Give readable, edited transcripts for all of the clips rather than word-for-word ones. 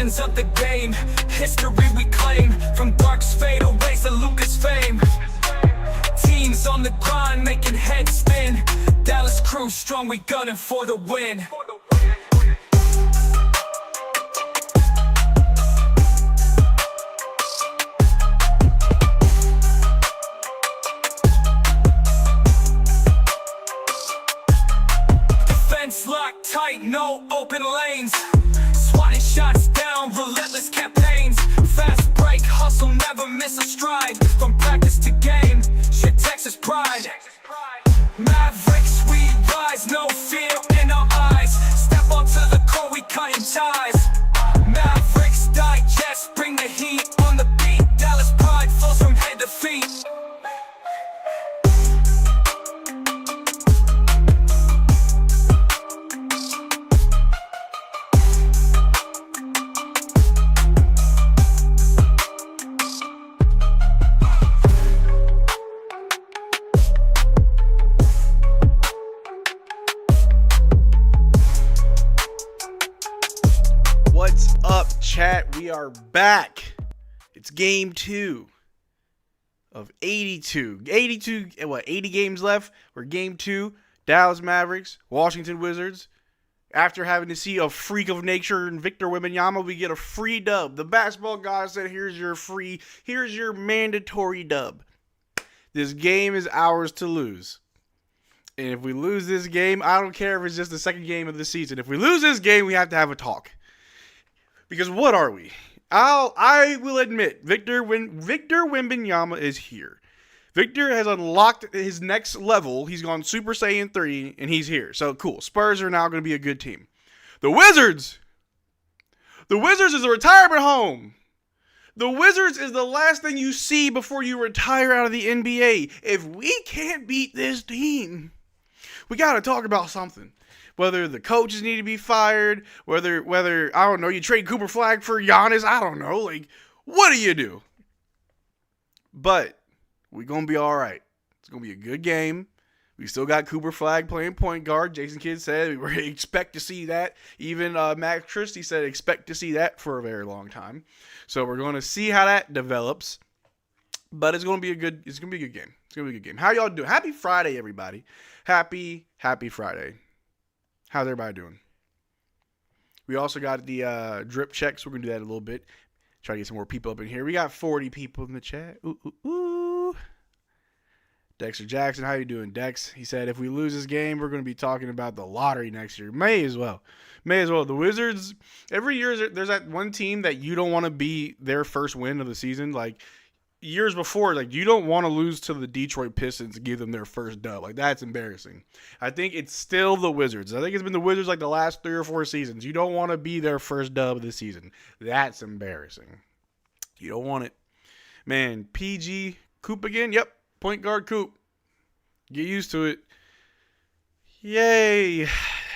legends of the game. History we claim, from Dark's fadeaways to Luka's fame. Teams on the grind, making heads spin. Dallas crew strong, we gunning for the win. Defense locked tight, no open lanes. Swatting shots down, relentless campaigns. Fast break, hustle, never miss a stride. From practice to game, shit Texas pride. Mavericks, we rise, no fear in our eyes. Step onto the court, we cutting ties. Mavs Digest, bring the heat on the beat. Dallas pride flows from head to feet. What's up, chat? We are back. It's game 2 of 82. 80 games left. We're game 2. Dallas Mavericks, Washington Wizards. After having to see a freak of nature in Victor Wembanyama, we get a free dub. The basketball god said, here's your mandatory dub. This game is ours to lose. And if we lose this game, I don't care if it's just the second game of the season. If we lose this game, we have to have a talk. Because what are we? I will admit, Victor Wembanyama is here. Victor has unlocked his next level. He's gone Super Saiyan 3, and he's here. So, cool. Spurs are now going to be a good team. The Wizards is a retirement home. The Wizards is the last thing you see before you retire out of the NBA. If we can't beat this team, we got to talk about something. Whether the coaches need to be fired, whether I don't know, you trade Cooper Flagg for Giannis, I don't know. Like, what do you do? But we're going to be all right. It's going to be a good game. We still got Cooper Flagg playing point guard. Jason Kidd said we expect to see that. Even Max Christie said expect to see that for a very long time. So we're going to see how that develops. But it's going to be a good game. It's going to be a good game. How y'all doing? Happy Friday, everybody. Happy Friday. How's everybody doing? We also got the drip checks. We're going to do that in a little bit. Try to get some more people up in here. We got 40 people in the chat. Ooh. Dexter Jackson, how you doing, Dex? He said, if we lose this game, we're going to be talking about the lottery next year. May as well. The Wizards, every year there's that one team that you don't want to be their first win of the season. Like, years before, like, you don't want to lose to the Detroit Pistons to give them their first dub. Like, that's embarrassing. I think it's still the Wizards. I think it's been the Wizards like the last 3 or 4 seasons. You don't want to be their first dub of the season. That's embarrassing. You don't want it. Man, PG, Coop again? Yep, point guard Coop. Get used to it. Yay.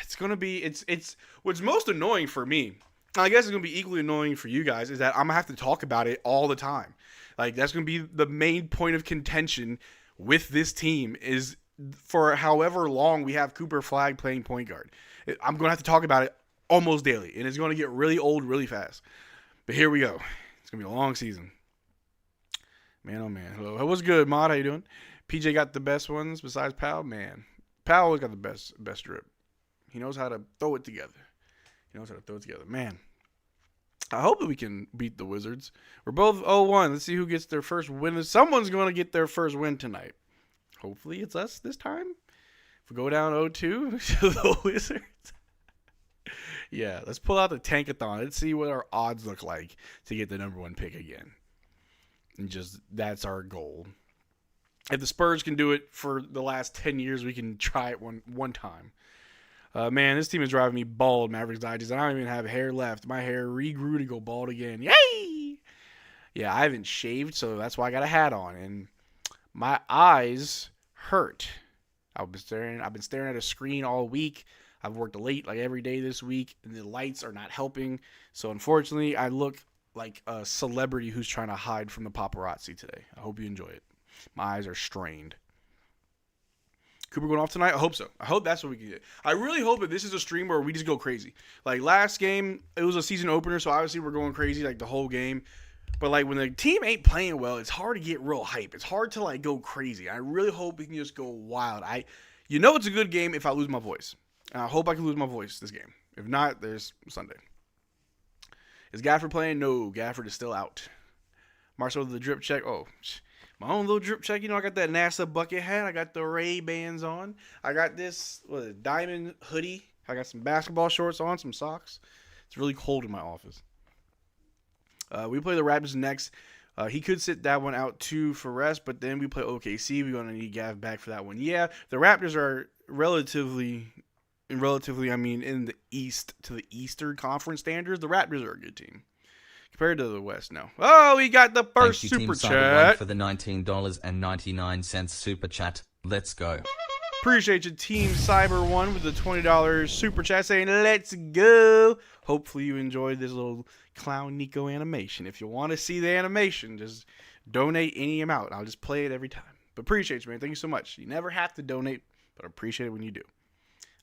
It's going to be, it's what's most annoying for me, I guess it's going to be equally annoying for you guys, is that I'm going to have to talk about it all the time. Like, that's going to be the main point of contention with this team, is for however long we have Cooper Flagg playing point guard. I'm going to have to talk about it almost daily, and it's going to get really old really fast. But here we go. It's going to be a long season. Man, oh man. Hello. What's good, Mod? How you doing? PJ got the best ones besides Powell? Man, Powell always got the best drip. He knows how to throw it together. Man. I hope that we can beat the Wizards. We're both 0-1. Let's see who gets their first win. Someone's going to get their first win tonight. Hopefully it's us this time. If we go down 0-2 to the Wizards. Yeah, let's pull out the tankathon. Let's see what our odds look like to get the number 1 pick again. And just, that's our goal. If the Spurs can do it for the last 10 years, we can try it one time. Man, this team is driving me bald, Mavs Digest. I don't even have hair left. My hair regrew to go bald again. Yay! Yeah, I haven't shaved, so that's why I got a hat on. And my eyes hurt. I've been staring at a screen all week. I've worked late like every day this week, and the lights are not helping. So unfortunately, I look like a celebrity who's trying to hide from the paparazzi today. I hope you enjoy it. My eyes are strained. Cooper going off tonight? I hope so. I hope that's what we can get. I really hope that this is a stream where we just go crazy. Like last game, it was a season opener, so obviously we're going crazy like the whole game. But like when the team ain't playing well, it's hard to get real hype. It's hard to like go crazy. I really hope we can just go wild. It's a good game if I lose my voice. And I hope I can lose my voice this game. If not, there's Sunday. Is Gafford playing? No, Gafford is still out. Marcel with the drip check. Oh, my own little drip check. I got that NASA bucket hat. I got the Ray-Bans on. I got this diamond hoodie. I got some basketball shorts on, some socks. It's really cold in my office. We play the Raptors next. He could sit that one out too for rest, but then we play OKC. We're going to need Gav back for that one. Yeah, the Raptors are relatively, in the East to the Eastern Conference standards, the Raptors are a good team. Compared to the West now. Oh, we got the first super chat. For the $19.99 super chat. Let's go. Appreciate you, Team Cyber One, with the $20 super chat saying, let's go. Hopefully you enjoyed this little Clown Nico animation. If you want to see the animation, just donate any amount. I'll just play it every time. But appreciate you, man. Thank you so much. You never have to donate, but I appreciate it when you do.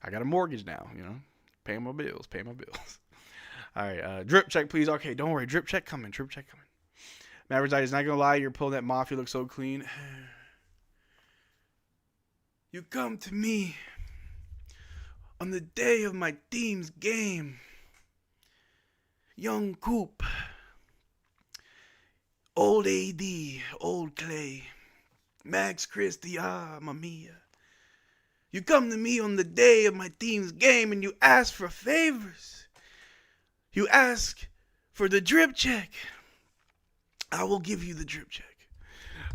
I got a mortgage now, Paying my bills. All right, drip check, please. Okay, don't worry. Drip check coming. Mavs Digest, not going to lie. You're pulling that Mafia looks so clean. You come to me on the day of my team's game. Young Coop. Old AD. Old Clay. Max Christie. Mamma mia. You come to me on the day of my team's game and you ask for favors. You ask for the drip check. I will give you the drip check.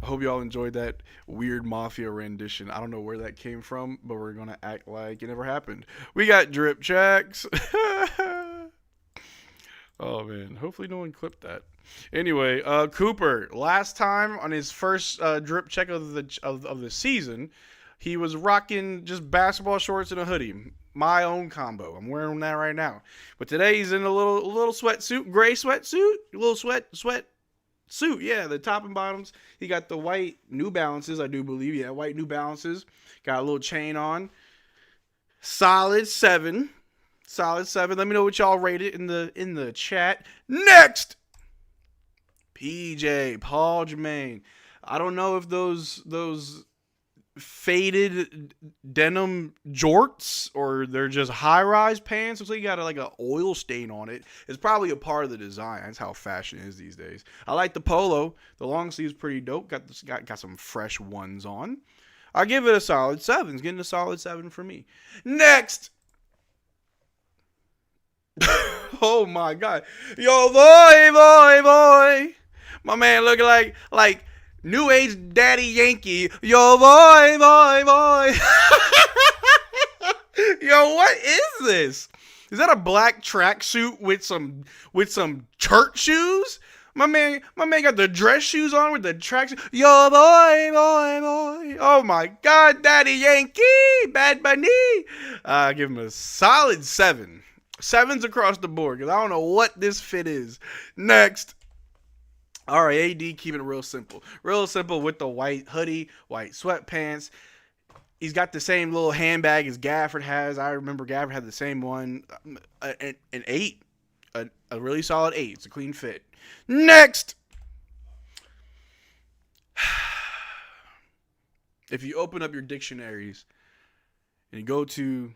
I hope y'all enjoyed that weird Mafia rendition. I don't know where that came from, but we're going to act like it never happened. We got drip checks. Oh, man. Hopefully no one clipped that. Anyway, Cooper, last time on his first drip check of the season, he was rocking just basketball shorts and a hoodie. My own combo. I'm wearing that right now. But today he's in a little sweatsuit, gray sweatsuit, a little sweat suit. Yeah, the top and bottoms. He got the white New Balances, I do believe. Yeah, white New Balances. Got a little chain on. Solid 7. Let me know what y'all rate it in the chat. Next, PJ Paul Jermaine. I don't know if those faded denim jorts or they're just high-rise pants. Looks like you got like an oil stain on it. It's probably a part of the design. That's how fashion is these days. I like the polo. The long sleeve's pretty dope. Got some fresh ones on. I'll give it a solid 7. It's getting a solid 7 for me. Next. Oh my God. Yo, boy. My man looking like New Age Daddy Yankee. Yo, boy. Yo, what is this? Is that a black tracksuit with some church shoes? My man got the dress shoes on with the tracksuit. Yo, boy. Oh my God, Daddy Yankee, Bad Bunny. Give him a solid 7. 7s across the board because I don't know what this fit is. Next. All right, AD keeping it real simple. Real simple with the white hoodie, white sweatpants. He's got the same little handbag as Gafford has. I remember Gafford had the same one. An 8. A really solid 8. It's a clean fit. Next. If you open up your dictionaries and you go to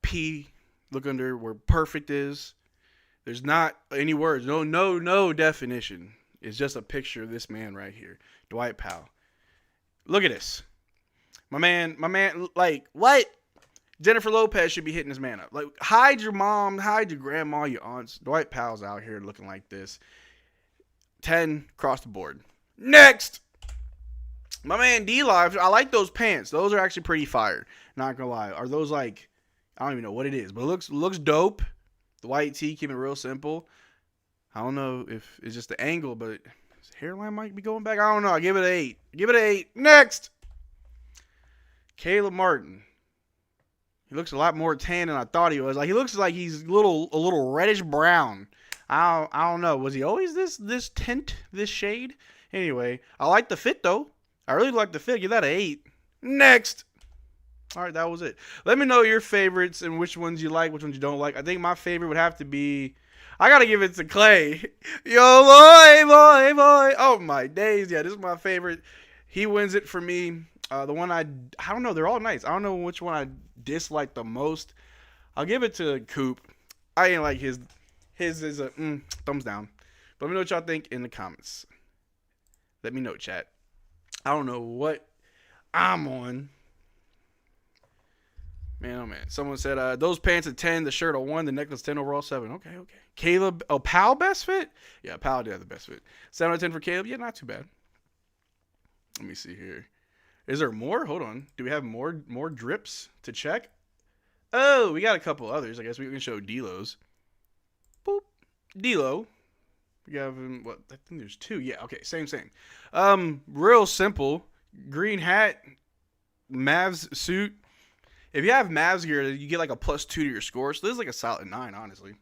P, look under where perfect is, there's not any words. No definition. It's just a picture of this man right here. Dwight Powell. Look at this. My man, like, what? Jennifer Lopez should be hitting this man up. Like, hide your mom, hide your grandma, your aunts. Dwight Powell's out here looking like this. 10 across the board. Next. My man D-Live, I like those pants. Those are actually pretty fire. Not gonna lie. Are those like, I don't even know what it is, but it looks dope. The white tee, keep it real simple. I don't know if it's just the angle, but his hairline might be going back. I don't know. I give it an 8. Next. Caleb Martin. He looks a lot more tan than I thought he was. Like, he looks like he's a little reddish brown. I don't know. Was he always this tint, this shade? Anyway, I like the fit though. I really like the fit. Give that an 8. Next. All right, that was it. Let me know your favorites and which ones you like, which ones you don't like. I think my favorite would have to be, I got to give it to Clay. Yo, boy. Oh, my days. Yeah, this is my favorite. He wins it for me. The one I don't know. They're all nice. I don't know which one I dislike the most. I'll give it to Coop. I ain't like his. His is a thumbs down. But let me know what y'all think in the comments. Let me know, chat. I don't know what I'm on. Man, oh man. Someone said, those pants at 10, the shirt a 1, the necklace 10, overall 7. Okay. Caleb, Powell best fit? Yeah, Powell did have the best fit. 7 out of 10 for Caleb? Yeah, not too bad. Let me see here. Is there more? Hold on. Do we have more drips to check? Oh, we got a couple others. I guess we can show D'Lo's. Boop. D'Lo. We have, what? I think there's 2. Yeah, okay. Same. Real simple. Green hat. Mavs suit. If you have Mavs gear, you get like a +2 to your score. So this is like a solid 9, honestly.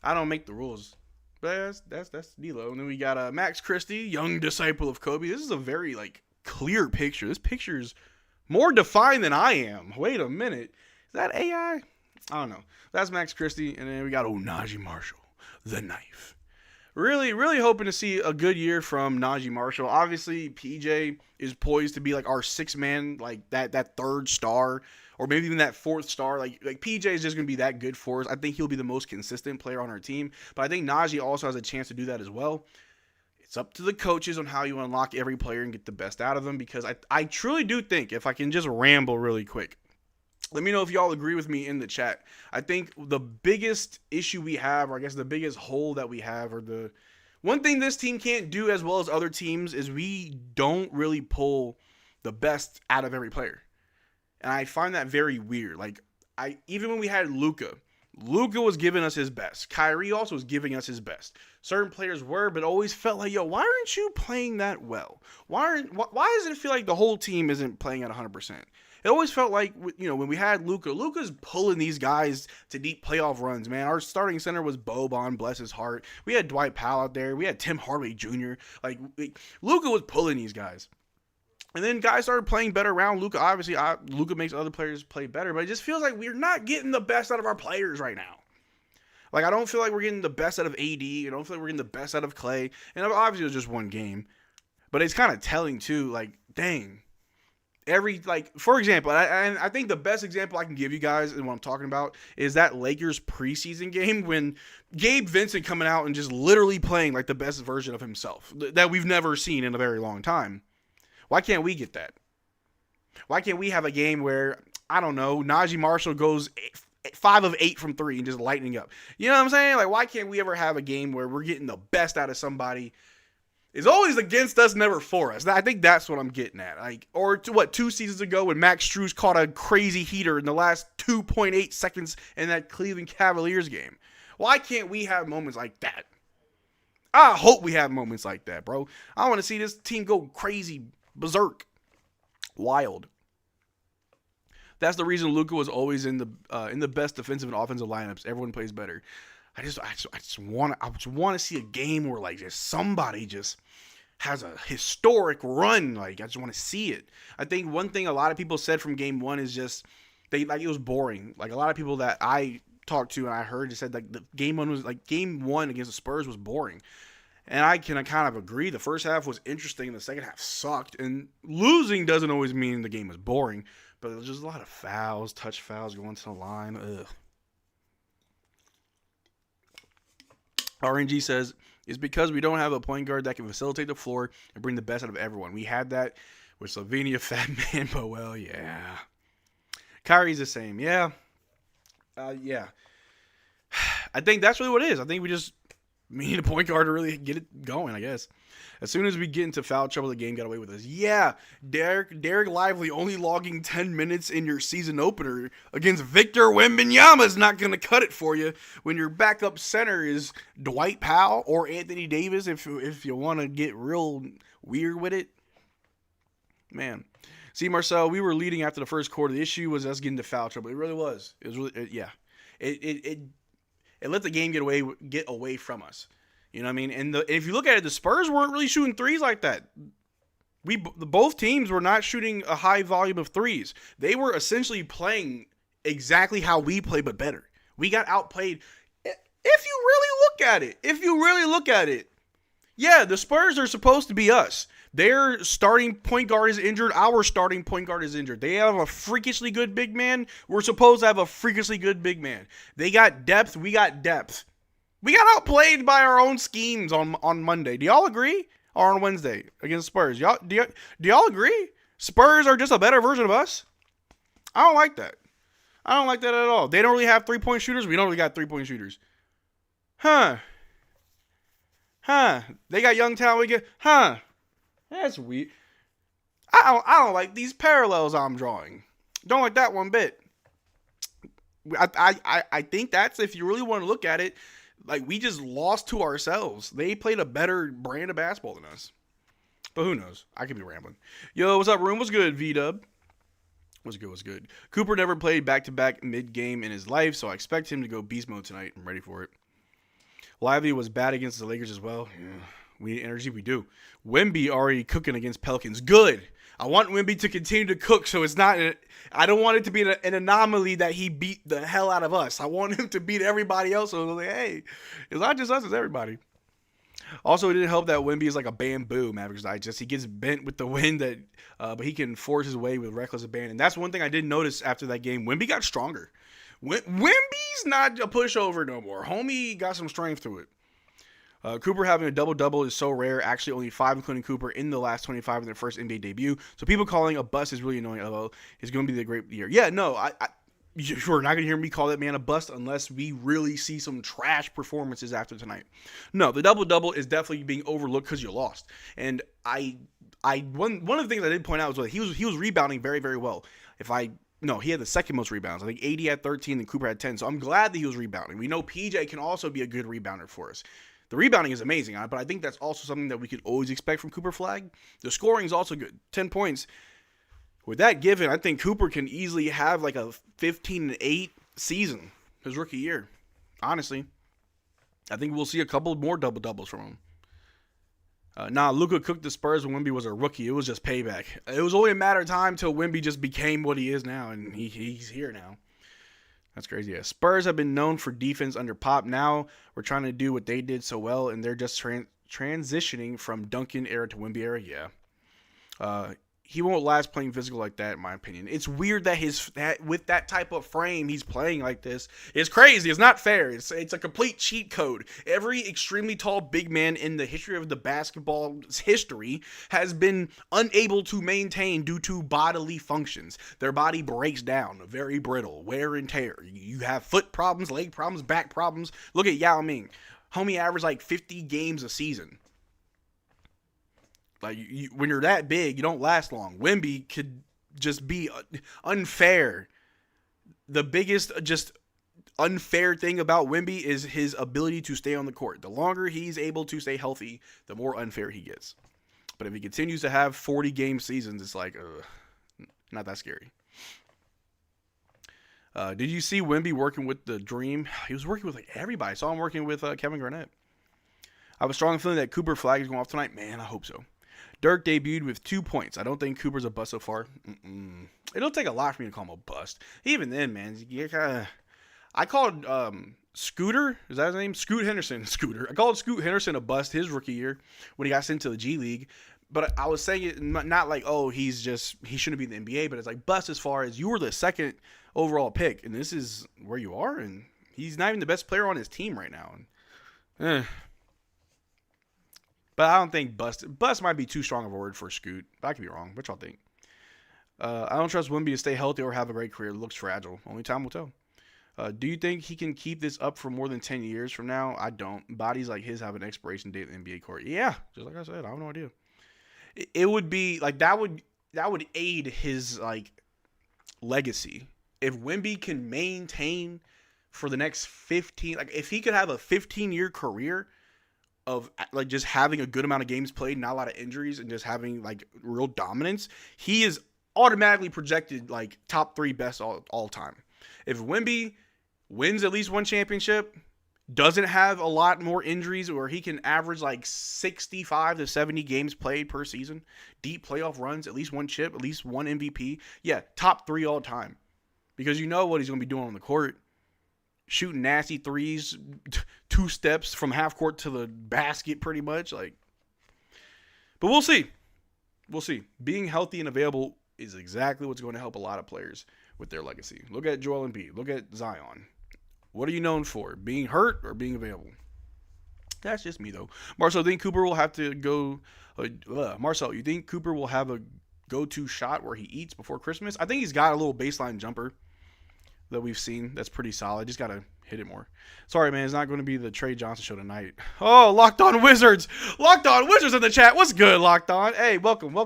I don't make the rules. But that's D'Lo. And then we got Max Christie, young disciple of Kobe. This is a very like clear picture. This picture's more defined than I am. Wait a minute. Is that AI? I don't know. That's Max Christie. And then we got Najee Marshall, the knife. Really, really hoping to see a good year from Najee Marshall. Obviously, PJ is poised to be like our 6th man, like that 3rd star, or maybe even that 4th star. Like PJ is just going to be that good for us. I think he'll be the most consistent player on our team. But I think Najee also has a chance to do that as well. It's up to the coaches on how you unlock every player and get the best out of them, because I truly do think, if I can just ramble really quick, let me know if y'all agree with me in the chat. I think the biggest issue we have, or I guess the biggest hole that we have, or the one thing this team can't do as well as other teams, is we don't really pull the best out of every player. And I find that very weird. Like, even when we had Luka was giving us his best. Kyrie also was giving us his best. Certain players were, but always felt like, yo, why aren't you playing that well? Why does it feel like the whole team isn't playing at 100%? It always felt like, when we had Luka's pulling these guys to deep playoff runs, man. Our starting center was Boban, bless his heart. We had Dwight Powell out there. We had Tim Hardaway Jr. Like, Luka was pulling these guys. And then guys started playing better around Luka. Obviously, Luka makes other players play better, but it just feels like we're not getting the best out of our players right now. Like, I don't feel like we're getting the best out of AD. I don't feel like we're getting the best out of Clay. And obviously, it was just one game. But it's kind of telling, too. Like, dang. For example, I think the best example I can give you guys and what I'm talking about is that Lakers preseason game when Gabe Vincent coming out and just literally playing like the best version of himself that we've never seen in a very long time. Why can't we get that? Why can't we have a game where, I don't know, Najee Marshall goes 5 of 8 from 3 and just lightning up? You know what I'm saying? Like, why can't we ever have a game where we're getting the best out of somebody? It's always against us, never for us. I think that's what I'm getting at. Like, or 2 seasons ago when Max Strus caught a crazy heater in the last 2.8 seconds in that Cleveland Cavaliers game. Why can't we have moments like that? I hope we have moments like that, bro. I want to see this team go crazy, berserk, wild. That's the reason Luka was always in the best defensive and offensive lineups. Everyone plays better. I just want to see a game where like just somebody just has a historic run. Like, I just want to see it. I think one thing a lot of people said from game 1 is just it was boring. Like, a lot of people that I talked to and I heard just said like the game 1 against the Spurs was boring. And I kind of agree. The first half was interesting and the second half sucked. And losing doesn't always mean the game is boring, but there's just a lot of fouls, touch fouls going to the line. Ugh. RNG says, it's because we don't have a point guard that can facilitate the floor and bring the best out of everyone. We had that with Slovenia, Fat Man, Boel, yeah. Kyrie's the same, yeah. Yeah. I think that's really what it is. I think we need a point guard to really get it going, I guess. As soon as we get into foul trouble, the game got away with us. Yeah, Derrick Lively only logging 10 minutes in your season opener against Victor Wembanyama is not going to cut it for you when your backup center is Dwight Powell or Anthony Davis, if you want to get real weird with it. Man. See, Marcel, we were leading after the first quarter. The issue was us getting to foul trouble. It really was. It was really, yeah. It let the game get away from us. You know what I mean? And if you look at it, the Spurs weren't really shooting threes like that. Both teams were not shooting a high volume of threes. They were essentially playing exactly how we play, but better. We got outplayed. If you really look at it, yeah, the Spurs are supposed to be us. Their starting point guard is injured. Our starting point guard is injured. They have a freakishly good big man. We're supposed to have a freakishly good big man. They got depth. We got depth. We got outplayed by our own schemes on Monday. Do y'all agree? Or on Wednesday against Spurs? Do y'all agree? Spurs are just a better version of us? I don't like that. I don't like that at all. They don't really have 3-point shooters. We don't really got 3-point shooters. Huh. They got young talent. We get. That's weird. I don't like these parallels I'm drawing. Don't like that one bit. I think that's, if you really want to look at it, like, we just lost to ourselves. They played a better brand of basketball than us. But who knows? I could be rambling. Yo, what's up, room? What's good, V-Dub? What's good? Cooper never played back-to-back mid-game in his life, so I expect him to go beast mode tonight. I'm ready for it. Lively was bad against the Lakers as well. Yeah. We need energy. We do. Wemby already cooking against Pelicans. Good. I want Wemby to continue to cook, so it's not. I don't want it to be an anomaly that he beat the hell out of us. I want him to beat everybody else. So like, hey, it's not just us; it's everybody. Also, it didn't help that Wemby is like a bamboo, Mavericks Digest. He gets bent with the wind, but he can force his way with reckless abandon. That's one thing I did notice after that game. Wemby got stronger. Wemby's not a pushover no more. Homie got some strength to it. Cooper having a double-double is so rare. Actually, only 5, including Cooper, in the last 25 in their first NBA debut. So people calling a bust is really annoying. LOL. It's going to be the great year. Yeah, no, you're not going to hear me call that man a bust unless we really see some trash performances after tonight. No, the double-double is definitely being overlooked because you lost. And one of the things I did point out was that he was rebounding very, very well. No, he had the second most rebounds. I think 80 had 13 and Cooper had 10. So I'm glad that he was rebounding. We know PJ can also be a good rebounder for us. The rebounding is amazing, but I think that's also something that we could always expect from Cooper Flagg. The scoring is also good. 10 points. With that given, I think Cooper can easily have like a 15-8 season his rookie year. Honestly. I think we'll see a couple more double-doubles from him. Luka cooked the Spurs when Wemby was a rookie. It was just payback. It was only a matter of time till Wemby just became what he is now, and he's here now. That's crazy. Yeah. Spurs have been known for defense under Pop. Now we're trying to do what they did so well, and they're just transitioning from Duncan era to Wemby era. Yeah. He won't last playing physical like that, in my opinion. It's weird that with that type of frame, he's playing like this. It's crazy. It's not fair. It's a complete cheat code. Every extremely tall big man in the history of the basketball's history has been unable to maintain due to bodily functions. Their body breaks down, very brittle, wear and tear. You have foot problems, leg problems, back problems. Look at Yao Ming. Homie averaged like 50 games a season. Like, when you're that big, you don't last long. Wemby could just be unfair. The biggest just unfair thing about Wemby is his ability to stay on the court. The longer he's able to stay healthy, the more unfair he gets. But if he continues to have 40-game seasons, it's like, not that scary. Did you see Wemby working with the Dream? He was working with like everybody. I saw him working with Kevin Garnett. I have a strong feeling that Cooper Flagg is going off tonight. Man, I hope so. Dirk debuted with 2 points. I don't think Cooper's a bust so far. It'll take a lot for me to call him a bust. Even then, man, I called Scooter, is that his name? Scoot Henderson. Scooter. I called Scoot Henderson a bust his rookie year when he got sent to the G League. But I was saying it not like, oh, he shouldn't be in the NBA, but it's like bust as far as you were the second overall pick, and this is where you are, and he's not even the best player on his team right now. But I don't think bust might be too strong of a word for Scoot. But I could be wrong. What y'all think? I don't trust Wemby to stay healthy or have a great career. It looks fragile. Only time will tell. Do you think he can keep this up for more than 10 years from now? I don't. Bodies like his have an expiration date in the NBA court. Yeah, just like I said, I have no idea. It would be like that would aid his like legacy. If Wemby can maintain for the next 15, like if he could have a 15-year career of like just having a good amount of games played, not a lot of injuries, and just having like real dominance, he is automatically projected like top 3 best all time. If Wemby wins at least one championship, doesn't have a lot more injuries, where he can average like 65 to 70 games played per season, deep playoff runs, at least one chip, at least one MVP. Yeah, top 3 all time. Because you know what he's going to be doing on the court. Shooting nasty threes, 2 steps from half court to the basket pretty much. But we'll see. We'll see. Being healthy and available is exactly what's going to help a lot of players with their legacy. Look at Joel Embiid. Look at Zion. What are you known for? Being hurt or being available? That's just me, though. Marcel, you think Cooper will have to go... Marcel, you think Cooper will have a go-to shot where he eats before Christmas? I think he's got a little baseline jumper that we've seen that's pretty solid. Just got to hit it more. Sorry, man. It's not going to be the Tre Johsnon show tonight. Oh, Locked On Wizards. Locked On Wizards in the chat. What's good, Locked On? Hey, welcome.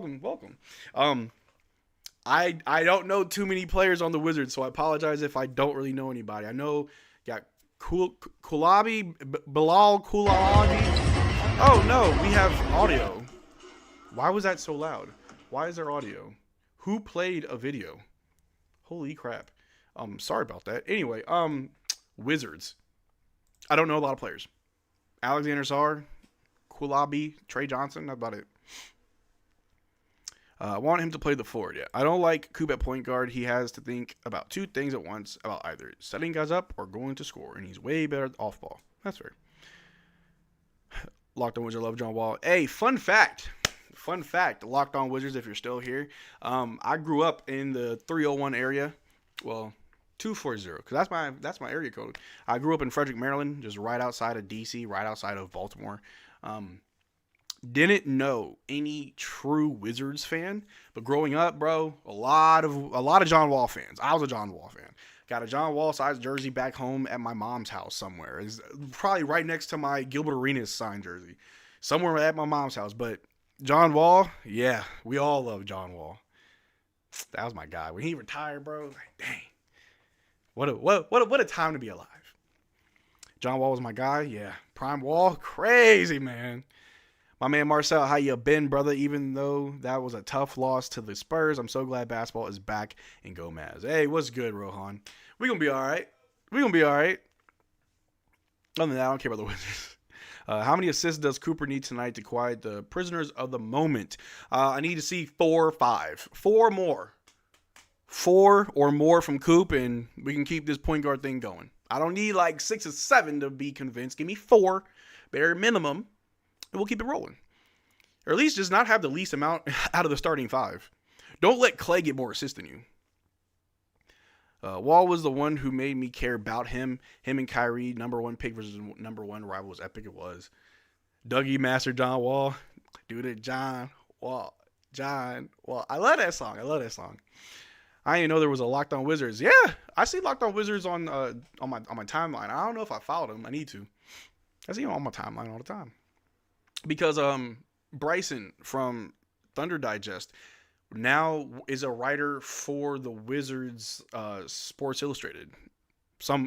I don't know too many players on the Wizards, so I apologize if I don't really know anybody. I know... Got Kulabi, Bilal Kulabi. Oh, no, we have audio. Why was that so loud? Why is there audio? Who played a video? Holy crap. Sorry about that. Anyway, Wizards. I don't know a lot of players. Alexander Sarr, Kulabi, Tre Johsnon, that's about it. I want him to play the forward. Yeah, I don't like Cuban at point guard. He has to think about 2 things at once, about either setting guys up or going to score, and he's way better off ball. That's fair. Locked On Wizards, love John Wall. Hey, fun fact, Locked On Wizards, if you're still here. I grew up in the 301 area. Well, 240, because that's my area code. I grew up in Frederick, Maryland, just right outside of DC, right outside of Baltimore. Didn't know any true Wizards fan, but growing up, bro, a lot of John Wall fans. I was a John Wall fan. Got a John Wall size jersey back home at my mom's house somewhere. It's probably right next to my Gilbert Arenas signed jersey, somewhere at my mom's house. But John Wall, yeah, we all love John Wall. That was my guy. When he retired, bro, like, dang, what a time to be alive. John Wall was my guy. Yeah, prime Wall, crazy man. My man Marcel, how you been, brother? Even though that was a tough loss to the Spurs, I'm so glad basketball is back and go Mavs. Hey, what's good, Rohan? We're going to be all right. Other than that, I don't care about the Wizards. How many assists does Cooper need tonight to quiet the prisoners of the moment? I need to see 4 or 5. 4 more. 4 or more from Coop, and we can keep this point guard thing going. I don't need like 6 or 7 to be convinced. Give me 4, bare minimum. And we'll keep it rolling. Or at least just not have the least amount out of the starting 5. Don't let Clay get more assists than you. Wall was the one who made me care about him. Him and Kyrie, number 1 pick versus number 1 rival, was epic. It was. Dougie Master John Wall. Dude, it John Wall. I love that song. I didn't know there was a Locked On Wizards. Yeah, I see Locked On Wizards on my timeline. I don't know if I followed him. I need to. I see him on my timeline all the time. Because Bryson from Thunder Digest now is a writer for the Wizards Sports Illustrated,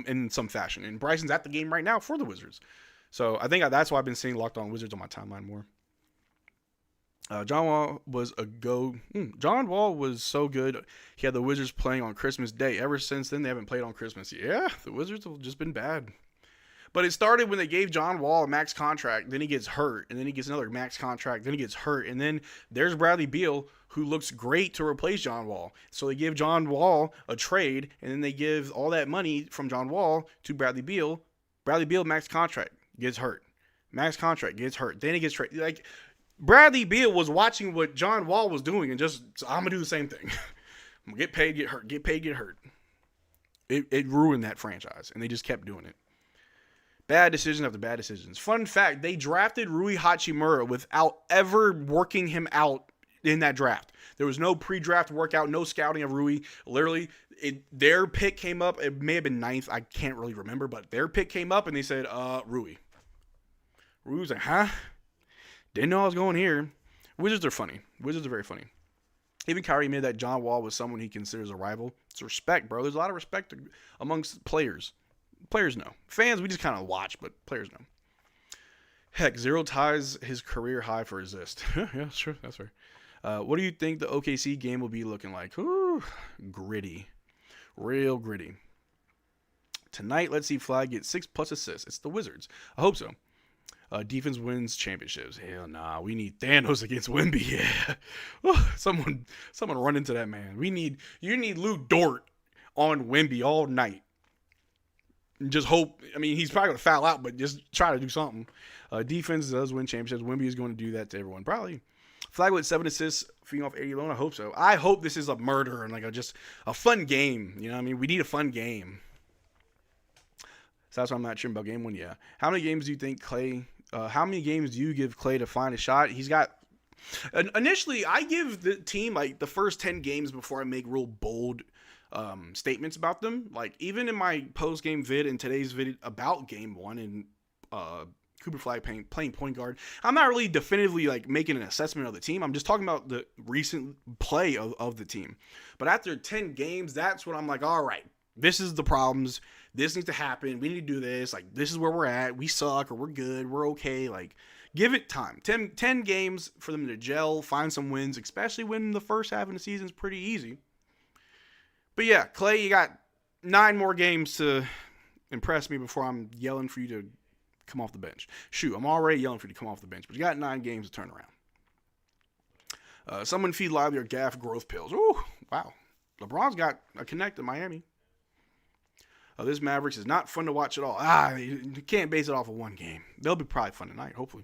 in some fashion. And Bryson's at the game right now for the Wizards. So I think that's why I've been seeing Locked On Wizards on my timeline more. John Wall was John Wall was so good. He had the Wizards playing on Christmas Day. Ever since then, they haven't played on Christmas. Yeah, the Wizards have just been bad. But it started when they gave John Wall a max contract, then he gets hurt, and then he gets another max contract, then he gets hurt, and then there's Bradley Beal, who looks great to replace John Wall. So they give John Wall a trade, and then they give all that money from John Wall to Bradley Beal. Bradley Beal, max contract, gets hurt. Max contract, gets hurt. Then he gets traded. Like, Bradley Beal was watching what John Wall was doing and just, I'm going to do the same thing. I'm going to get paid, get hurt, get paid, get hurt. It ruined that franchise, and they just kept doing it. Bad decision after bad decisions. Fun fact, they drafted Rui Hachimura without ever working him out in that draft. There was no pre-draft workout, no scouting of Rui. Literally, their pick came up. It may have been 9th. I can't really remember, but their pick came up, and they said, Rui. Rui was like, huh? Didn't know I was going here. Wizards are funny. Wizards are very funny. Even Kyrie admitted that John Wall was someone he considers a rival. It's respect, bro. There's a lot of respect amongst players. Players know. Fans, we just kind of watch, but players know. Heck, 0 ties his career high for assist. Yeah, sure. That's fair. What do you think the OKC game will be looking like? Ooh, gritty. Real gritty. tonight. Let's see Flagg get 6+ assists. It's the Wizards. I hope so. Defense wins championships. Hell nah. We need Thanos against Wemby. Yeah. Someone run into that man. You need Lou Dort on Wemby all night. Just hope. I mean, he's probably going to foul out, but just try to do something. Defense does win championships. Wemby is going to do that to everyone. Probably. Flagg with 7 assists, feeding off 80 alone. I hope so. I hope this is a murder and like just a fun game. You know what I mean? We need a fun game. So that's why I'm not sure about game 1. Yeah. How many games do you think Klay... how many games do you give Klay to find a shot? He's got... Initially, I give the team like the first 10 games before I make real bold statements about them. Like even in my post-game vid and today's vid about game 1 and Cooper Flagg playing point guard, I'm not really definitively like making an assessment of the team. I'm just talking about the recent play of the team. But after 10 games, that's when I'm like, all right, this is the problems. This needs to happen. We need to do this. Like, this is where we're at. We suck or we're good. We're okay. Like, give it time. 10 games for them to gel, find some wins, especially when the first half of the season is pretty easy. But yeah, Klay, you got 9 more games to impress me before I'm yelling for you to come off the bench. Shoot, I'm already yelling for you to come off the bench, but you got 9 games to turn around. Someone feed Lively or Gaff growth pills. Ooh, wow. LeBron's got a connect in Miami. This Mavericks is not fun to watch at all. You can't base it off of one game. They'll be probably fun tonight, hopefully.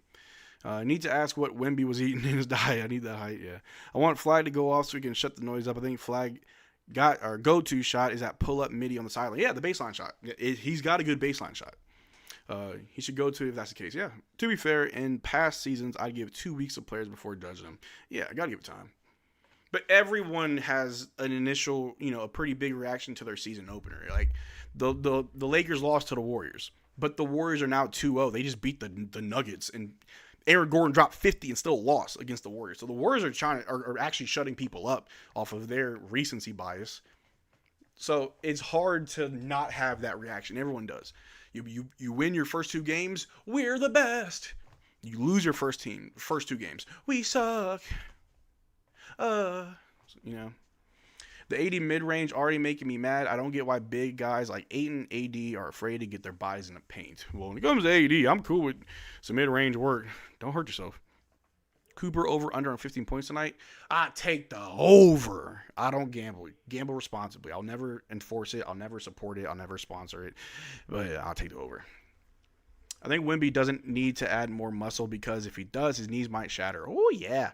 I need to ask what Wemby was eating in his diet. I need that height, yeah. I want Flagg to go off so we can shut the noise up. I think Flagg got our go-to shot is that pull-up midi on the sideline. Yeah, the baseline shot. He's got a good baseline shot. He should go to if that's the case. Yeah. To be fair, in past seasons, I'd give 2 weeks of players before judging them. Yeah, I got to give it time. But everyone has an initial, a pretty big reaction to their season opener. Like, the Lakers lost to the Warriors, but the Warriors are now 2-0. They just beat the Nuggets, and Aaron Gordon dropped 50 and still lost against the Warriors. So the Warriors are actually shutting people up off of their recency bias. So it's hard to not have that reaction. Everyone does. You win your first 2 games, we're the best. You lose your first 2 games, we suck. The 80 mid-range already making me mad. I don't get why big guys like Ayton, AD are afraid to get their bodies in the paint. Well, when it comes to AD, I'm cool with some mid-range work. Don't hurt yourself. Cooper over under on 15 points tonight. I take the over. I don't gamble. Gamble responsibly. I'll never enforce it. I'll never support it. I'll never sponsor it. But yeah, I'll take the over. I think Wemby doesn't need to add more muscle because if he does, his knees might shatter. Oh, yeah.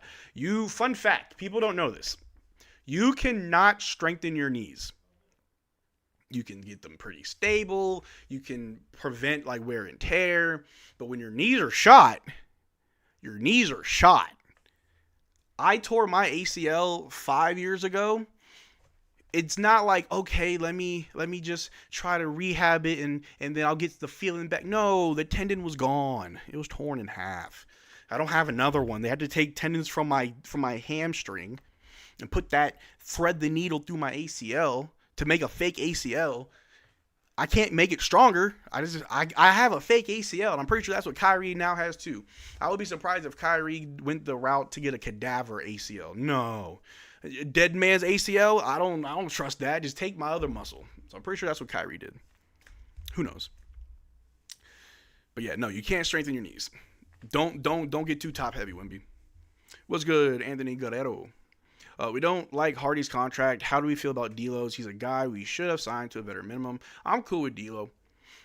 Fun fact, people don't know this. You cannot strengthen your knees. You can get them pretty stable. You can prevent like wear and tear. But when your knees are shot, your knees are shot. I tore my ACL 5 years ago. It's not like, okay, let me just try to rehab it and then I'll get the feeling back. No, the tendon was gone. It was torn in half. I don't have another one. They had to take tendons from my hamstring and thread the needle through my ACL to make a fake ACL. I can't make it stronger. I have a fake ACL, and I'm pretty sure that's what Kyrie now has too. I would be surprised if Kyrie went the route to get a cadaver ACL. No. Dead man's ACL, I don't trust that. Just take my other muscle. So I'm pretty sure that's what Kyrie did. Who knows? But yeah, no, you can't strengthen your knees. Don't get too top heavy, Wemby. What's good, Anthony Guerrero? We don't like Hardy's contract. How do we feel about D'Lo's? He's a guy we should have signed to a better minimum. I'm cool with D'Lo.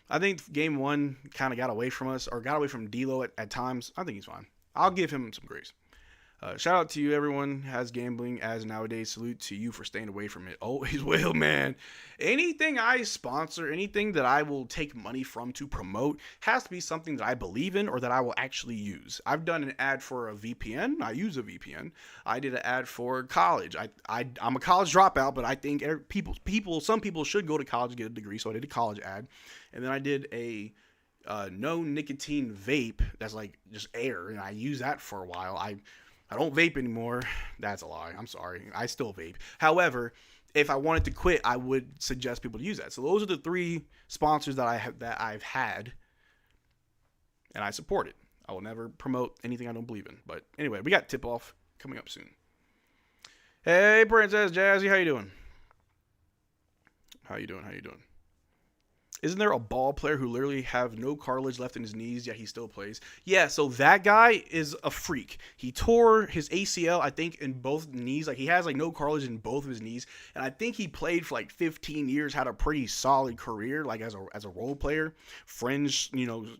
I think game 1 kind of got away from us, or got away from D'Lo at times. I think he's fine. I'll give him some grace. Shout out to you, everyone has gambling as nowadays. Salute to you for staying away from it. Always will, man. Anything I sponsor, anything that I will take money from to promote has to be something that I believe in or that I will actually use. I've done an ad for a VPN. I use a VPN. I did an ad for college. I'm a college dropout, but I think some people should go to college to get a degree, so I did a college ad. And then I did a no nicotine vape that's like just air, and I used that for a while. I don't vape anymore. That's a lie. I'm sorry. I still vape. However, if I wanted to quit, I would suggest people to use that. So those are the 3 sponsors that I've had, and I support it. I will never promote anything I don't believe in. But anyway, we got tip-off coming up soon. Hey, Princess Jazzy, how you doing? How you doing? Isn't there a ball player who literally have no cartilage left in his knees, yet he still plays? Yeah, so that guy is a freak. He tore his ACL, I think, in both knees. Like, he has, like, no cartilage in both of his knees. And I think he played for, like, 15 years, had a pretty solid career, like, as a role player. Fringe,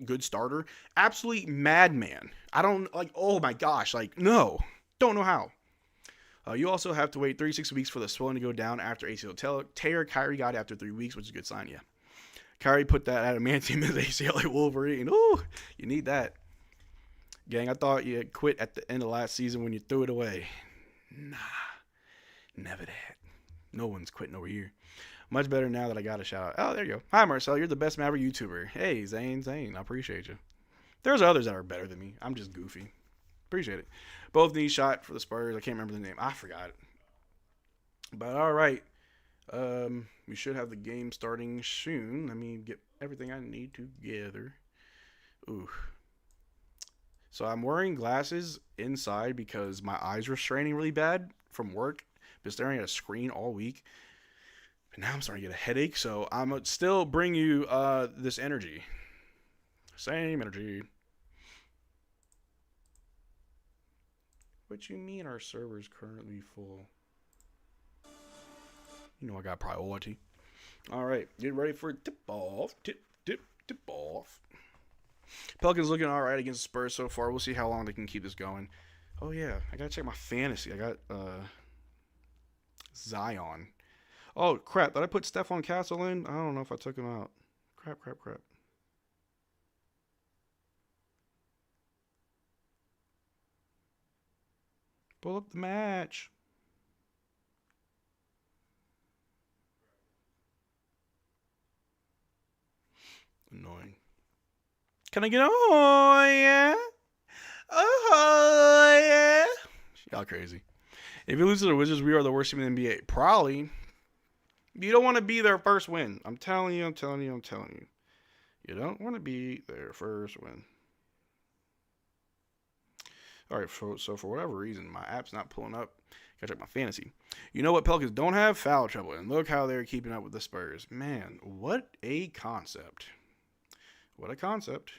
good starter. Absolute madman. I don't, like, oh my gosh. Like, no. Don't know how. You also have to wait 36 weeks for the swelling to go down after ACL tear. Kyrie got it after 3 weeks, which is a good sign, yeah. Kyrie put that adamantium in his ACL like Wolverine. Ooh, you need that. Gang, I thought you had quit at the end of last season when you threw it away. Nah, never that. No one's quitting over here. Much better now that I got a shout out. Oh, there you go. Hi, Marcel. You're the best Maverick YouTuber. Hey, Zane. I appreciate you. There's others that are better than me. I'm just goofy. Appreciate it. Both knees shot for the Spurs. I can't remember the name. I forgot it. But all right. We should have the game starting soon. Let me get everything I need together. Ooh. So I'm wearing glasses inside because my eyes were straining really bad from work. Been staring at a screen all week. But now I'm starting to get a headache, so I'm gonna still bring you this energy. Same energy. What you mean our server's currently full? I got priority. All right, get ready for tip-off. Tip off. Pelicans looking all right against the Spurs so far. We'll see how long they can keep this going. Oh, yeah, I got to check my fantasy. I got Zion. Oh, crap. Did I put Stephon Castle in? I don't know if I took him out. Crap. Pull up the match. Annoying. Can I get oh yeah? Oh yeah. Y'all crazy. If you lose to the Wizards, we are the worst team in the NBA. Probably. You don't want to be their first win. I'm telling you. You don't want to be their first win. All right, so for whatever reason, my app's not pulling up. Gotta check my fantasy. You know what Pelicans don't have? Foul trouble. And look how they're keeping up with the Spurs. Man, what a concept. What a concept.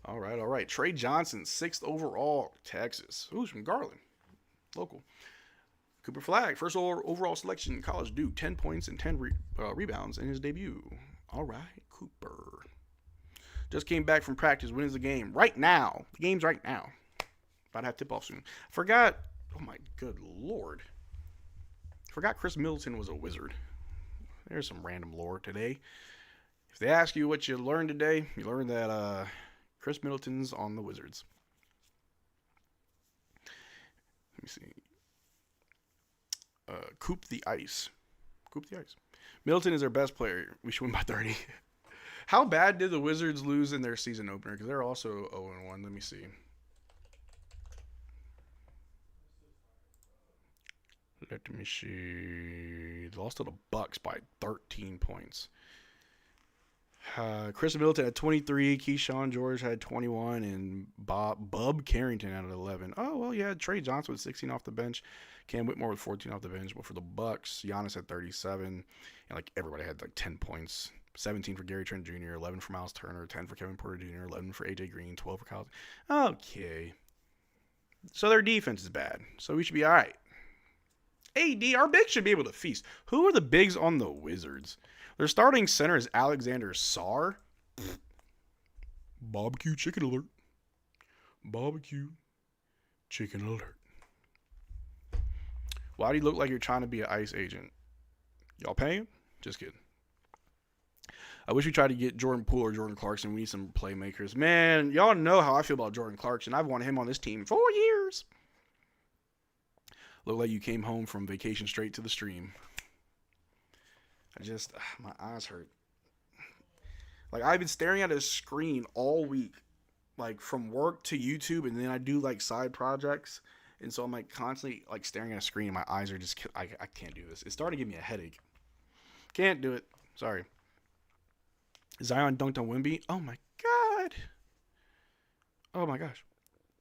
All right. Tre Johsnon, 6th overall, Texas. Who's from Garland? Local. Cooper Flagg, first overall selection, college Duke, 10 points and 10 rebounds in his debut. All right, Cooper. Just came back from practice. When is the game? Right now. The game's right now. About to have tip-off soon. Forgot. Oh, my good Lord. Forgot Chris Middleton was a Wizard. There's some random lore today. If they ask you what you learned today, you learned that Chris Middleton's on the Wizards. Let me see. Coop the Ice. Middleton is our best player. We should win by 30. How bad did the Wizards lose in their season opener? Because they're also 0-1. Let me see. They lost to the Bucks by 13 points. Chris Middleton had 23, Keyshawn George had 21, and Bub Carrington had 11. Oh, well, yeah, Tre Johsnon with 16 off the bench. Cam Whitmore with 14 off the bench. But for the Bucks, Giannis had 37, and like everybody had like 10 points. 17 for Gary Trent Jr., 11 for Miles Turner, 10 for Kevin Porter Jr., 11 for AJ Green, 12 for Kyle. Okay. So their defense is bad. So we should be all right. AD, our bigs should be able to feast. Who are the bigs on the Wizards? Their starting center is Alexander Sarr. Barbecue chicken alert. Why do you look like you're trying to be an ICE agent? Y'all paying? Just kidding. I wish we tried to get Jordan Poole or Jordan Clarkson. We need some playmakers. Man, y'all know how I feel about Jordan Clarkson. I've wanted him on this team for years. Look like you came home from vacation straight to the stream. My eyes hurt. Like, I've been staring at a screen all week. Like, from work to YouTube, and then I do, like, side projects. And so I'm, like, constantly, like, staring at a screen. And my eyes are just, I can't do this. It's starting to give me a headache. Can't do it. Sorry. Zion dunked on Wemby. Oh, my God. Oh, my gosh.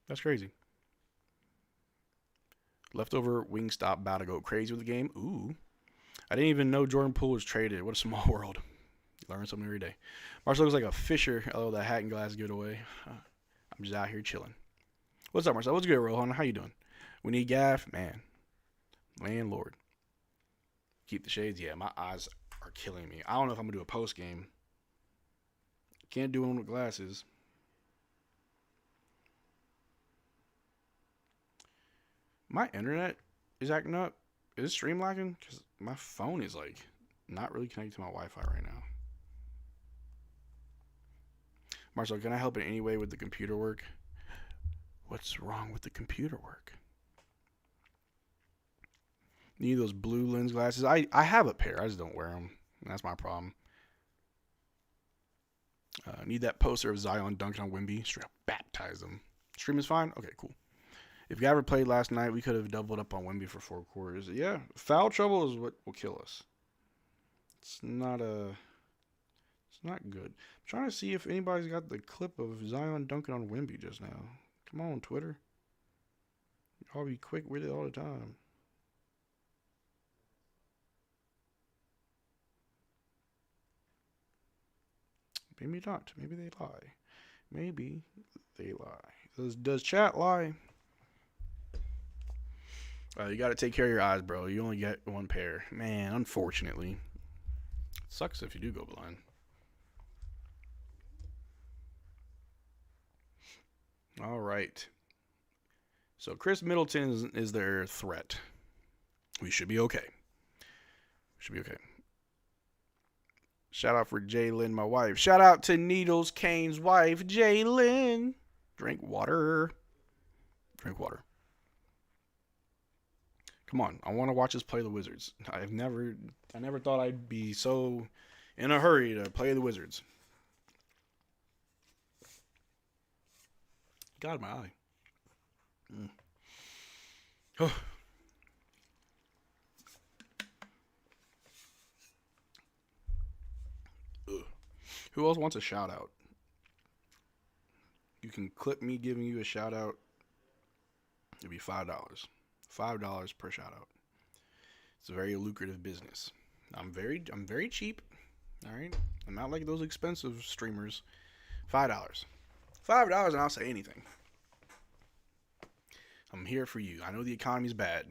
That's crazy. Leftover Wingstop about to go crazy with the game. Ooh. I didn't even know Jordan Poole was traded. What a small world. You learn something every day. Marcel looks like a fisher. Oh, that hat and glass giveaway. I'm just out here chilling. What's up, Marcel? What's good, Rohan? How you doing? We need Gaff. Man. Landlord. Keep the shades. Yeah, my eyes are killing me. I don't know if I'm going to do a post game. Can't do one with glasses. My internet is acting up. Is this stream lagging? Because my phone is like not really connected to my Wi-Fi right now. Marcel, can I help in any way with the computer work? What's wrong with the computer work? Need those blue lens glasses? I have a pair. I just don't wear them. That's my problem. Need that poster of Zion dunking on Wemby. Straight up baptize them. Stream is fine? Okay, cool. If Gafford played last night, we could have doubled up on Wemby for 4 quarters. Yeah, foul trouble is what will kill us. It's not good. I'm trying to see if anybody's got the clip of Zion dunking on Wemby just now. Come on, Twitter. Y'all be quick with it all the time. Maybe not. Maybe they lie. Maybe they lie. Does chat lie? You got to take care of your eyes, bro. You only get one pair. Man, unfortunately. It sucks if you do go blind. All right. So Chris Middleton is their threat. We should be okay. Should be okay. Shout out for Jalen, my wife. Shout out to Needles Kane's wife, Jalen. Drink water. Drink water. Come on, I want to watch us play the Wizards. I never thought I'd be so in a hurry to play the Wizards. God, my eye. Oh. Who else wants a shout out? You can clip me giving you a shout out. It'll be $5. $5 per shout out. It's a very lucrative business. I'm very cheap. All right, I'm not like those expensive streamers. $5 and I'll say anything. I'm here for you. I know the economy's bad.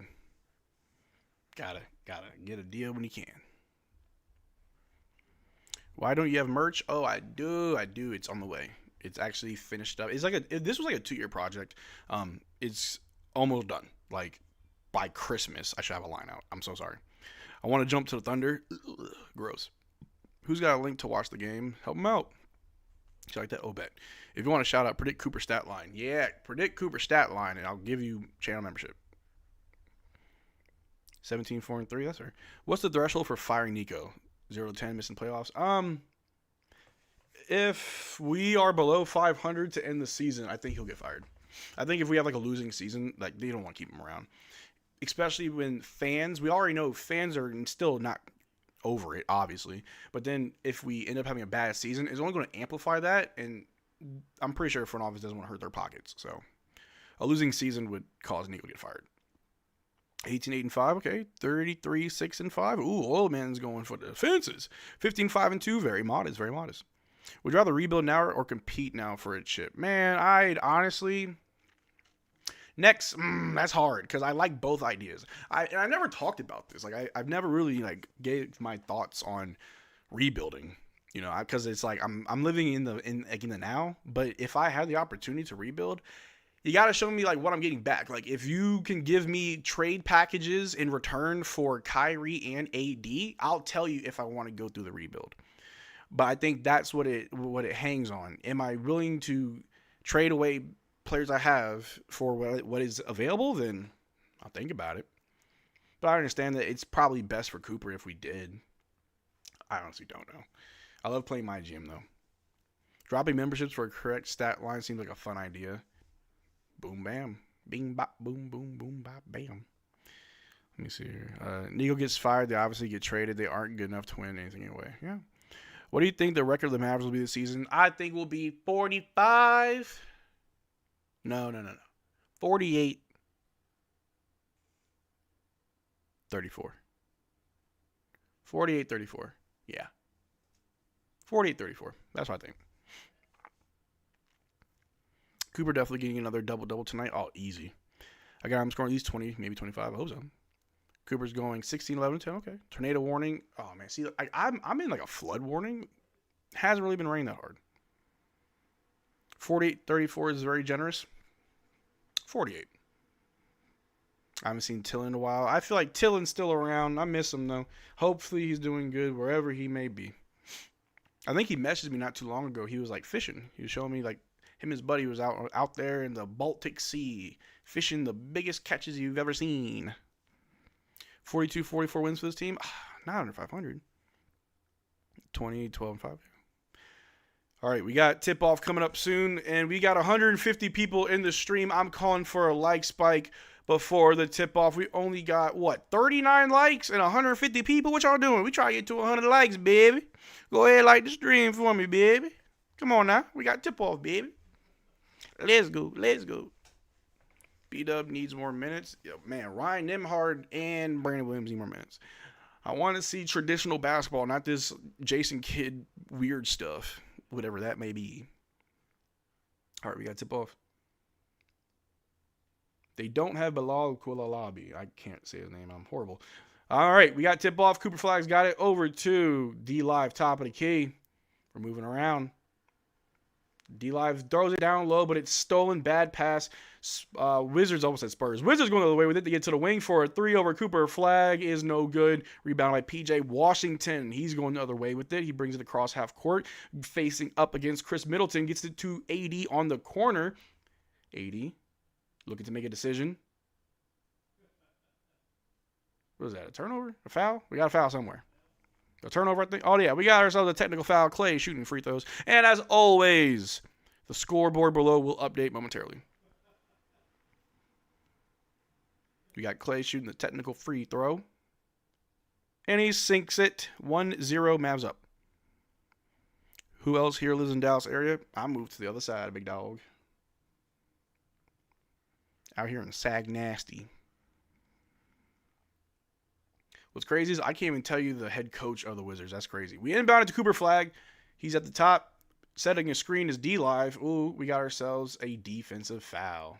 Gotta get a deal when you can. Why don't you have merch? Oh, I do. It's on the way. It's actually finished up. It's like this was like a 2-year project. It's almost done. Like by Christmas, I should have a line out. I'm so sorry. I want to jump to the Thunder. Ugh, gross. Who's got a link to watch the game? Help them out. You like that? Oh, bet. If you want to shout out, predict Cooper stat line. Yeah, predict Cooper stat line, and I'll give you channel membership. 17-4-3. That's her. What's the threshold for firing Nico? 0-10 missing playoffs. If we are below 500 to end the season, I think he'll get fired. I think if we have like a losing season, like they don't want to keep him around, especially when fans. We already know fans are still not over it, obviously. But then if we end up having a bad season, it's only going to amplify that, and I'm pretty sure front office doesn't want to hurt their pockets. So a losing season would cause Nico to get fired. 18-8-5, okay. 33-6-5. Ooh, old man's going for the fences. 15-5-2, very modest, very modest. Would you rather rebuild now or compete now for a chip? Man, I'd honestly. Next, that's hard because I like both ideas. I never talked about this. Like I've never really like gave my thoughts on rebuilding. You know, because it's like I'm living in the now. But if I had the opportunity to rebuild, you got to show me like what I'm getting back. Like if you can give me trade packages in return for Kyrie and AD, I'll tell you if I want to go through the rebuild. But I think that's what it hangs on. Am I willing to trade away players I have for what is available? Then I'll think about it. But I understand that it's probably best for Cooper if we did. I honestly don't know. I love playing my GM though. Dropping memberships for a correct stat line seems like a fun idea. Boom, bam. Bing, bop, boom, boom, boom, bop, bam. Let me see here. Nico gets fired. They obviously get traded. They aren't good enough to win anything anyway. Yeah. What do you think the record of the Mavs will be this season? I think will be 45. No. 48. 34. 48-34. Yeah. 48-34. That's what I think. Cooper definitely getting another double-double tonight. Oh, easy. I got him scoring at least 20, maybe 25. I hope so. Cooper's going 16, 11, 10. Okay. Tornado warning. Oh, man. See, I'm in like a flood warning. Hasn't really been raining that hard. 48-34 is very generous. 48. I haven't seen Tillin in a while. I feel like Tillin's still around. I miss him, though. Hopefully he's doing good wherever he may be. I think he messaged me not too long ago. He was, like, fishing. He was showing me, like, him and his buddy was out there in the Baltic Sea fishing the biggest catches you've ever seen. 42-44 wins for this team. Not under 500. 20, 12, and 5. All right, we got tip-off coming up soon, and we got 150 people in the stream. I'm calling for a like spike before the tip-off. We only got, 39 likes and 150 people? What y'all doing? We try to get to 100 likes, baby. Go ahead and like the stream for me, baby. Come on now. We got tip-off, baby. Let's go. Let's go. B-Dub needs more minutes. Yo, man, Ryan Nembhard and Brandon Williams need more minutes. I want to see traditional basketball, not this Jason Kidd weird stuff, whatever that may be. All right, we got tip-off. They don't have Bilal Kulalabi. I can't say his name. I'm horrible. All right, we got tip-off. Cooper Flagg's got it over to D-Live, top of the key. We're moving around. D-Live throws it down low, but it's stolen. Bad pass. Wizards almost said Spurs. Wizards going the other way with it to get to the wing for a 3 over Cooper. Flag is no good. Rebound by P.J. Washington. He's going the other way with it. He brings it across half court. Facing up against Chris Middleton. Gets it to AD on the corner. AD looking to make a decision. What was that? A turnover? A foul? We got a foul somewhere. A turnover, I think. Oh, yeah. We got ourselves a technical foul. Clay shooting free throws. And as always, the scoreboard below will update momentarily. We got Clay shooting the technical free throw. And he sinks it. 1-0 Mavs up. Who else here lives in Dallas area? I moved to the other side, big dog. Out here in Sag Nasty. What's crazy is I can't even tell you the head coach of the Wizards. That's crazy. We inbounded to Cooper Flagg. He's at the top. Setting a screen is D-Live. Ooh, we got ourselves a defensive foul.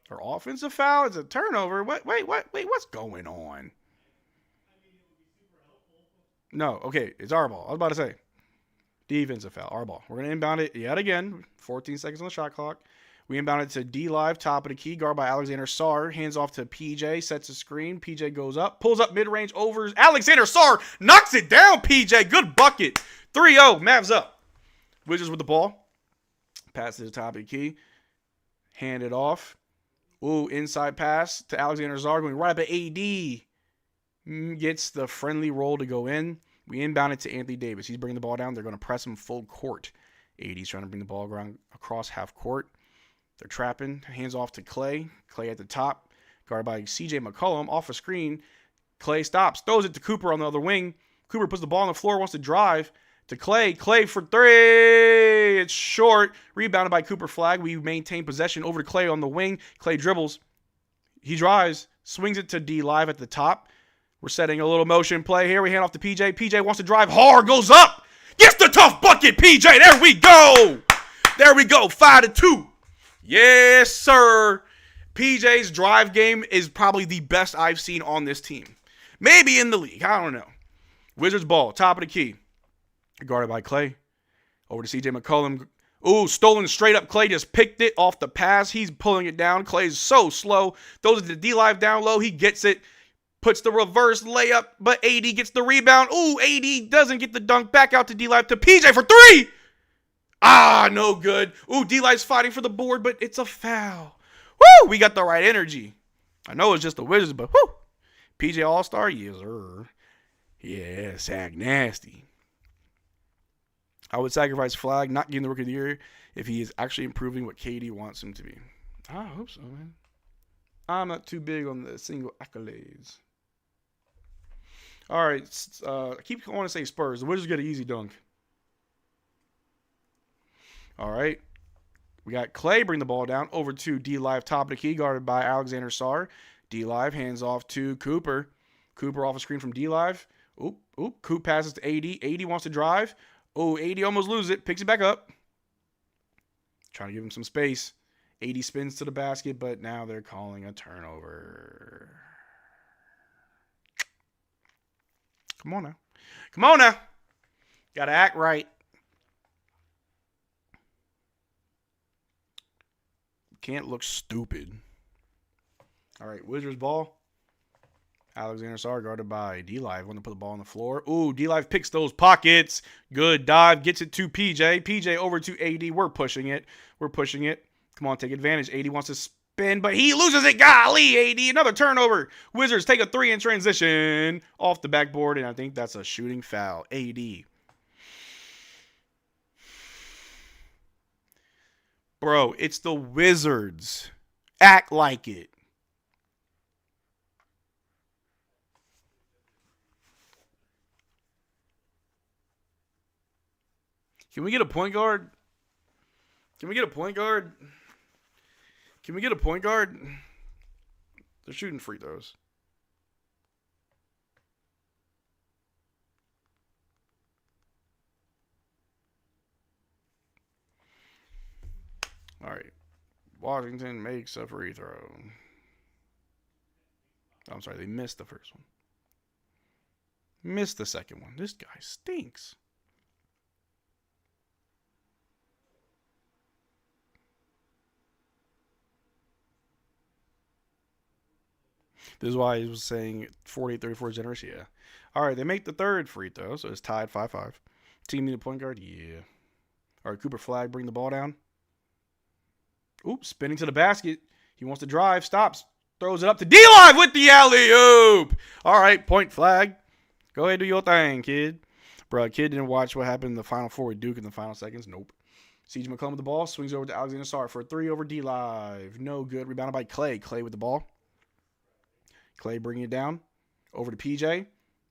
Or offensive foul? It's a turnover. Wait, what's going on? No, okay, it's our ball. I was about to say. Defensive foul, our ball. We're going to inbound it yet again. 14 seconds on the shot clock. We inbound it to D-Live, top of the key, guard by Alexander Sarr. Hands off to PJ, sets a screen. PJ goes up, pulls up mid-range, overs. Alexander Sarr knocks it down, PJ. Good bucket. 3-0, Mavs up. Wizards with the ball. Pass to the top of the key. Hand it off. Ooh, inside pass to Alexander Sarr going right up at AD. Gets the friendly roll to go in. We inbound it to Anthony Davis. He's bringing the ball down. They're going to press him full court. AD's trying to bring the ball around across half court. They're trapping. Hands off to Clay. Clay at the top. Guarded by C.J. McCollum. Off a screen. Clay stops. Throws it to Cooper on the other wing. Cooper puts the ball on the floor. Wants to drive to Clay. Clay for 3. It's short. Rebounded by Cooper Flagg. We maintain possession over to Clay on the wing. Clay dribbles. He drives. Swings it to D-Live at the top. We're setting a little motion play here. We hand off to PJ. PJ wants to drive hard. Goes up. Gets the tough bucket. PJ. There we go. There we go. 5-2. Yes, sir. PJ's drive game is probably the best I've seen on this team. Maybe in the league. I don't know. Wizards ball. Top of the key. Guarded by Clay. Over to C.J. McCollum. Ooh, stolen straight up. Clay just picked it off the pass. He's pulling it down. Clay's so slow. Throws it to D-Live down low. He gets it. Puts the reverse layup, but AD gets the rebound. Ooh, AD doesn't get the dunk. Back out to D-Live to PJ for 3. Ah, no good. Ooh, D-Live's fighting for the board, but it's a foul. Woo, we got the right energy. I know it's just the Wizards, but whoo. PJ All-Star, yes, sir. Yeah, Sag Nasty. I would sacrifice Flagg, not getting the Rookie of the Year, if he is actually improving what KD wants him to be. I hope so, man. I'm not too big on the single accolades. All right, I keep wanting to say Spurs. The Wizards get an easy dunk. All right. We got Clay bring the ball down over to D-Live, top of the key, guarded by Alexander Sarr. D-Live hands off to Cooper. Cooper off a screen from D-Live. Oop. Coop passes to AD. AD wants to drive. Oh, AD almost loses it. Picks it back up. Trying to give him some space. AD spins to the basket, but now they're calling a turnover. Come on now. Gotta act right. Can't look stupid. All right, Wizards ball. Alexander Sarr guarded by D-Live. Want to put the ball on the floor. Ooh, D-Live picks those pockets. Good dive. Gets it to PJ. PJ over to AD. We're pushing it. Come on, take advantage. AD wants to spin, but he loses it. Golly, AD. Another turnover. Wizards take a 3 in transition off the backboard, and I think that's a shooting foul. AD. Bro, it's the Wizards. Act like it. Can we get a point guard? They're shooting free throws. All right. Washington makes a free throw. I'm sorry, they missed the first one. Missed the second one. This guy stinks. This is why he was saying 48-34 generous. Yeah. All right, they make the third free throw, so it's tied 5-5. Team need a point guard? Yeah. All right, Cooper Flagg, bring the ball down. Oops, spinning to the basket. He wants to drive, stops, throws it up to D-Live with the alley-oop. All right, point Flagg. Go ahead, do your thing, kid. Bro, kid didn't watch what happened in the Final Four with Duke in the final seconds. Nope. CJ McCollum with the ball, swings over to Alexander Sarr for a 3 over D-Live. No good. Rebounded by Clay. Clay with the ball. Clay bringing it down. Over to PJ.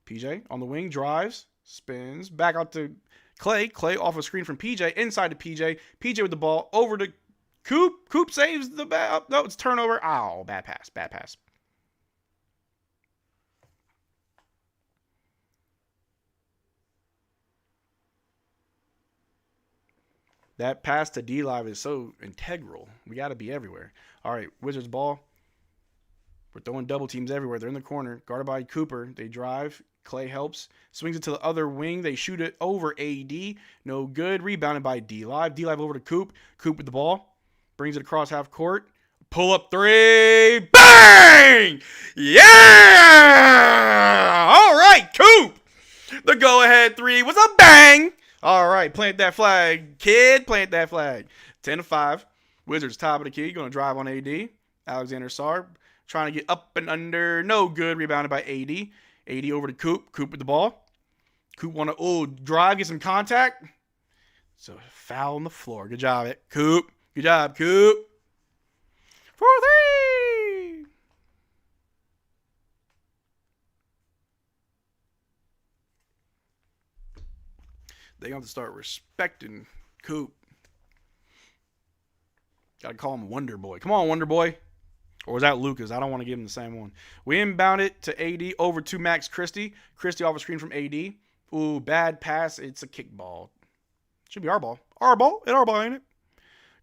PJ on the wing, drives, spins, back out to Clay. Clay off a screen from PJ, inside to PJ. PJ with the ball, over to Coop. Coop saves the ball. No, it's turnover. Ow, bad pass. That pass to D-Live is so integral. We got to be everywhere. All right, Wizards ball. We're throwing double teams everywhere. They're in the corner. Guarded by Cooper. They drive. Clay helps. Swings it to the other wing. They shoot it over AD. No good. Rebounded by D-Live. D-Live over to Coop. Coop with the ball. Brings it across half court. Pull up 3. Bang! Yeah! All right, Coop. The go-ahead 3 was a bang. All right, plant that flag. Kid, plant that flag. 10-5. Wizards top of the key. Going to drive on AD. Alexander Sarr trying to get up and under. No good. Rebounded by AD. AD over to Coop. Coop with the ball. Coop want to drive, get some contact. So foul on the floor. Good job, Coop. Good job, Coop. 4-3. They have to start respecting Coop. Got to call him Wonder Boy. Come on, Wonder Boy. Or was that Lucas? I don't want to give him the same one. We inbound it to AD over to Max Christie. Christie off a screen from AD. Ooh, bad pass. It's a kickball. Should be our ball. Our ball. It's our ball, ain't it?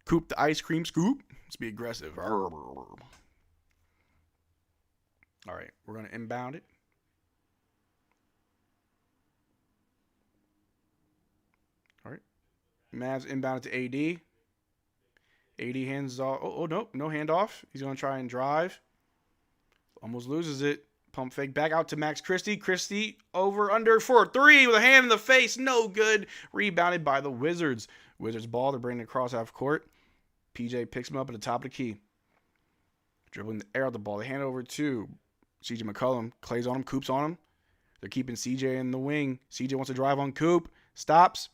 Coop the ice cream scoop. Let's be aggressive. All right, we're going to inbound it. All right. Mavs inbound it to AD. AD hands off. Oh, no. No handoff. He's going to try and drive. Almost loses it. Pump fake back out to Max Christie. Christie over under for a 3 with a hand in the face. No good. Rebounded by the Wizards. Wizards ball. They're bringing it across half court. PJ picks him up at the top of the key. Dribbling the air out the ball. They hand over to CJ McCollum. Clay's on him. Coop's on him. They're keeping CJ in the wing. CJ wants to drive on Coop. Stops.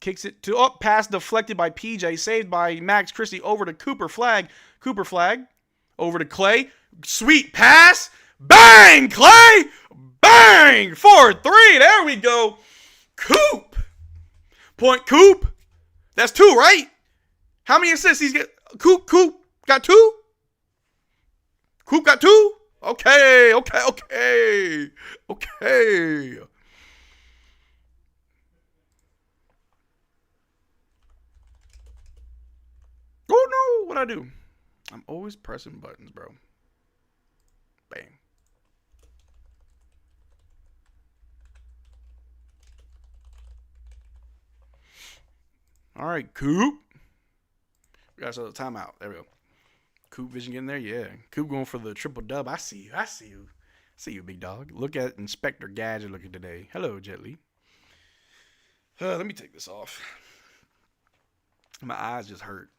Kicks it to pass deflected by PJ. Saved by Max Christie over to Cooper Flagg. Cooper Flagg over to Clay. Sweet pass. Bang! Clay! Bang! 4-3. There we go. Coop. Point Coop. That's 2, right? How many assists he's got? Coop got 2? Coop got 2? Okay. Okay. Oh no, what'd I do? I'm always pressing buttons, bro. Bang. All right, Coop. We got a timeout. There we go. Coop Vision getting there? Yeah. Coop going for the triple dub. I see you. I see you, big dog. Look at Inspector Gadget looking today. Hello, Jet Li. Let me take this off. My eyes just hurt.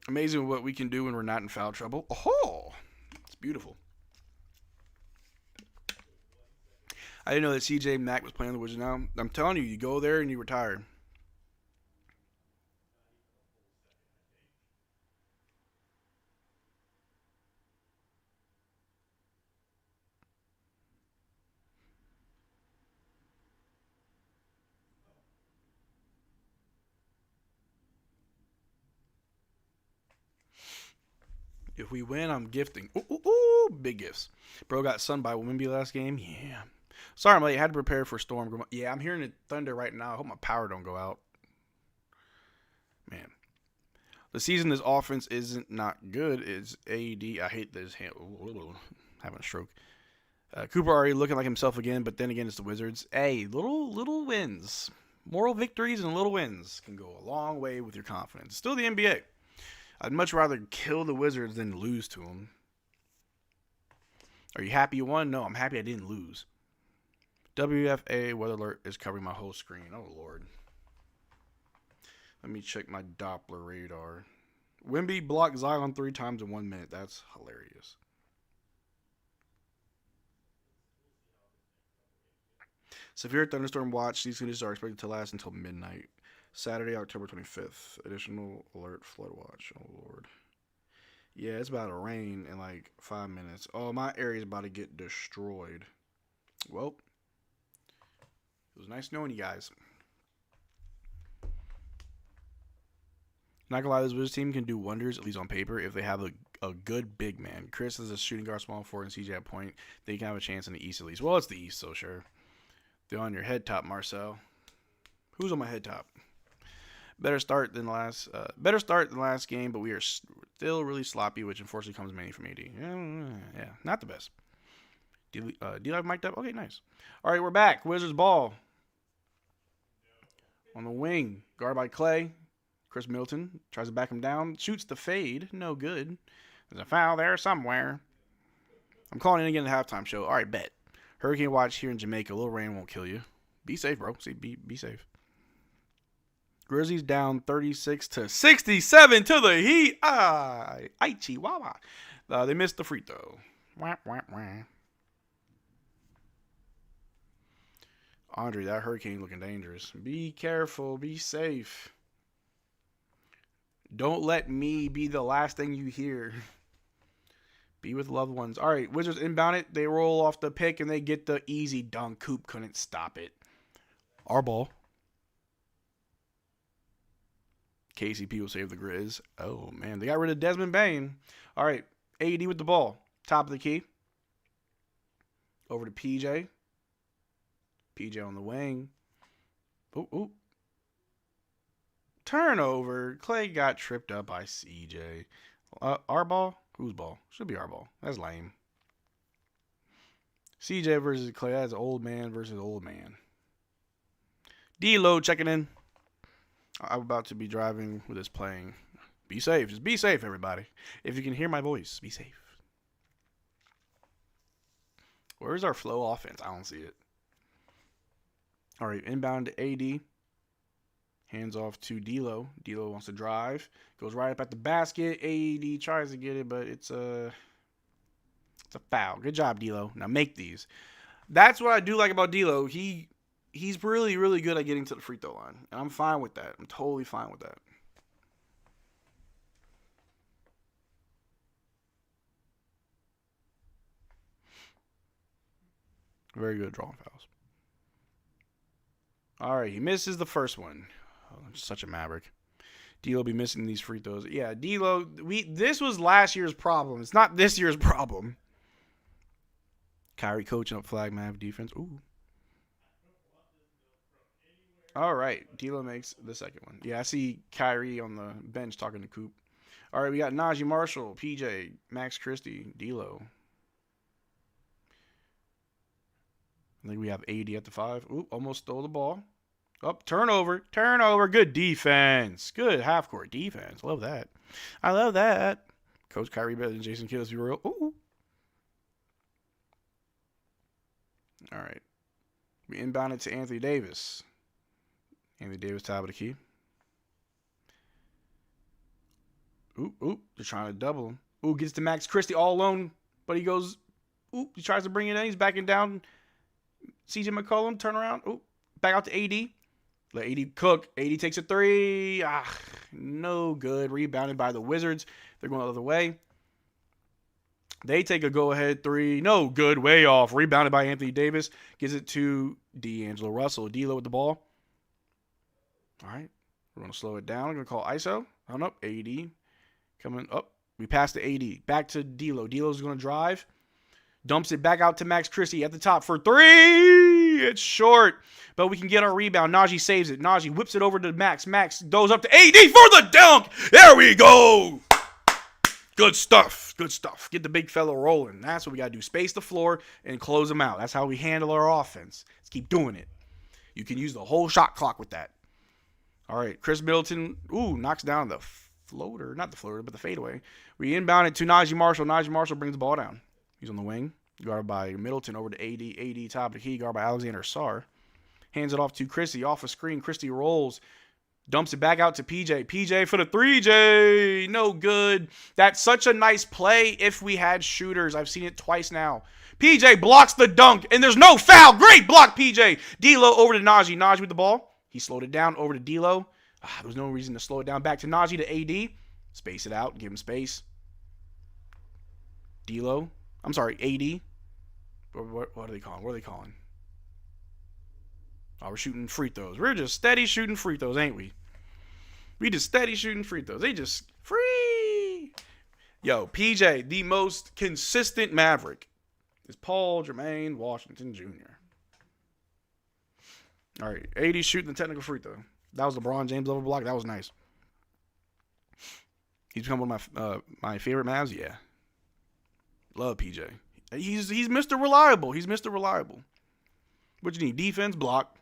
Amazing what we can do when we're not in foul trouble. Oh, it's beautiful. I didn't know that CJ Mack was playing the Wizards now. I'm telling you, you go there and you retire. If we win, I'm gifting. Ooh, big gifts. Bro got sunned by Wemby last game. Yeah. Sorry, I'm late. I had to prepare for a storm. Yeah, I'm hearing the thunder right now. I hope my power don't go out. Man. The season, this offense isn't not good. It's AD. I hate this. Having a stroke. Cooper already looking like himself again, but then again, it's the Wizards. Hey, little wins. Moral victories and little wins can go a long way with your confidence. Still the NBA. I'd much rather kill the Wizards than lose to them. Are you happy you won? No, I'm happy I didn't lose. WFA weather alert is covering my whole screen. Oh, Lord. Let me check my Doppler radar. Wemby blocked Zion 3 times in 1 minute. That's hilarious. Severe thunderstorm watch. These conditions are expected to last until midnight. Saturday, October 25th. Additional alert flood watch. Oh, Lord. Yeah, it's about to rain in like 5 minutes. Oh, my area's about to get destroyed. Well, it was nice knowing you guys. Not gonna lie, this Wizards team can do wonders, at least on paper, if they have a good big man. Chris is a shooting guard, small forward, and CJ at point. They can have a chance in the East at least. Well, it's the East, so sure. They're on your head top, Marcel. Who's on my head top? Better start than last game, but we are still really sloppy, which unfortunately comes mainly from AD. Yeah, not the best. Do you have mic'd up? Okay, nice. All right, we're back. Wizards ball. On the wing, guarded by Clay. Chris Middleton tries to back him down. Shoots the fade. No good. There's a foul there somewhere. I'm calling in again the halftime show. All right, bet. Hurricane watch here in Jamaica. A little rain won't kill you. Be safe, bro. Be safe. Grizzlies down 36-67 to the Heat. Chihuahua. They missed the free throw. Wah, wah, wah. Andre, that hurricane looking dangerous. Be careful. Be safe. Don't let me be the last thing you hear. Be with loved ones. All right, Wizards inbound it. They roll off the pick, and they get the easy dunk. Coop couldn't stop it. Our ball. KCP will save the Grizz. Oh, man. They got rid of Desmond Bane. All right, AD with the ball. Top of the key. Over to PJ. PJ on the wing. Ooh. Turnover. Clay got tripped up by CJ. Our ball? Whose ball? Should be our ball. That's lame. CJ versus Clay. That's old man versus old man. D-Lo checking in. I'm about to be driving with this playing. Be safe. Just be safe, everybody. If you can hear my voice, be safe. Where's our flow offense? I don't see it. All right, inbound to AD. Hands off to D-Lo. D-Lo wants to drive. Goes right up at the basket. AD tries to get it, but it's a foul. Good job, D-Lo. Now make these. That's what I do like about D-Lo. He's really, really good at getting to the free throw line. And I'm fine with that. I'm totally fine with that. Very good drawing fouls. All right, he misses the first one. Oh, such a maverick. D'Lo be missing these free throws. Yeah, D'Lo, this was last year's problem. It's not this year's problem. Kyrie coaching up Flagg Mav defense. Ooh. All right, D'Lo makes the second one. Yeah, I see Kyrie on the bench talking to Coop. All right, we got Najee Marshall, PJ, Max Christie, D'Lo. I think we have AD at the 5. Ooh, almost stole the ball. Up, turnover. Good defense. Good half-court defense. Love that. I love that. Coach Kyrie better than Jason Kidd. Let's be real. Ooh. All right. We inbound it to Anthony Davis. Anthony Davis, top of the key. Ooh. They're trying to double him. Ooh, gets to Max Christie all alone. But he goes, he tries to bring it in. He's backing down. CJ McCollum, turn around. Ooh, back out to AD. Let AD cook. AD takes a 3. No good. Rebounded by the Wizards. They're going the other way. They take a go-ahead 3. No good. Way off. Rebounded by Anthony Davis. Gives it to D'Angelo Russell. D'Lo with the ball. All right. We're going to slow it down. We're going to call ISO. On up. AD. Coming up. We pass to AD. Back to D'Lo. D'Lo's going to drive. Dumps it back out to Max Christie at the top for 3. It's short, but we can get our rebound. Najee saves it. Najee whips it over to Max. Max goes up to AD for the dunk. There we go. Good stuff. Get the big fella rolling. That's what we got to do. Space the floor and close them out. That's how we handle our offense. Let's keep doing it. You can use the whole shot clock with that. All right, Chris Middleton, knocks down the floater. Not the floater, but the fadeaway. We inbound it to Najee Marshall. Najee Marshall brings the ball down. He's on the wing. Guarded by Middleton over to AD. AD top of the key. Guarded by Alexander Sarr. Hands it off to Christie. Off a screen. Christie rolls. Dumps it back out to PJ. PJ for the 3J. No good. That's such a nice play if we had shooters. I've seen it twice now. PJ blocks the dunk, and there's no foul. Great block, PJ. D'Lo over to Najee. Najee with the ball. He slowed it down over to D'Lo. There was no reason to slow it down. Back to Najee to AD. Space it out. Give him space. D'Lo. I'm sorry, AD. What are they calling? What are they calling? Oh, we're shooting free throws. We're just steady shooting free throws, ain't we? We just steady shooting free throws. They just free. Yo, PJ, the most consistent Maverick is Paul Jermaine Washington Jr. All right, AD shooting the technical free throw. That was LeBron James level block. That was nice. He's become one of my favorite Mavs. Yeah. Love PJ. He's Mr. Reliable. He's Mr. Reliable. What you need? Defense, block.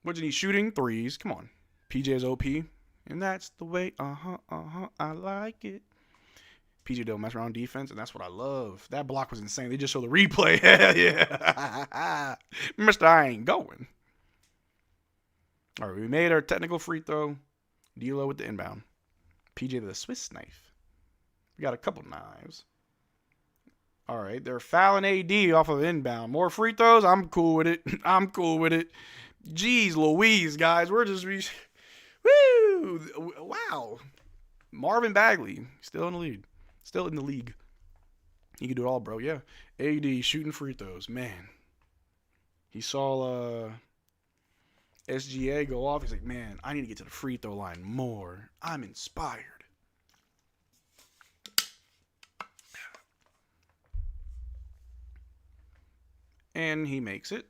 What you need? Shooting, 3s. Come on. PJ is OP. And that's the way, I like it. PJ don't mess around defense, and that's what I love. That block was insane. They just showed the replay. Hell yeah. Mr. I ain't going. All right, we made our technical free throw. D'Lo with the inbound. PJ with a Swiss knife. We got a couple knives. All right, they're fouling AD off of inbound. More free throws? I'm cool with it. I'm cool with it. Jeez Louise, guys. We're just... Woo! Wow. Marvin Bagley, still in the lead. Still in the league. He can do it all, bro. Yeah. AD shooting free throws. Man. He saw SGA go off. He's like, man, I need to get to the free throw line more. I'm inspired. And he makes it.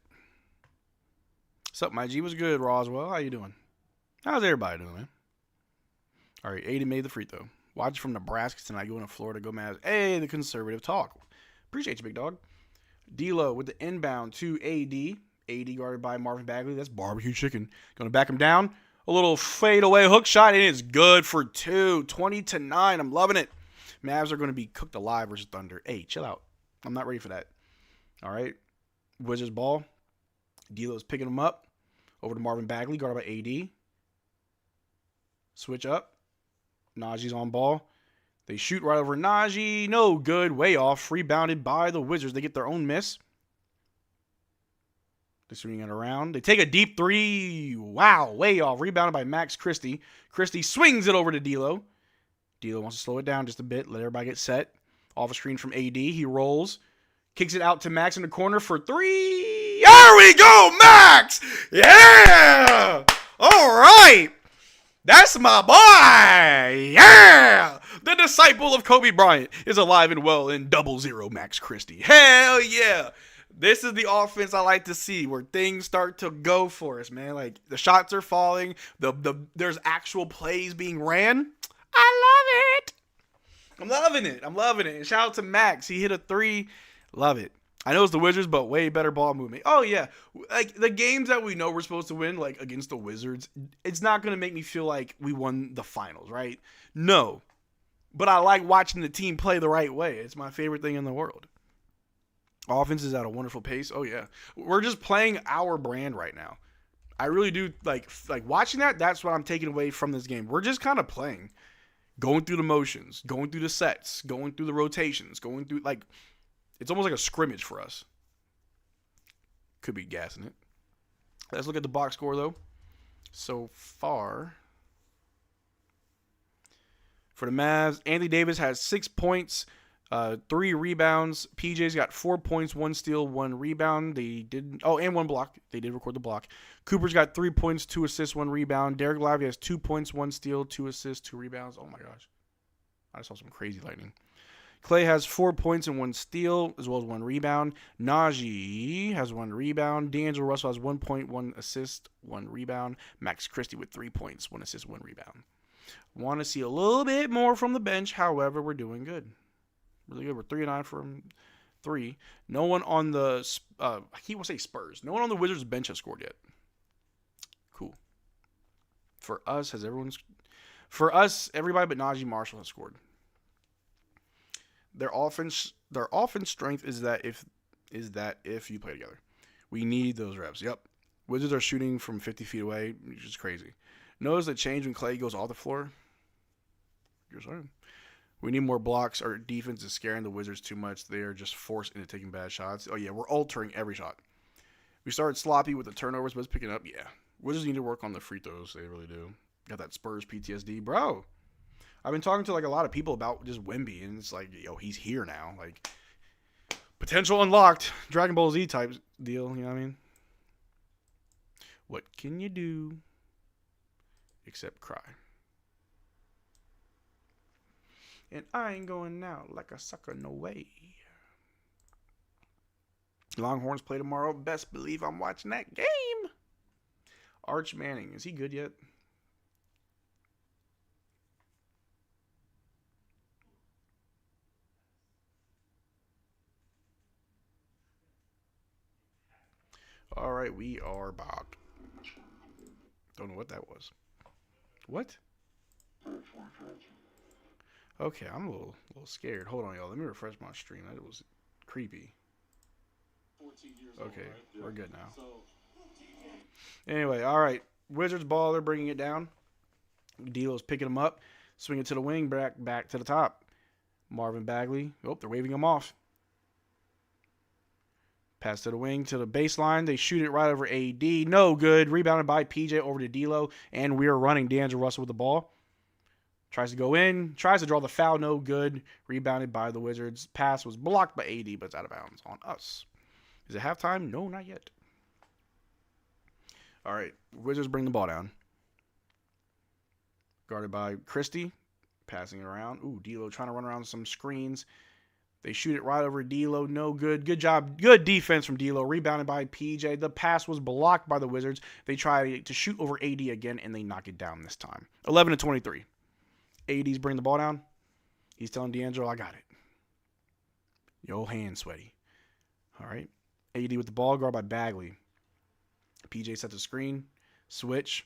What's up, my G? Was good, Roswell. How you doing? How's everybody doing, man? All right, 80 made the free throw. Watch from Nebraska tonight. Going to Florida. Go Mavs. Hey, the conservative talk. Appreciate you, big dog. D'Lo with the inbound to AD. AD guarded by Marvin Bagley. That's barbecue chicken. Going to back him down. A little fadeaway hook shot, and it's good for 2. 20-9. I'm loving it. Mavs are going to be cooked alive versus Thunder. Hey, chill out. I'm not ready for that. All right. Wizards ball. D'Lo's picking him up. Over to Marvin Bagley, guarded by AD. Switch up. Najee's on ball. They shoot right over Najee. No good. Way off. Rebounded by the Wizards. They get their own miss. They're swinging it around. They take a deep 3. Wow. Way off. Rebounded by Max Christie. Christie swings it over to D'Lo. D'Lo wants to slow it down just a bit. Let everybody get set. Off a screen from AD. He rolls. Kicks it out to Max in the corner for 3. There we go, Max! Yeah! All right! That's my boy! Yeah! The disciple of Kobe Bryant is alive and well in 00 Max Christie. Hell yeah! This is the offense I like to see, where things start to go for us, man. Like, the shots are falling. There's actual plays being ran. I love it! I'm loving it. And shout out to Max. He hit a 3. Love it. I know it's the Wizards, but way better ball movement. Oh, yeah. Like, the games that we know we're supposed to win, like, against the Wizards, it's not going to make me feel like we won the finals, right? No. But I like watching the team play the right way. It's my favorite thing in the world. Offense is at a wonderful pace. Oh, yeah. We're just playing our brand right now. I really do, like watching that, that's what I'm taking away from this game. We're just kind of playing. Going through the motions, going through the sets, going through the rotations, going through, like, it's almost like a scrimmage for us. Could be gassing it. Let's look at the box score, though. So far, for the Mavs, Anthony Davis has 6 points, 3 rebounds. PJ's got 4 points, 1 steal, 1 rebound. They didn't. Oh, and 1 block. They did record the block. Cooper's got 3 points, 2 assists, 1 rebound. Derrick Lively has 2 points, 1 steal, 2 assists, 2 rebounds. Oh my gosh, I saw some crazy lightning. Clay has 4 points and 1 steal, as well as 1 rebound. Najee has 1 rebound. D'Angelo Russell has 1 point, 1 assist, 1 rebound. Max Christie with 3 points, 1 assist, 1 rebound. Want to see a little bit more from the bench. However, we're doing good. Really good. We're 3-9 from 3. No one on the, I keep wanting to say Spurs. No one on the Wizards bench has scored yet. Cool. For us, everybody but Najee Marshall has scored. Their offense strength is that if you play together. We need those reps. Yep. Wizards are shooting from 50 feet away, which is crazy. Notice the change when Clay goes off the floor. You're saying. We need more blocks. Our defense is scaring the Wizards too much. They are just forced into taking bad shots. Oh, yeah, we're altering every shot. We started sloppy with the turnovers, but it's picking up. Yeah. Wizards need to work on the free throws. They really do. Got that Spurs PTSD. Bro, I've been talking to, like, a lot of people about just Wemby, and it's like, yo, he's here now. Like, potential unlocked. Dragon Ball Z type deal, you know what I mean? What can you do except cry? And I ain't going now like a sucker, no way. Longhorns play tomorrow. Best believe I'm watching that game. Arch Manning, is he good yet? All right, we are back. Don't know what that was. What? Okay, I'm a little scared. Hold on, y'all. Let me refresh my stream. That was creepy. Okay, we're good now. Anyway, all right. Wizards ball. They're bringing it down. D'Lo's picking them up. Swing it to the wing. Back to the top. Marvin Bagley. Oh, they're waving him off. Pass to the wing to the baseline. They shoot it right over AD. No good. Rebounded by PJ over to D'Lo. And we are running D'Angelo Russell with the ball. Tries to go in. Tries to draw the foul. No good. Rebounded by the Wizards. Pass was blocked by AD, but it's out of bounds on us. Is it halftime? No, not yet. All right. Wizards bring the ball down. Guarded by Christie. Passing it around. Ooh, D'Lo trying to run around some screens. They shoot it right over D'Lo. No good. Good job. Good defense from D'Lo. Rebounded by PJ. The pass was blocked by the Wizards. They try to shoot over AD again, and they knock it down this time. 11-23. AD's bring the ball down. He's telling D'Angelo, I got it. Your hand sweaty. All right. AD with the ball, guarded by Bagley. PJ sets the screen. Switch.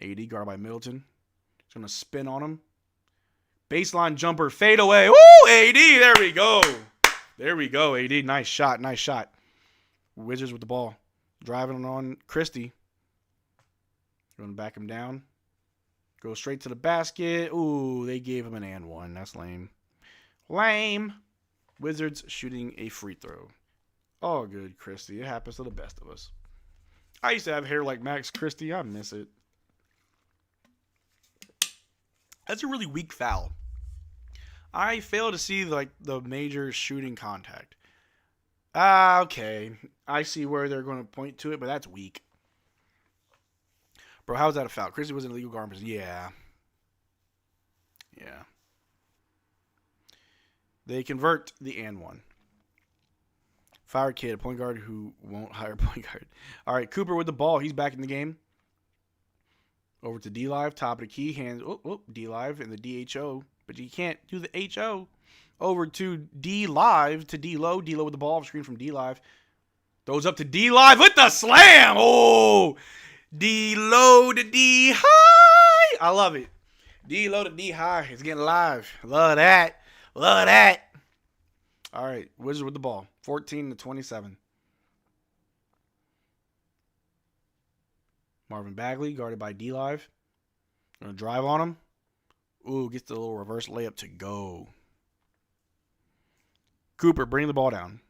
AD guarded by Middleton. He's going to spin on him. Baseline jumper, fade away. Woo, AD, there we go. There we go, AD. Nice shot, nice shot. Wizards with the ball. Driving on Christie. Going to back him down. Go straight to the basket. Ooh, they gave him an and one. That's lame. Lame. Wizards shooting a free throw. Oh, good, Christie. It happens to the best of us. I used to have hair like Max Christie. I miss it. That's a really weak foul. I fail to see like the major shooting contact. Okay. I see where they're going to point to it, but that's weak. Bro, how was that a foul? Christie was in illegal garments. Yeah. Yeah. They convert the and one. Fire kid, a point guard who won't hire a point guard. All right, Cooper with the ball. He's back in the game. Over to D-Live, top of the key. Hands, D-Live and the DHO. But you can't do the HO. Over to D-Live, to D-Low. D-Low with the ball, off screen from D-Live. Throws up to D-Live with the slam. Oh, D-Low to D-High. I love it. D-Low to D-High. It's getting live. Love that. Love that. All right, Wizards with the ball. 14-27. Marvin Bagley, guarded by D-Live. Gonna drive on him. Ooh, gets the little reverse layup to go. Cooper bringing the ball down.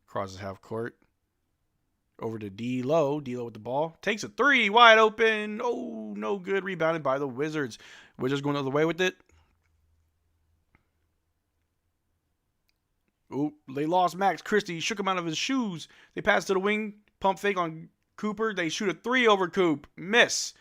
Crosses half court. Over to D-Low. D-Low with the ball. Takes a three. Wide open. Oh, no good. Rebounded by the Wizards. Wizards going the other way with it. Ooh, they lost Max Christie. Shook him out of his shoes. They pass to the wing. Pump fake on Cooper. They shoot a three over Coop. Miss.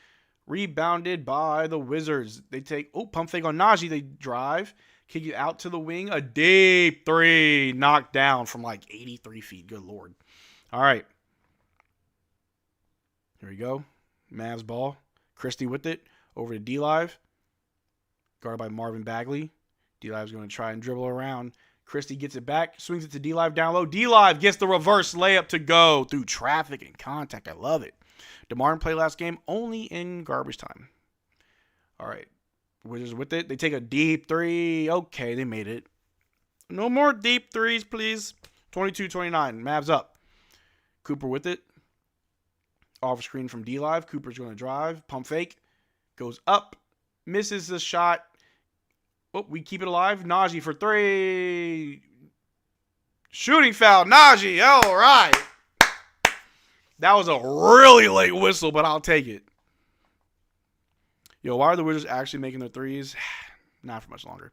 Rebounded by the Wizards. They take, pump fake on Najee. They drive. Kick it out to the wing. A deep three. Knocked down from like 83 feet. Good Lord. All right. Here we go. Mavs ball. Christie with it. Over to D-Live. Guarded by Marvin Bagley. D-Live's going to try and dribble around. Christie gets it back. Swings it to D-Live down low. D-Live gets the reverse layup to go through traffic and contact. I love it. DeMar played last game only in garbage time. All right. Wizards with it. They take a deep three. Okay, they made it. No more deep threes, please. 22-29. Mavs up. Cooper with it. Off screen from D-Live. Cooper's going to drive. Pump fake. Goes up. Misses the shot. Oh, we keep it alive. Najee for three. Shooting foul. Najee. All right. That was a really late whistle, but I'll take it. Yo, why are the Wizards actually making their threes? Not for much longer.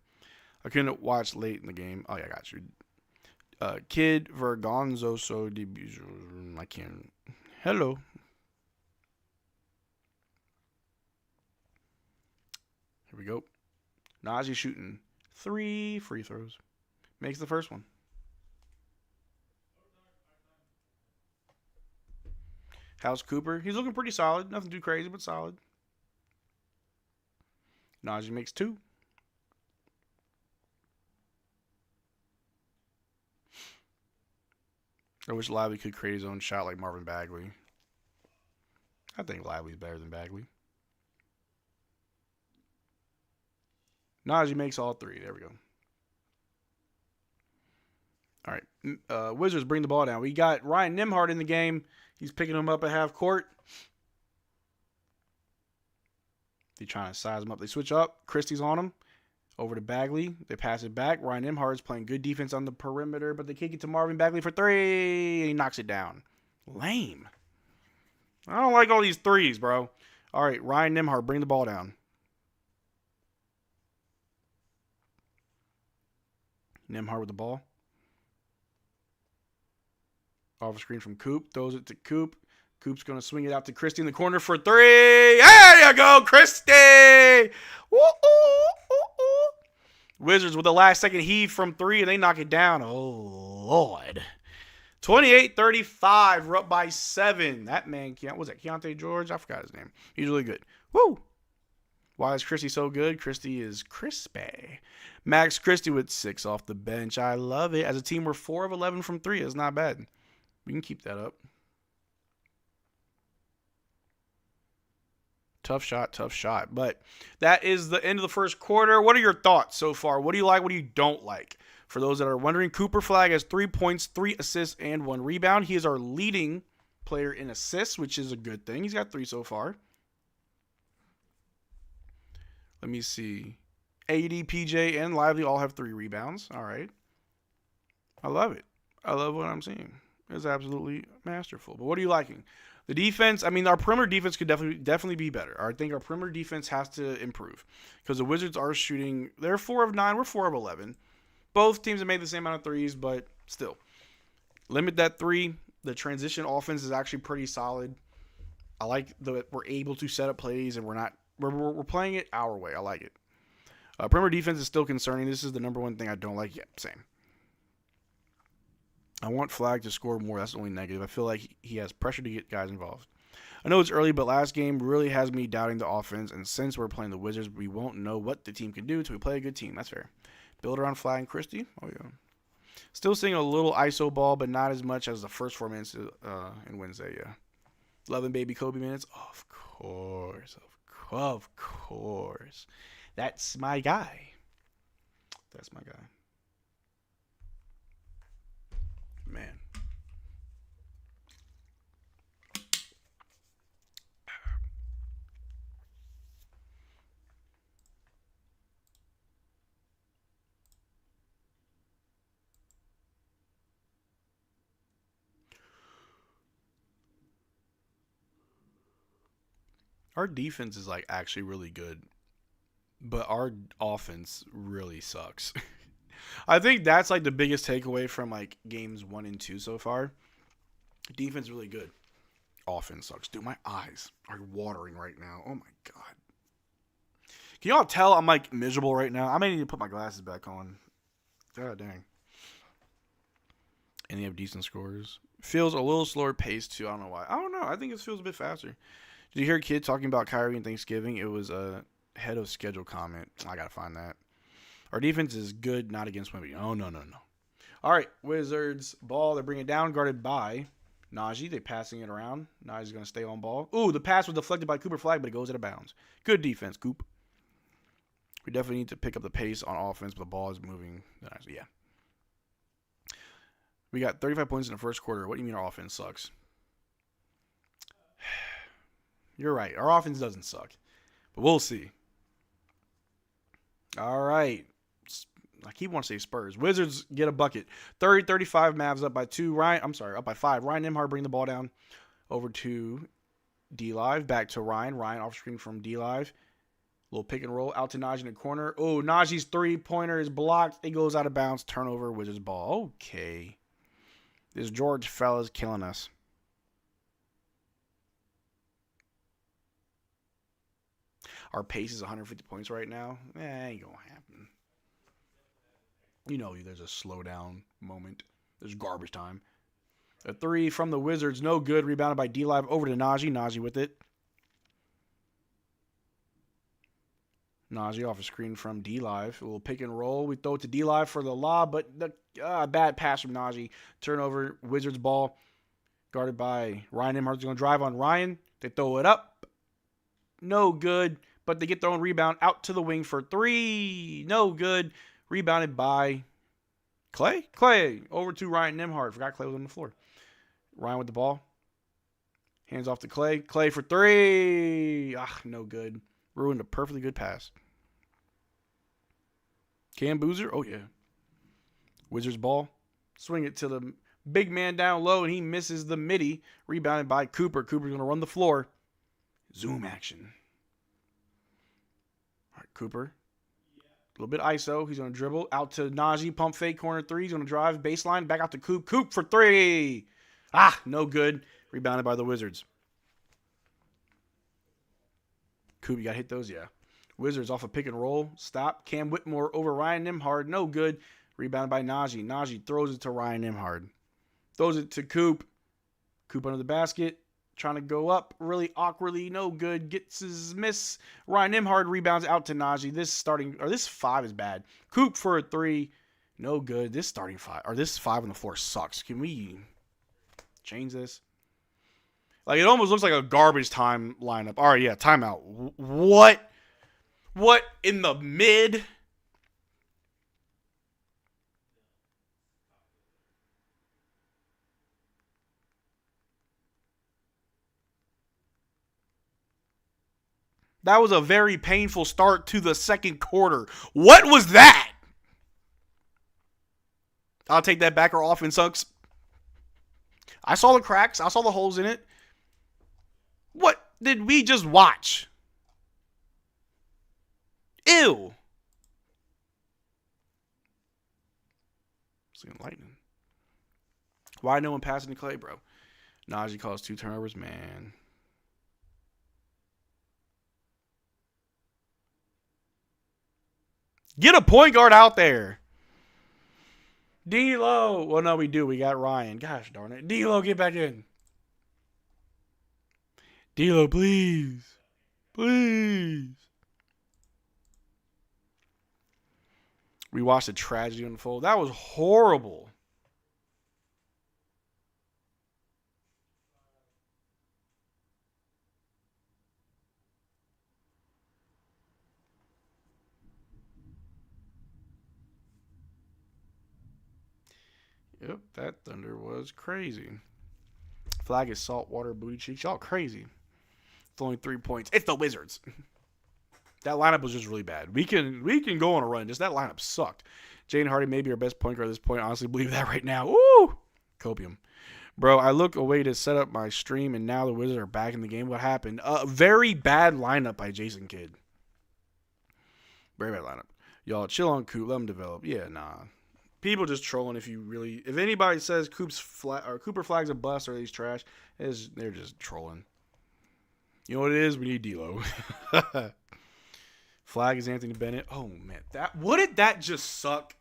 I couldn't watch late in the game. Oh, yeah, I got you. Kid Vergonzo so I can't. Hello. Here we go. Najee shooting 3 free throws. Makes the first one. How's Cooper? He's looking pretty solid. Nothing too crazy, but solid. Najee makes 2. I wish Lively could create his own shot like Marvin Bagley. I think Lively's better than Bagley. Najee makes all 3. There we go. All right. Wizards bring the ball down. We got Ryan Nembhard in the game. He's picking him up at half court. They're trying to size him up. They switch up. Christie's on him. Over to Bagley. They pass it back. Ryan Nembhard's playing good defense on the perimeter, but they kick it to Marvin Bagley for 3. And he knocks it down. Lame. I don't like all these threes, bro. All right. Ryan Nembhard, bring the ball down. Nembhard with the ball. Off screen from Coop. Throws it to Coop. Coop's going to swing it out to Christie in the corner for 3. There you go, Christie! Woo-oo-oo-oo. Wizards with the last second heave from 3, and they knock it down. Oh, Lord. 28-35. We're up by 7. That man, what was that, Keontae George? I forgot his name. He's really good. Woo! Why is Christie so good? Christie is crispy. Max Christie with 6 off the bench. I love it. As a team, we're 4 of 11 from 3. That's not bad. We can keep that up. Tough shot. But that is the end of the first quarter. What are your thoughts so far? What do you like? What do you don't like? For those that are wondering, Cooper Flagg has 3 points, 3 assists, and 1 rebound. He is our leading player in assists, which is a good thing. He's got 3 so far. Let me see. AD, PJ, and Lively all have 3 rebounds. All right. I love it. I love what I'm seeing. It's absolutely masterful. But what are you liking? The defense, I mean, our perimeter defense could definitely be better. I think our perimeter defense has to improve because the Wizards are shooting. They're 4 of 9. We're 4 of 11. Both teams have made the same amount of threes, but still. Limit that 3. The transition offense is actually pretty solid. I like that we're able to set up plays and we're playing it our way. I like it. Perimeter defense is still concerning. This is the number one thing I don't like. Yeah, same. I want Flagg to score more. That's the only negative. I feel like he has pressure to get guys involved. I know it's early, but last game really has me doubting the offense. And since we're playing the Wizards, we won't know what the team can do until we play a good team. That's fair. Build around Flagg and Christie. Oh, yeah. Still seeing a little ISO ball, but not as much as the first 4 minutes in Wednesday, yeah. Loving baby Kobe minutes. Of course. Of course. That's my guy. That's my guy. Man. Our defense is like actually really good, but our offense really sucks. I think that's like the biggest takeaway from like games 1 and 2 so far. Defense really good. Offense sucks. Dude, my eyes are watering right now. Oh my god. Can y'all tell I'm like miserable right now? I may need to put my glasses back on. God dang. And they have decent scores. Feels a little slower pace too. I don't know why. I don't know. I think it feels a bit faster. Did you hear a kid talking about Kyrie and Thanksgiving? It was a head of schedule comment. I gotta find that. Our defense is good, not against Wemby. Oh, no. All right, Wizards ball. They're bringing it down, guarded by Najee. They're passing it around. Najee's going to stay on ball. Ooh, the pass was deflected by Cooper Flagg, but it goes out of bounds. Good defense, Coop. We definitely need to pick up the pace on offense, but the ball is moving. Yeah. We got 35 points in the first quarter. What do you mean our offense sucks? You're right. Our offense doesn't suck, but we'll see. All right. I keep wanting to say Spurs. Wizards get a bucket. 30-35, Mavs up by 2. Up by 5. Ryan Nembhard bring the ball down over to D-Live. Back to Ryan. Ryan off screen from D-Live. Little pick and roll out to Najee in the corner. Oh, Najee's 3-pointer is blocked. It goes out of bounds. Turnover, Wizards ball. Okay. This George fella's killing us. Our pace is 150 points right now. Ain't gonna happen. You know there's a slowdown moment. There's garbage time. A 3 from the Wizards. No good. Rebounded by D-Live over to Najee. Najee with it. Najee off a screen from D-Live. A little pick and roll. We throw it to D-Live for the lob, but the bad pass from Najee. Turnover. Wizards ball. Guarded by Ryan Nembhard's going to drive on Ryan. They throw it up. No good. But they get their own rebound out to the wing for 3. No good. Rebounded by Clay. Clay over to Ryan Nembhard. Forgot Clay was on the floor. Ryan with the ball. Hands off to Clay. Clay for 3. No good. Ruined a perfectly good pass. Cam Boozer. Oh, yeah. Wizards ball. Swing it to the big man down low, and he misses the midi. Rebounded by Cooper. Cooper's going to run the floor. Zoom action. All right, Cooper. A little bit ISO. He's going to dribble. Out to Najee. Pump fake. Corner 3. He's going to drive. Baseline. Back out to Coop. Coop for 3. No good. Rebounded by the Wizards. Coop, you got to hit those? Yeah. Wizards off a pick and roll. Stop. Cam Whitmore over Ryan Nembhard. No good. Rebounded by Najee. Najee throws it to Ryan Nembhard. Throws it to Coop. Coop under the basket. Trying to go up really awkwardly. No good. Gets his miss. Ryan Nembhard rebounds out to Najee. This 5 is bad. Coop for a 3. No good. This 5 on the floor sucks. Can we change this? Like, it almost looks like a garbage time lineup. All right, yeah, timeout. What? What in the mid? That was a very painful start to the second quarter. What was that? I'll take that back. Our offense sucks. I saw the cracks. I saw the holes in it. What did we just watch? Ew. It's lightning. Why no one passing to Clay, bro? Najee calls 2 turnovers, man. Get a point guard out there. D-Lo. Well, no, we do. We got Ryan. Gosh darn it. D-Lo, get back in. D-Lo, please. Please. We watched a tragedy unfold. That was horrible. Yep, that thunder was crazy. Flagg is saltwater booty cheeks. Y'all crazy. It's only 3 points. It's the Wizards. That lineup was just really bad. We can go on a run. Just that lineup sucked. Jane Hardy may be our best point guard at this point. I honestly believe that right now. Woo! Copium. Bro, I look away to set up my stream, and now the Wizards are back in the game. What happened? A very bad lineup by Jason Kidd. Very bad lineup. Y'all chill on Coop. Let him develop. Yeah, nah. People just trolling if anybody says Cooper Flagg's a bust or he's trash, they're just trolling. You know what it is? We need D-Lo. Flagg is Anthony Bennett. Oh, man. Wouldn't that just suck?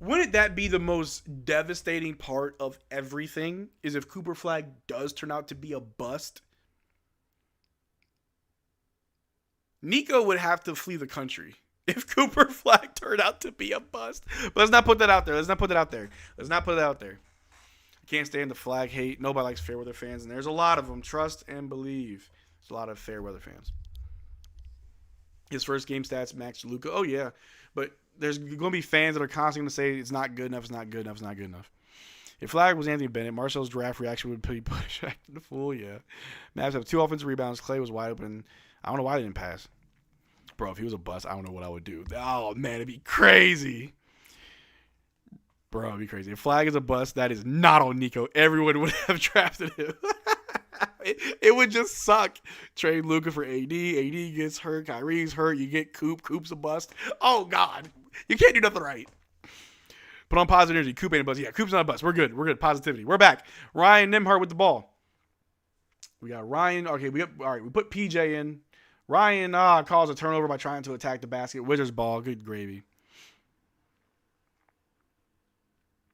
Wouldn't that be the most devastating part of everything? Is if Cooper Flagg does turn out to be a bust? Nico would have to flee the country if Cooper Flagg turned out to be a bust. But let's not put that out there. I can't stand the Flagg hate. Nobody likes Fairweather fans, and there's a lot of them. Trust and believe. There's a lot of Fairweather fans. His first game stats matched Luka. Oh, yeah. But there's going to be fans that are constantly going to say it's not good enough, it's not good enough, it's not good enough. If Flagg was Anthony Bennett, Marcel's draft reaction would be pushed back to the fool, yeah. Mavs have 2 offensive rebounds. Clay was wide open. I don't know why they didn't pass. Bro, if he was a bust, I don't know what I would do. Oh, man, it'd be crazy. Bro, it'd be crazy. If Flagg is a bust, that is not on Nico. Everyone would have drafted him. It would just suck. Trade Luka for AD. AD gets hurt. Kyrie's hurt. You get Coop. Coop's a bust. Oh, God. You can't do nothing right. Put on positive energy. Coop ain't a bust. Yeah, Coop's not a bust. We're good. We're good. Positivity. We're back. Ryan Nembhard with the ball. We got Ryan. Okay, all right, we put PJ in. Ryan calls a turnover by trying to attack the basket. Wizards ball. Good gravy.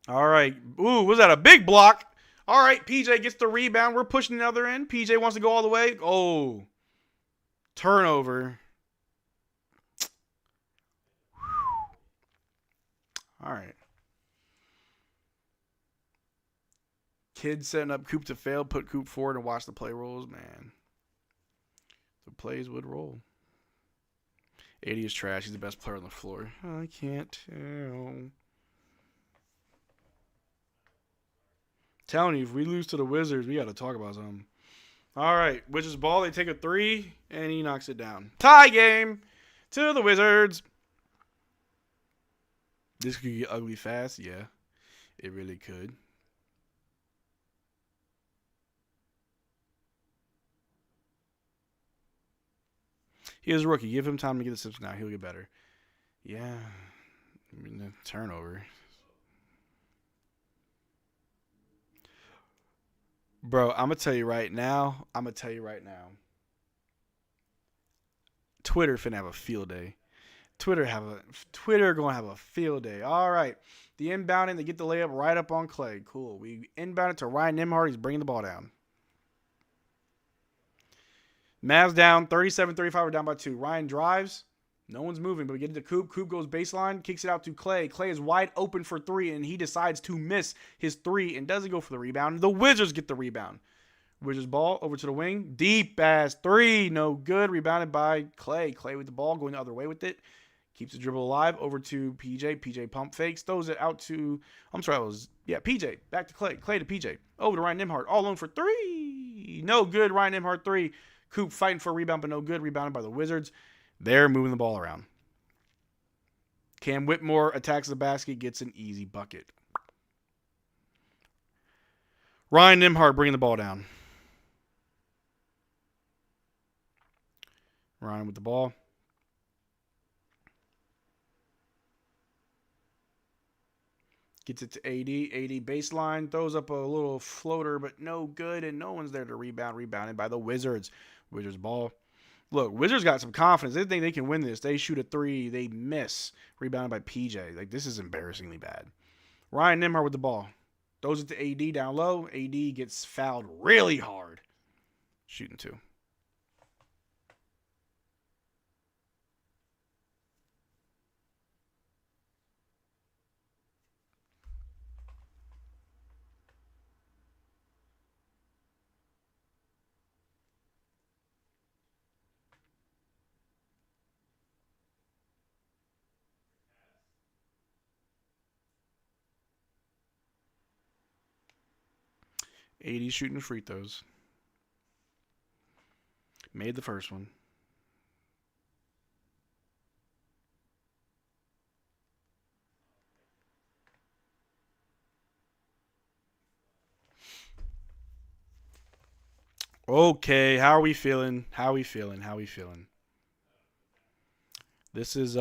All right. Ooh, was that a big block? All right, PJ gets the rebound. We're pushing the other end. PJ wants to go all the way. Oh, turnover. All right. Kid setting up Coop to fail. Put Coop forward and watch the play rolls. Man, the plays would roll. 80 is trash. He's the best player on the floor. I can't tell. Telling you, if we lose to the Wizards, we got to talk about something. All right, Wizards ball. They take a 3, and he knocks it down. Tie game to the Wizards. This could get ugly fast. Yeah, it really could. He is a rookie. Give him time to get the steps now. He'll get better. Yeah, I mean, the turnover. Bro, I'm going to tell you right now. Twitter finna have a field day. Twitter going to have a field day. All right. The inbounding, they get the layup right up on Clay. Cool. We inbound it to Ryan Nembhard. He's bringing the ball down. Mavs down 37-35. We're down by 2. Ryan drives. No one's moving, but we get into Coop. Coop goes baseline, kicks it out to Clay. Clay is wide open for 3, and he decides to miss his 3 and doesn't go for the rebound. The Wizards get the rebound. Wizards ball over to the wing. Deep ass 3. No good. Rebounded by Clay. Clay with the ball, going the other way with it. Keeps the dribble alive. Over to PJ. PJ pump fakes. Throws it out to, PJ. Back to Clay. Clay to PJ. Over to Ryan Nembhard. All alone for 3. No good. Ryan Nembhard 3. Coop fighting for a rebound, but no good. Rebounded by the Wizards. They're moving the ball around. Cam Whitmore attacks the basket, gets an easy bucket. Ryan Nembhard bringing the ball down. Ryan with the ball. Gets it to AD. AD baseline. Throws up a little floater, but no good. And no one's there to rebound. Rebounded by the Wizards. Wizards ball. Look, Wizards got some confidence. They think they can win this. They shoot a three. They miss. Rebounded by PJ. Like, this is embarrassingly bad. Ryan Nembhard with the ball. Throws it to AD down low. AD gets fouled really hard. Shooting two. AD shooting free throws. Made the first one. Okay, how are we feeling? How are we feeling? How are we feeling? This is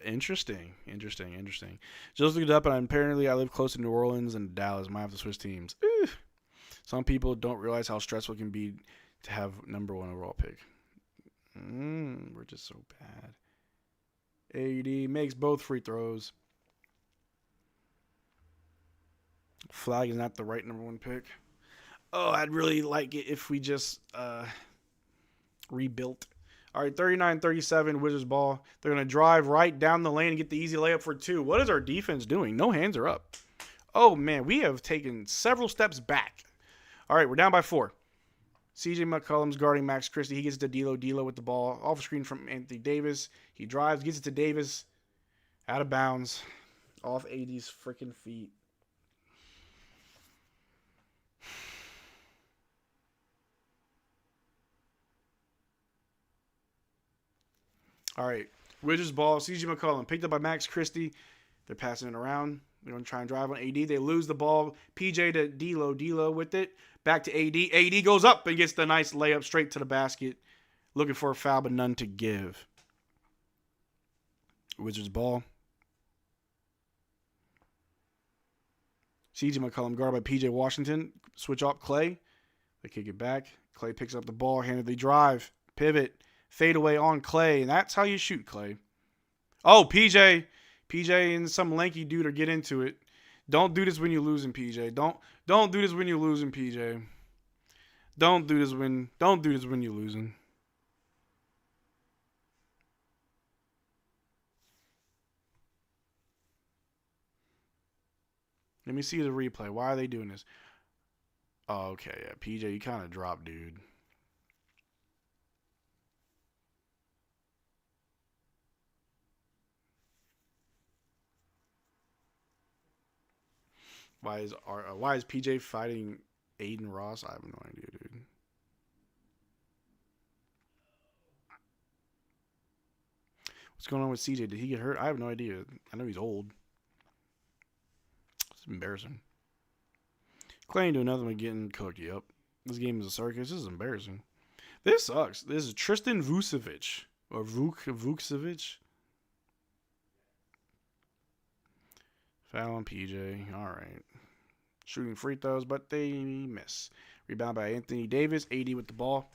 interesting. Just looked it up, and apparently I live close to New Orleans and Dallas. Might have to switch teams. Some people don't realize how stressful it can be to have number one overall pick. We're just so bad. AD makes both free throws. Flagg is not the right number one pick. Oh, I'd really like it if we just rebuilt. All right, 39-37, Wizards ball. They're going to drive right down the lane and get the easy layup for two. What is our defense doing? No hands are up. Oh, man, we have taken several steps back. All right, we're down by 4. CJ McCollum's guarding Max Christie. He gets to D'Lo. D'Lo with the ball. Off the screen from Anthony Davis. He drives, gets it to Davis. Out of bounds. Off AD's freaking feet. All right, Wizards ball. CJ McCollum picked up by Max Christie. They're passing it around. They're going to try and drive on AD. They lose the ball. PJ to D'Lo. D'Lo with it. Back to AD. AD goes up and gets the nice layup straight to the basket. Looking for a foul, but none to give. Wizards ball. CJ McCollum guarded by PJ Washington. Switch up Clay. They kick it back. Clay picks up the ball. Handedly drive. Pivot. Fade away on Clay, and that's how you shoot, Clay. Oh, PJ and some lanky dude are get into it. Don't do this when you're losing, PJ. Don't do this when you're losing, PJ. Don't do this when you're losing. Let me see the replay. Why are they doing this? Oh, okay, yeah, PJ, you kind of dropped, dude. Why is PJ fighting Aiden Ross? I have no idea, dude. What's going on with CJ? Did he get hurt? I have no idea. I know he's old. It's embarrassing. Clay ain't doing nothing but getting cooked. Yep. This game is a circus. This is embarrassing. This sucks. This is Tristan Vucevic. Or Vukcevic. Foul on PJ. All right. Shooting free throws, but they miss. Rebound by Anthony Davis. AD with the ball.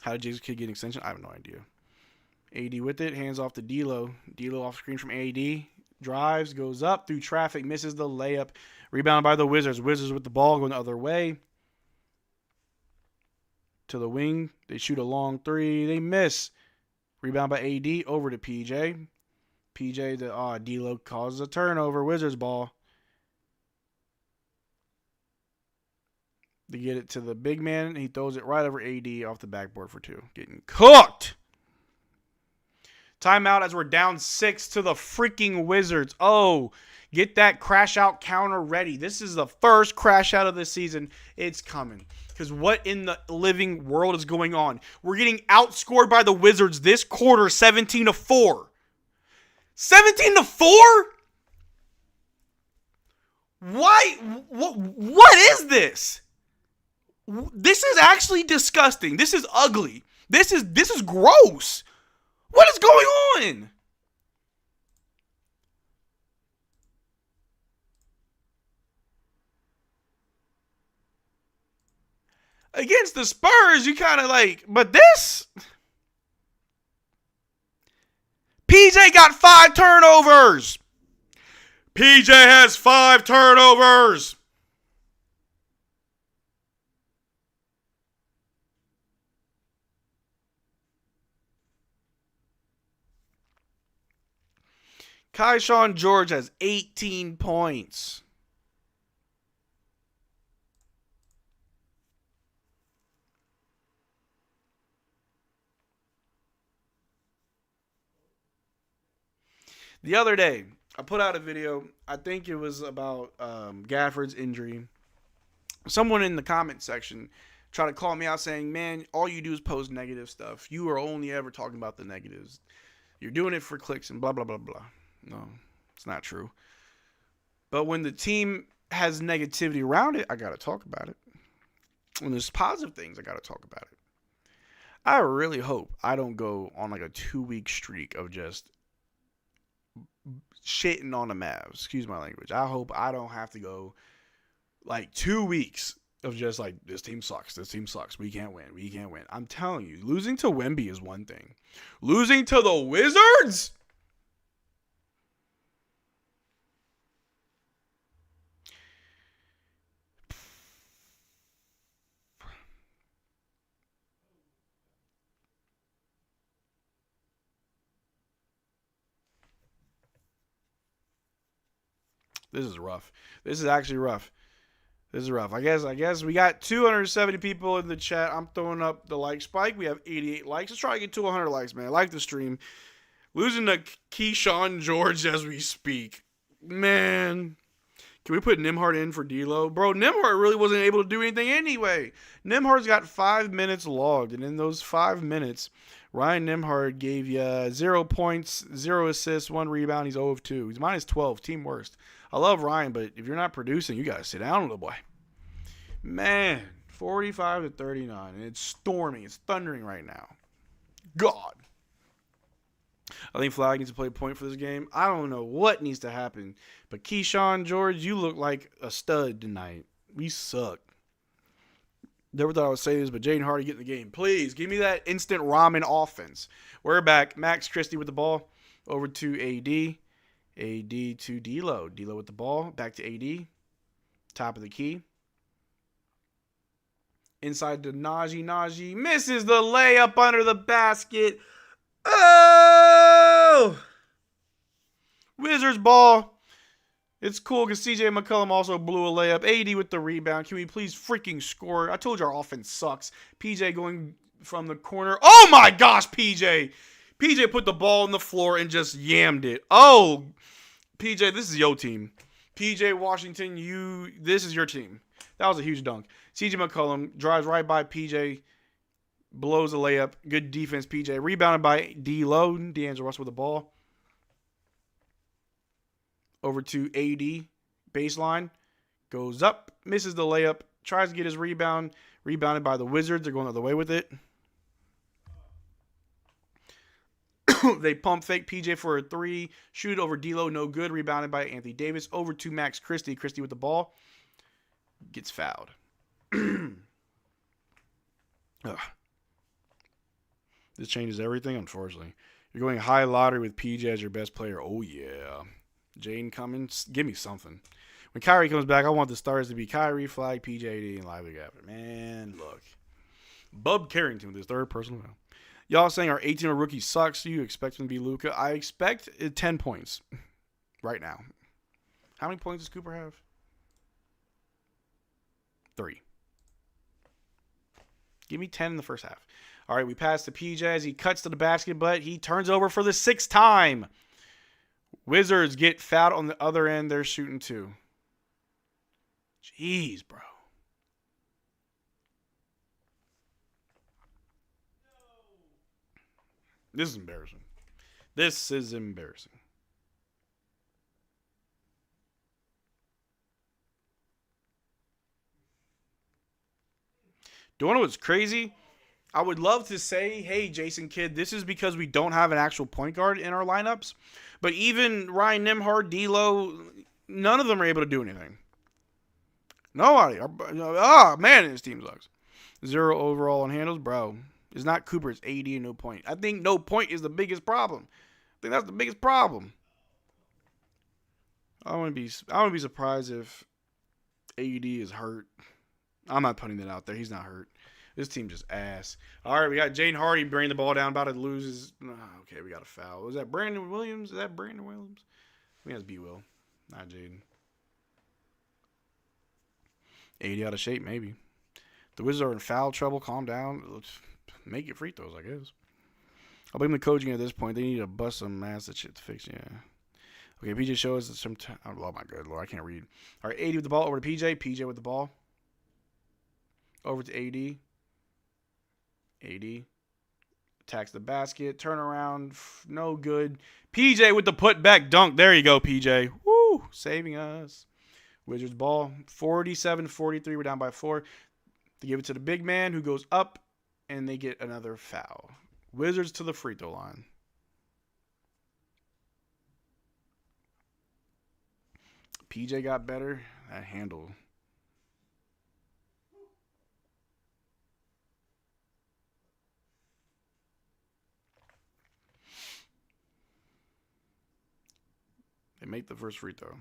How did Jason Kidd get an extension? I have no idea. AD with it. Hands off to D'Lo. D'Lo off screen from AD. Drives. Goes up through traffic. Misses the layup. Rebound by the Wizards. Wizards with the ball going the other way. To the wing. They shoot a long three. They miss. Rebound by AD. Over to PJ. D'Lo causes a turnover. Wizards ball. They get it to the big man, and he throws it right over AD off the backboard for two. Getting cooked. Timeout as we're down 6 to the freaking Wizards. Oh, get that crash out counter ready. This is the first crash out of the season. It's coming. Because what in the living world is going on? We're getting outscored by the Wizards this quarter 17-4. 17-4? Why? What is this? This is actually disgusting. This is ugly. This is gross. What is going on? Against the Spurs, you kind of like, but this? PJ got 5 turnovers. PJ has 5 turnovers. Keyshawn George has 18 points. The other day, I put out a video. I think it was about Gafford's injury. Someone in the comment section tried to call me out saying, man, all you do is post negative stuff. You are only ever talking about the negatives. You're doing it for clicks and blah, blah, blah, blah. No, it's not true. But when the team has negativity around it, I got to talk about it. When there's positive things, I got to talk about it. I really hope I don't go on like a 2-week streak of just shitting on the Mavs. Excuse my language. I hope I don't have to go like 2 weeks of just like, this team sucks. This team sucks. We can't win. We can't win. I'm telling you, losing to Wemby is one thing. Losing to the Wizards? This is rough. This is actually rough. This is rough. I guess we got 270 people in the chat. I'm throwing up the like spike. We have 88 likes. Let's try to get to 100 likes, man. I like the stream. Losing to Keyshawn George as we speak. Man. Can we put Nembhard in for D'Lo? Bro, Nembhard really wasn't able to do anything anyway. Nembhard's got 5 minutes logged. And in those 5 minutes, Ryan Nembhard gave you 0 points, 0 assists, 1 rebound. He's 0 of 2. He's minus 12. Team worst. I love Ryan, but if you're not producing, you got to sit down, little boy. Man, 45 to 39. And it's storming. It's thundering right now. God. I think Flagg needs to play a point for this game. I don't know what needs to happen. But Keyshawn George, you look like a stud tonight. We suck. Never thought I would say this, but Jaden Hardy get in the game. Please, give me that instant ramen offense. We're back. Max Christie with the ball. Over to AD. AD to D'Lo. D'Lo with the ball. Back to AD. Top of the key. Inside to Najee. Najee misses the layup under the basket. Oh! Wizards ball. It's cool because CJ McCollum also blew a layup. AD with the rebound. Can we please freaking score? I told you our offense sucks. PJ going from the corner. Oh my gosh, PJ. PJ put the ball on the floor and just yammed it. Oh, PJ, this is your team. PJ Washington, this is your team. That was a huge dunk. CJ McCollum drives right by PJ. Blows a layup. Good defense, PJ. Rebounded by D'Lo. D'Angelo Russell with the ball. Over to AD. Baseline. Goes up. Misses the layup. Tries to get his rebound. Rebounded by the Wizards. They're going the other way with it. They pump fake PJ for a 3. Shoot over D'Lo. No good. Rebounded by Anthony Davis. Over to Max Christie. Christie with the ball. Gets fouled. This changes everything, unfortunately. You're going high lottery with PJ as your best player. Oh, yeah. Jaden Cummins, give me something. When Kyrie comes back, I want the stars to be Kyrie, Flagg, PJD, and Lively Gafford. Man, look. Bub Carrington with his third personal foul. Y'all saying our 18-year rookie sucks. You expect him to be Luka. I expect 10 points right now. How many points does Cooper have? 3. Give me 10 in the first half. All right, we pass to PJ as he cuts to the basket, but he turns over for the 6th time. Wizards get fouled on the other end. They're shooting 2. Jeez, bro. This is embarrassing. This is embarrassing. Do you want to know what's crazy? I would love to say, hey, Jason Kidd, this is because we don't have an actual point guard in our lineups. But even Ryan Nembhard, D'Lo, none of them are able to do anything. Nobody. Man, this team sucks. 0 overall on handles, bro. It's not Cooper. It's AD and no point. I think no point is the biggest problem. I think that's the biggest problem. I wouldn't be surprised if AD is hurt. I'm not putting that out there. He's not hurt. This team just ass. All right, we got Jaden Hardy bringing the ball down, about to lose his. Okay, we got a foul. Was that Brandon Williams? Is that Brandon Williams? I think that's B-Will, not Jaden. AD out of shape, maybe. The Wizards are in foul trouble. Calm down. Let's make it free throws, I guess. I'll blame the coaching at this point. They need to bust some ass that shit to fix. Yeah. Okay, PJ shows us some. Oh my good lord, I can't read. All right, AD with the ball over to PJ. PJ with the ball over to AD. AD attacks the basket. Turnaround, no good. PJ with the putback dunk. There you go, PJ. Woo, saving us. Wizards ball, 47-43. We're down by 4. They give it to the big man who goes up, and they get another foul. Wizards to the free throw line. PJ got better. That handle. They make the first free throw.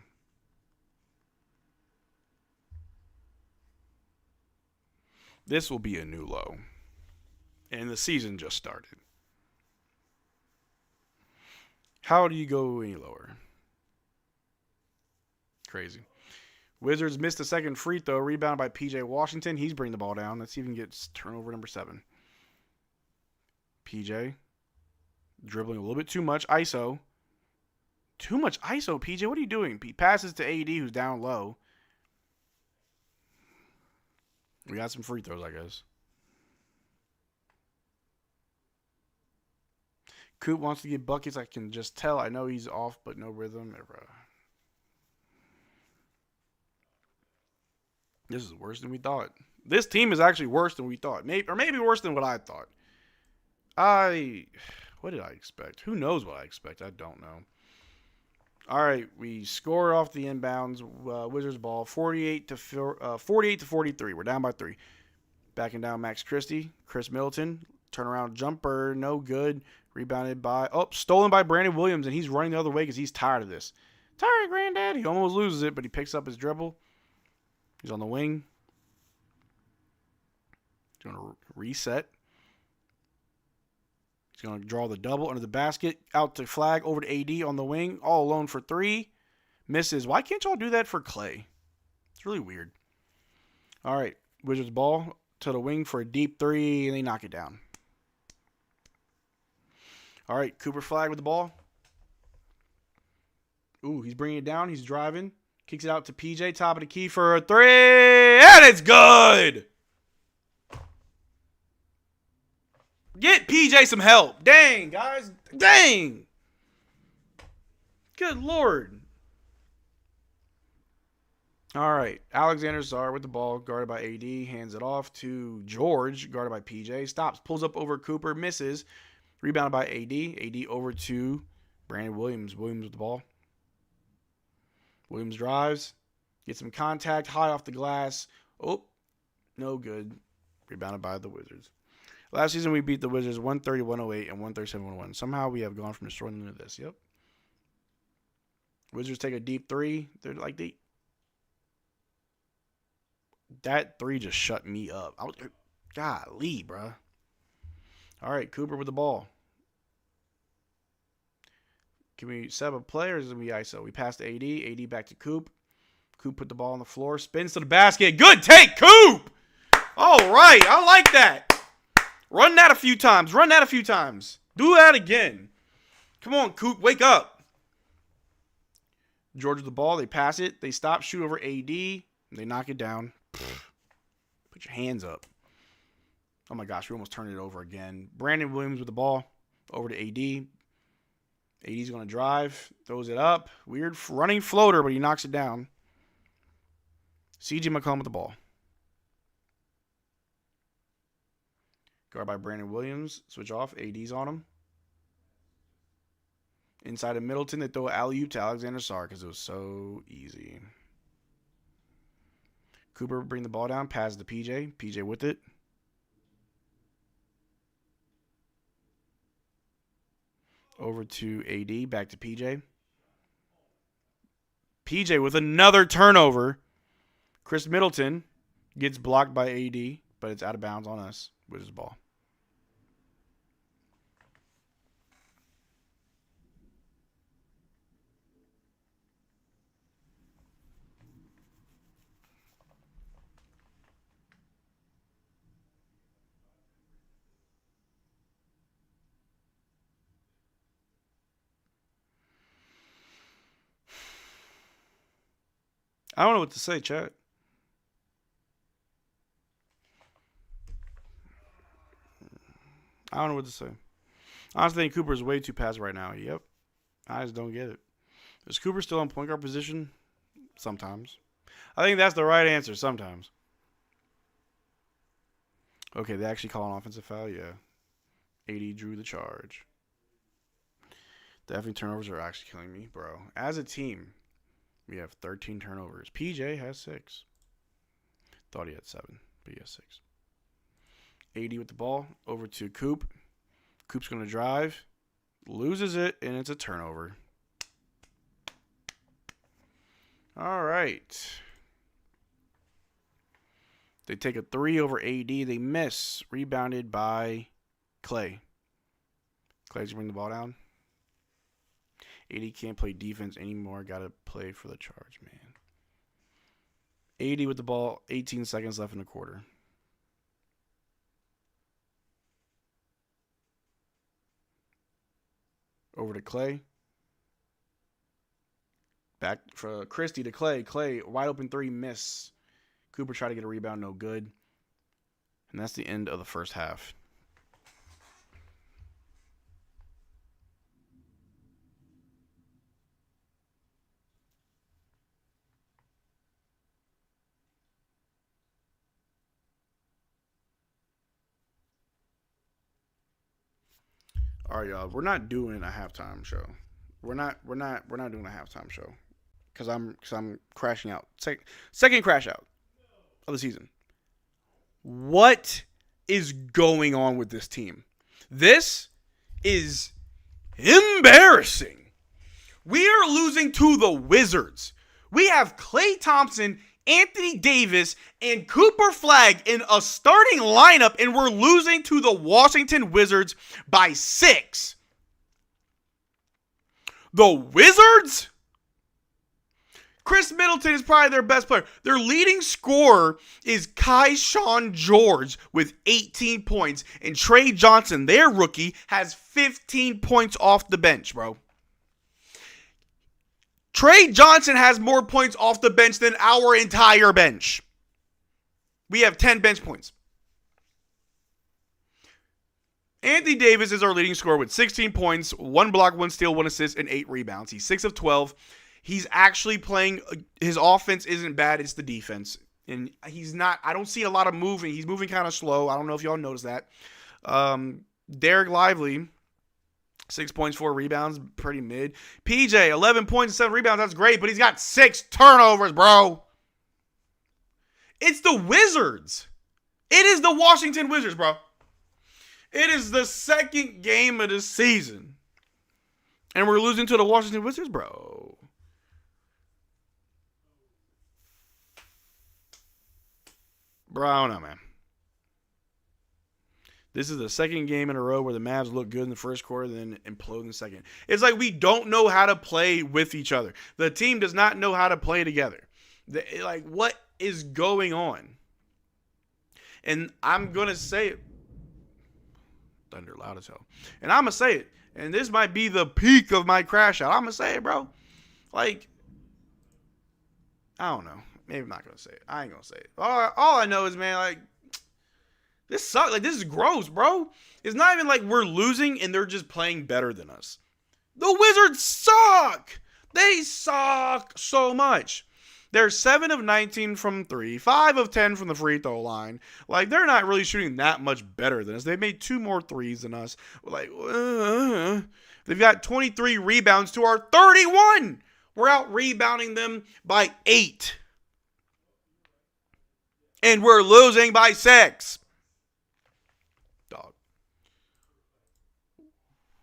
This will be a new low. And the season just started. How do you go any lower? Crazy. Wizards missed the second free throw. Rebounded by PJ Washington. He's bringing the ball down. Let's see if he can get turnover number 7. PJ. Dribbling a little bit too much. ISO. Too much ISO, PJ. What are you doing? He passes to AD, who's down low. We got some free throws, I guess. Coop wants to get buckets. I can just tell. I know he's off, but no rhythm. This is worse than we thought. This team is actually worse than we thought. Maybe worse than what I thought. What did I expect? Who knows what I expect? I don't know. All right, we score off the inbounds. Wizards ball, 48-43. We're down by 3. Backing down Max Christie. Chris Middleton. Turnaround jumper, no good. Rebounded by, stolen by Brandon Williams, and he's running the other way because he's tired of this. Tired, Granddad. He almost loses it, but he picks up his dribble. He's on the wing. He's going to reset. He's going to draw the double under the basket. Out to Flagg, over to AD on the wing. All alone for 3. Misses. Why can't y'all do that for Clay? It's really weird. All right. Wizards ball to the wing for a deep 3, and they knock it down. All right. Cooper Flagg with the ball. Ooh, he's bringing it down. He's driving. Kicks it out to PJ. Top of the key for a 3. And it's good. Get PJ some help. Dang, guys. Dang. Good Lord. All right. Alexander Czar with the ball, guarded by AD. Hands it off to George, guarded by PJ. Stops, pulls up over Cooper, misses. Rebounded by AD. AD over to Brandon Williams. Williams with the ball. Williams drives. Gets some contact. High off the glass. Oh, no good. Rebounded by the Wizards. Last season, we beat the Wizards 130-108 and 137-101. Somehow, we have gone from destroying them to this. Yep. Wizards take a deep 3. They're like, that 3 just shut me up. Golly, bruh. All right, Cooper with the ball. Can we set up a play or is it we ISO? We pass to AD. AD back to Coop. Coop put the ball on the floor. Spins to the basket. Good take, Coop! All right, I like that. Run that a few times. Run that a few times. Do that again. Come on, Coop. Wake up. George with the ball. They pass it. They stop. Shoot over AD. They knock it down. Put your hands up. Oh, my gosh. We almost turned it over again. Brandon Williams with the ball. Over to AD. AD's going to drive. Throws it up. Weird running floater, but he knocks it down. CJ McCollum with the ball. Guard by Brandon Williams. Switch off. AD's on him. Inside of Middleton, they throw an alley-oop to Alexander Czar because it was so easy. Cooper bring the ball down. Pass to PJ. PJ with it. Over to AD. Back to PJ. PJ with another turnover. Chris Middleton gets blocked by AD, but it's out of bounds on us with his ball. I don't know what to say, chat. I don't know what to say. Honestly, I think Cooper is way too passive right now. Yep. I just don't get it. Is Cooper still in point guard position? Sometimes. I think that's the right answer. Sometimes. Okay, they actually call an offensive foul? Yeah. 80 drew the charge. Definitely turnovers are actually killing me, bro. As a team, we have 13 turnovers. PJ has 6. Thought he had 7, but he has 6. 80 with the ball. Over to Coop. Coop's going to drive. Loses it, and it's a turnover. All right. They take a 3 over AD. They miss. Rebounded by Clay. Clay's bring the ball down. AD can't play defense anymore. Got to play for the charge, man. AD with the ball. 18 seconds left in the quarter. Over to Clay. Back for Christie to Clay. Clay, wide open 3, miss. Cooper tried to get a rebound, no good. And that's the end of the first half. All right, y'all. We're not doing a halftime show. We're not doing a halftime show because I'm crashing out. Second crash out of the season. What is going on with this team? This is embarrassing. We are losing to the Wizards. We have Klay Thompson, Anthony Davis, and Cooper Flagg in a starting lineup, and we're losing to the Washington Wizards by 6. The Wizards? Chris Middleton is probably their best player. Their leading scorer is Keyshawn George with 18 points, and Tre Johsnon, their rookie, has 15 points off the bench, bro. Tre Johsnon has more points off the bench than our entire bench. We have 10 bench points. Anthony Davis is our leading scorer with 16 points, 1 block, 1 steal, 1 assist, and 8 rebounds. He's 6 of 12. He's actually playing, his offense isn't bad, it's the defense. And he's not, I don't see a lot of moving. He's moving kind of slow. I don't know if y'all noticed that. Derrick Lively, 6 points, 4 rebounds, pretty mid. PJ, 11 points and 7 rebounds, that's great, but he's got 6 turnovers, bro. It's the Wizards. It is the Washington Wizards, bro. It is the second game of the season. And we're losing to the Washington Wizards, bro. Bro, I don't know, man. This is the second game in a row where the Mavs look good in the first quarter, then implode in the second. It's like we don't know how to play with each other. The team does not know how to play together. Like, what is going on? And I'm going to say it. Thunder loud as hell. And I'm going to say it. And this might be the peak of my crash out. I'm going to say it, bro. Like, I don't know. Maybe I'm not going to say it. I ain't going to say it. All I know is, man, like, this sucks. Like, this is gross, bro. It's not even like we're losing and they're just playing better than us. The Wizards suck. They suck so much. They're 7 of 19 from 3, 5 of 10 from the free throw line. Like, they're not really shooting that much better than us. They made 2 more threes than us. Like, they've got 23 rebounds to our 31. We're out rebounding them by 8. And we're losing by 6. Dog.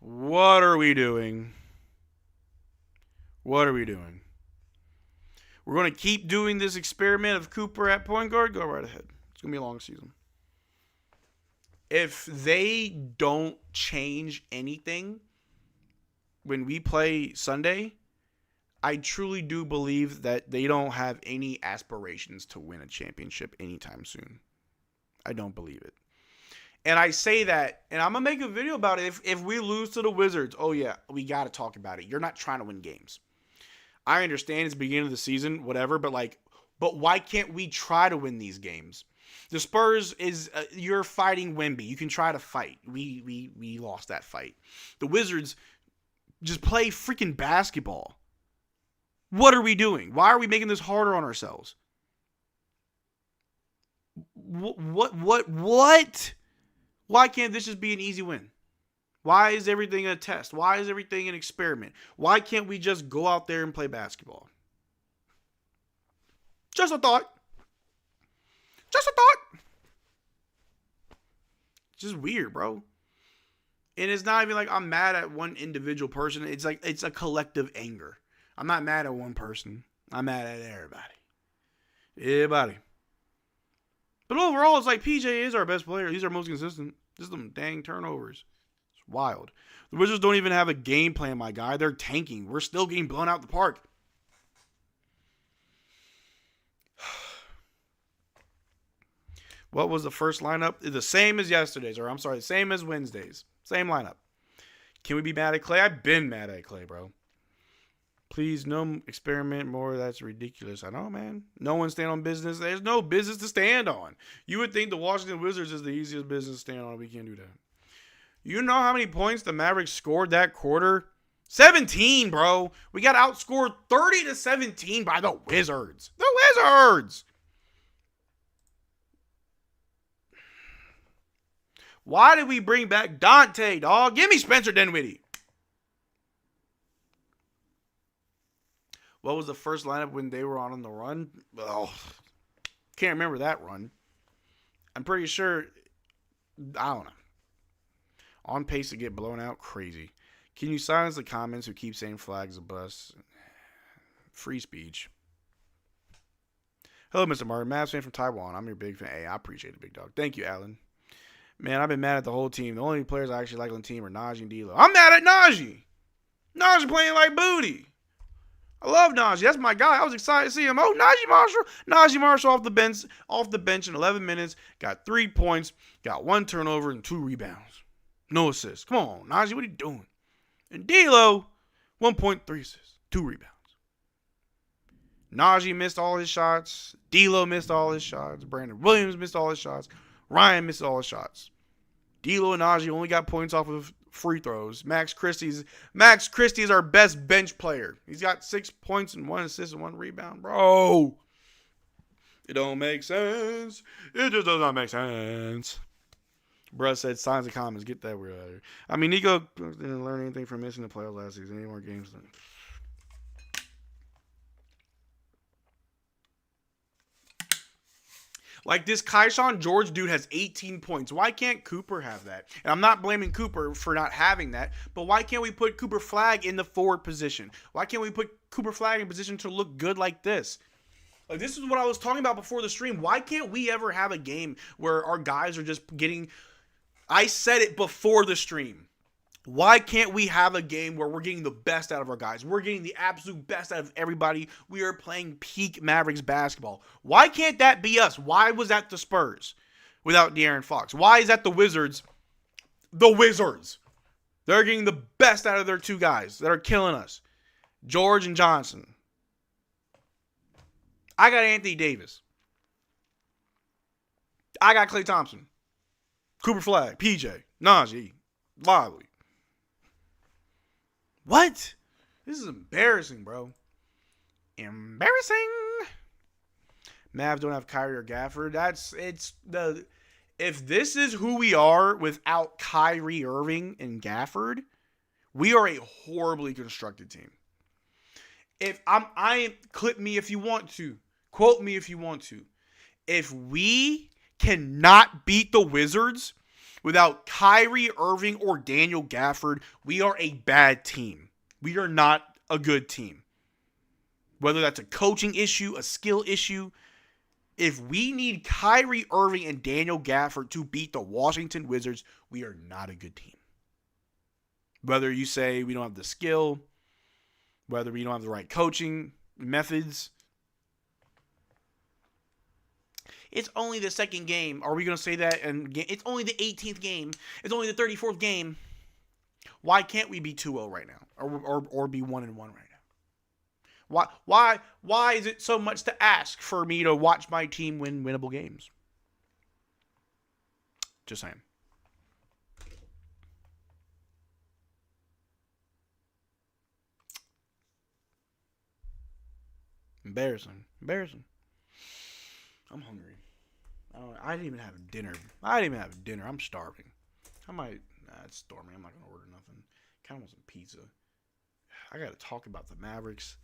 What are we doing? What are we doing? We're going to keep doing this experiment of Cooper at point guard? Go right ahead. It's going to be a long season. If they don't change anything when we play Sunday, I truly do believe that they don't have any aspirations to win a championship anytime soon. I don't believe it. And I say that, and I'm going to make a video about it. If we lose to the Wizards, oh yeah, we got to talk about it. You're not trying to win games. I understand it's the beginning of the season, whatever, but why can't we try to win these games? The Spurs is, you're fighting Wemby. You can try to fight. We lost that fight. The Wizards just play freaking basketball. What are we doing? Why are we making this harder on ourselves? What? Why can't this just be an easy win? Why is everything a test? Why is everything an experiment? Why can't we just go out there and play basketball? Just a thought. Just a thought. It's just weird, bro. And it's not even like I'm mad at one individual person. It's like it's a collective anger. I'm not mad at one person. I'm mad at everybody. Everybody. But overall, it's like PJ is our best player. He's our most consistent. Just them dang turnovers. It's wild. The Wizards don't even have a game plan, my guy. They're tanking. We're still getting blown out the park. What was the first lineup? The same as yesterday's, or I'm sorry, the same as Wednesday's. Same lineup. Can we be mad at Clay? I've been mad at Clay, bro. Please, no experiment more. That's ridiculous. I know, man. No one stand on business. There's no business to stand on. You would think the Washington Wizards is the easiest business to stand on. We can't do that. You know how many points the Mavericks scored that quarter? 17, bro. We got outscored 30-17 by the Wizards. The Wizards. Why did we bring back Dante, dog? Give me Spencer Dinwiddie. What was the first lineup when they were on the run? Oh, can't remember that run. I'm pretty sure, I don't know. On pace to get blown out? Crazy. Can you silence the comments who keep saying Flagg's a bust? Free speech. Hello, Mr. Martin. Mavs fan from Taiwan. I'm your big fan. Hey, I appreciate it, big dog. Thank you, Alan. Man, I've been mad at the whole team. The only players I actually like on the team are Najee and D'Lo. I'm mad at Najee. Najee playing like booty. I love Najee. That's my guy. I was excited to see him. Oh, Najee Marshall. Najee Marshall off the bench in 11 minutes. Got 3 points. Got 1 turnover and 2 rebounds. No assists. Come on, Najee. What are you doing? And D'Lo, 1.3 assists. 2 rebounds. Najee missed all his shots. D'Lo missed all his shots. Brandon Williams missed all his shots. Ryan missed all his shots. D'Lo and Najee only got points off of free throws. Max Christie is our best bench player. He's got 6 points and 1 assist and 1 rebound. Bro, it don't make sense. It just does not make sense. Bruh said signs and comments. Get that word out of here. I mean, Nico didn't learn anything from missing the playoffs last season. Any more games? Like this Keyshawn George dude has 18 points. Why can't Cooper have that? And I'm not blaming Cooper for not having that, but why can't we put Cooper Flagg in the forward position? Why can't we put Cooper Flagg in position to look good like this? Like this is what I was talking about before the stream. Why can't we ever have a game where our guys are just getting... I said it before the stream. Why can't we have a game where we're getting the best out of our guys? We're getting the absolute best out of everybody. We are playing peak Mavericks basketball. Why can't that be us? Why was that the Spurs without De'Aaron Fox? Why is that the Wizards? The Wizards. They're getting the best out of their 2 guys that are killing us. George and Johnson. I got Anthony Davis. I got Klay Thompson. Cooper Flagg. PJ. Najee. Lively. What? This is embarrassing, bro. Embarrassing. Mavs don't have Kyrie or Gafford. If this is who we are without Kyrie Irving and Gafford, we are a horribly constructed team. Clip me if you want to. Quote me if you want to. If we cannot beat the Wizards Without Kyrie Irving or Daniel Gafford, we are a bad team. We are not a good team. Whether that's a coaching issue, a skill issue, if we need Kyrie Irving and Daniel Gafford to beat the Washington Wizards, we are not a good team. Whether you say we don't have the skill, whether we don't have the right coaching methods. It's only the second game. Are we going to say that? And it's only the 18th game. It's only the 34th game. Why can't we be 2-0 right now? Or be 1-1 right now? Why is it so much to ask for me to watch my team win winnable games? Just saying. Embarrassing. I'm hungry. I didn't even have dinner. I'm starving. It's storming. I'm not going to order nothing. Kind of want some pizza. I got to talk about the Mavericks.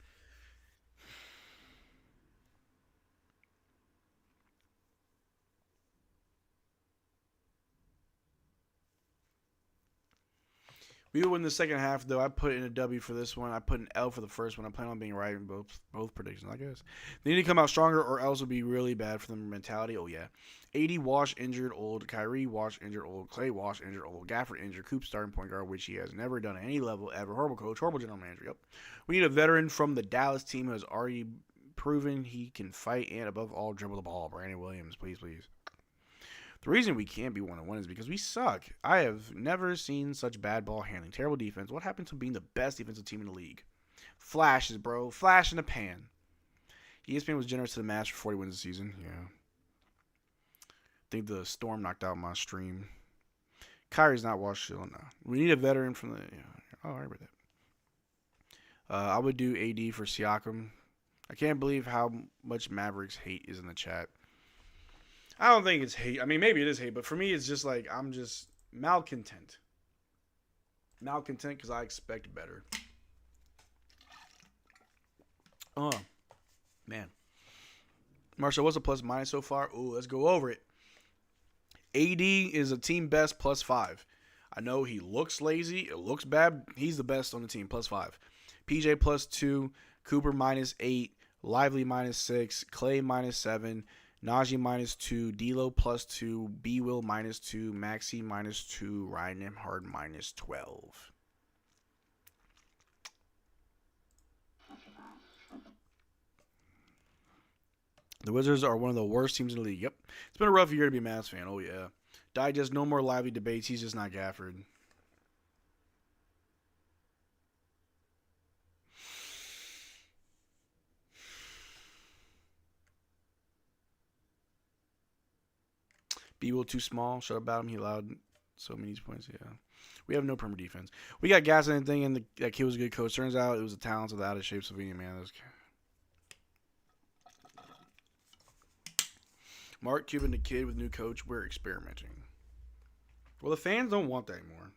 We will win the second half, though. I put in a W for this one. I put an L for the first one. I plan on being right in both predictions, I guess. They need to come out stronger or else it'll be really bad for them mentality. Oh, yeah. 80 Wash injured old. Kyrie Wash injured old. Clay Wash injured old. Gafford injured. Coop starting point guard, which he has never done at any level ever. Horrible coach. Horrible general manager. Yep. We need a veteran from the Dallas team who has already proven he can fight and, above all, dribble the ball. Brandon Williams, please. The reason we can't be 1-1 is because we suck. I have never seen such bad ball handling. Terrible defense. What happened to being the best defensive team in the league? Flashes, bro. Flash in the pan. ESPN was generous to the Mavs for 40 wins this season. Yeah. I think the storm knocked out my stream. Kyrie's not washed still. No. We need a veteran from the... Yeah. Oh, I remember that. I would do AD for Siakam. I can't believe how much Mavericks hate is in the chat. I don't think it's hate. I mean, maybe it is hate, but for me, it's just like I'm just malcontent. Malcontent because I expect better. Oh, man. Marcel, what's the plus minus so far? Ooh, let's go over it. AD is a team best +5. I know he looks lazy. It looks bad. He's the best on the team, +5. PJ +2. Cooper -8. Lively -6. Clay -7. Najee -2, D'Lo +2, B Will -2, Maxey -2, Ryan Nembhard -12. The Wizards are one of the worst teams in the league. Yep. It's been a rough year to be a Mavs fan. Oh, yeah. Digest, no more Lively debates. He's just not Gafford. B Will too small. Shut up about him. He allowed so many points. Yeah. We have no perimeter defense. We got gas and anything, and that kid was a good coach. Turns out it was the talents of the out of shape Slovenian man. Mark Cuban, the kid with new coach. We're experimenting. Well, the fans don't want that anymore.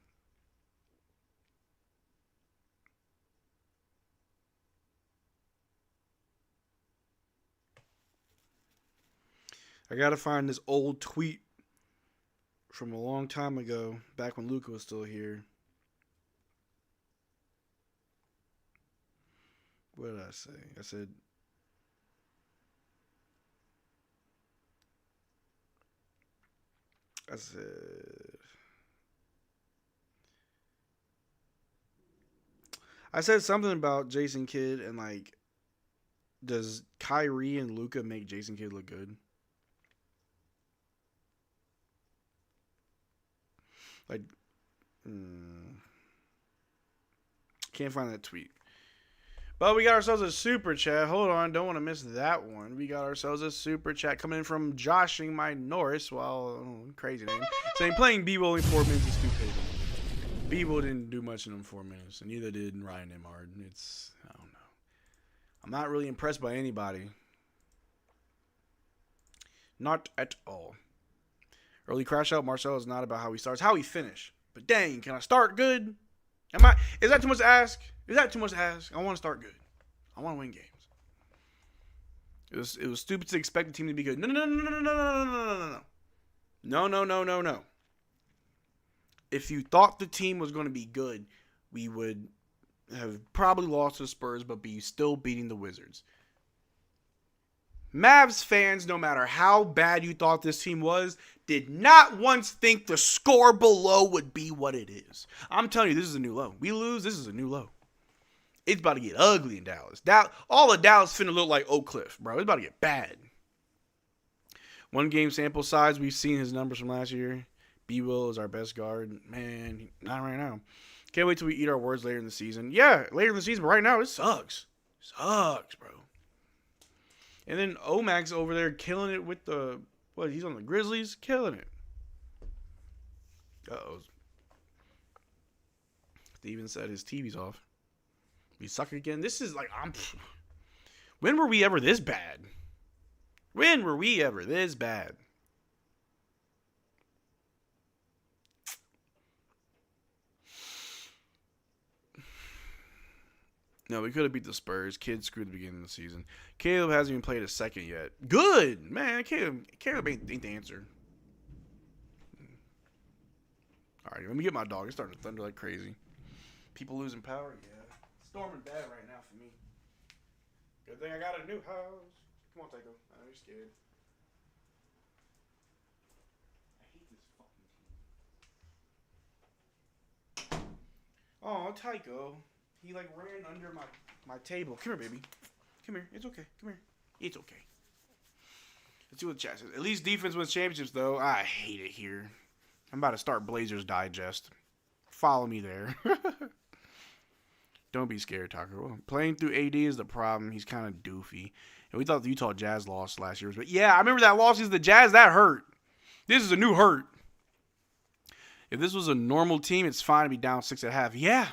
I gotta find this old tweet from a long time ago, back when Luka was still here. What did I say? I said, something about Jason Kidd and like, does Kyrie and Luka make Jason Kidd look good? Like, can't find that tweet. But we got ourselves a super chat. Hold on, don't want to miss that one. We got ourselves a super chat coming in from Joshing My Norris. Well, crazy name. Saying playing B-Will in 4 minutes is stupid. B-Will didn't do much in them 4 minutes, and neither did Ryan Nembhard. I don't know. I'm not really impressed by anybody. Not at all. Early crash out, Marcel is not about how he starts, how he finish. But dang, can I start good? Is that too much to ask? I want to start good. I want to win games. It was stupid to expect the team to be good. No. if you thought the team was going to be good, we would have probably lost to the Spurs, but be still beating the Wizards. Mavs fans, no matter how bad you thought this team was, did not once think the score below would be what it is. I'm telling you, this is a new low. We lose, this is a new low. It's about to get ugly in Dallas. All of Dallas finna look like Oak Cliff, bro. It's about to get bad. 1 game sample size, we've seen his numbers from last year. B-Will is our best guard. Man, not right now. Can't wait till we eat our words later in the season. Yeah, later in the season, but right now, it sucks. Sucks, bro. And then Omac's over there killing it with he's on the Grizzlies? Killing it. Uh-oh. Steven said his TV's off. We suck again. This is like, when were we ever this bad? When were we ever this bad? No, we could have beat the Spurs. Kids screwed the beginning of the season. Caleb hasn't even played a second yet. Good! Man, Caleb ain't the answer. Alright, let me get my dog. It's starting to thunder like crazy. People losing power? Yeah. Storming bad right now for me. Good thing I got a new house. Come on, Tycho. I know you're scared. I hate this fucking team. Oh, Tycho. He like ran under my table. Come here, baby. Come here. It's okay. Come here. It's okay. Let's see what the chat says. At least defense wins championships, though. I hate it here. I'm about to start Blazers Digest. Follow me there. Don't be scared, Taco. Playing through AD is the problem. He's kind of doofy. And we thought the Utah Jazz lost last year. But yeah, I remember that loss against the Jazz. That hurt. This is a new hurt. If this was a normal team, it's fine to be down 6.5. Yeah.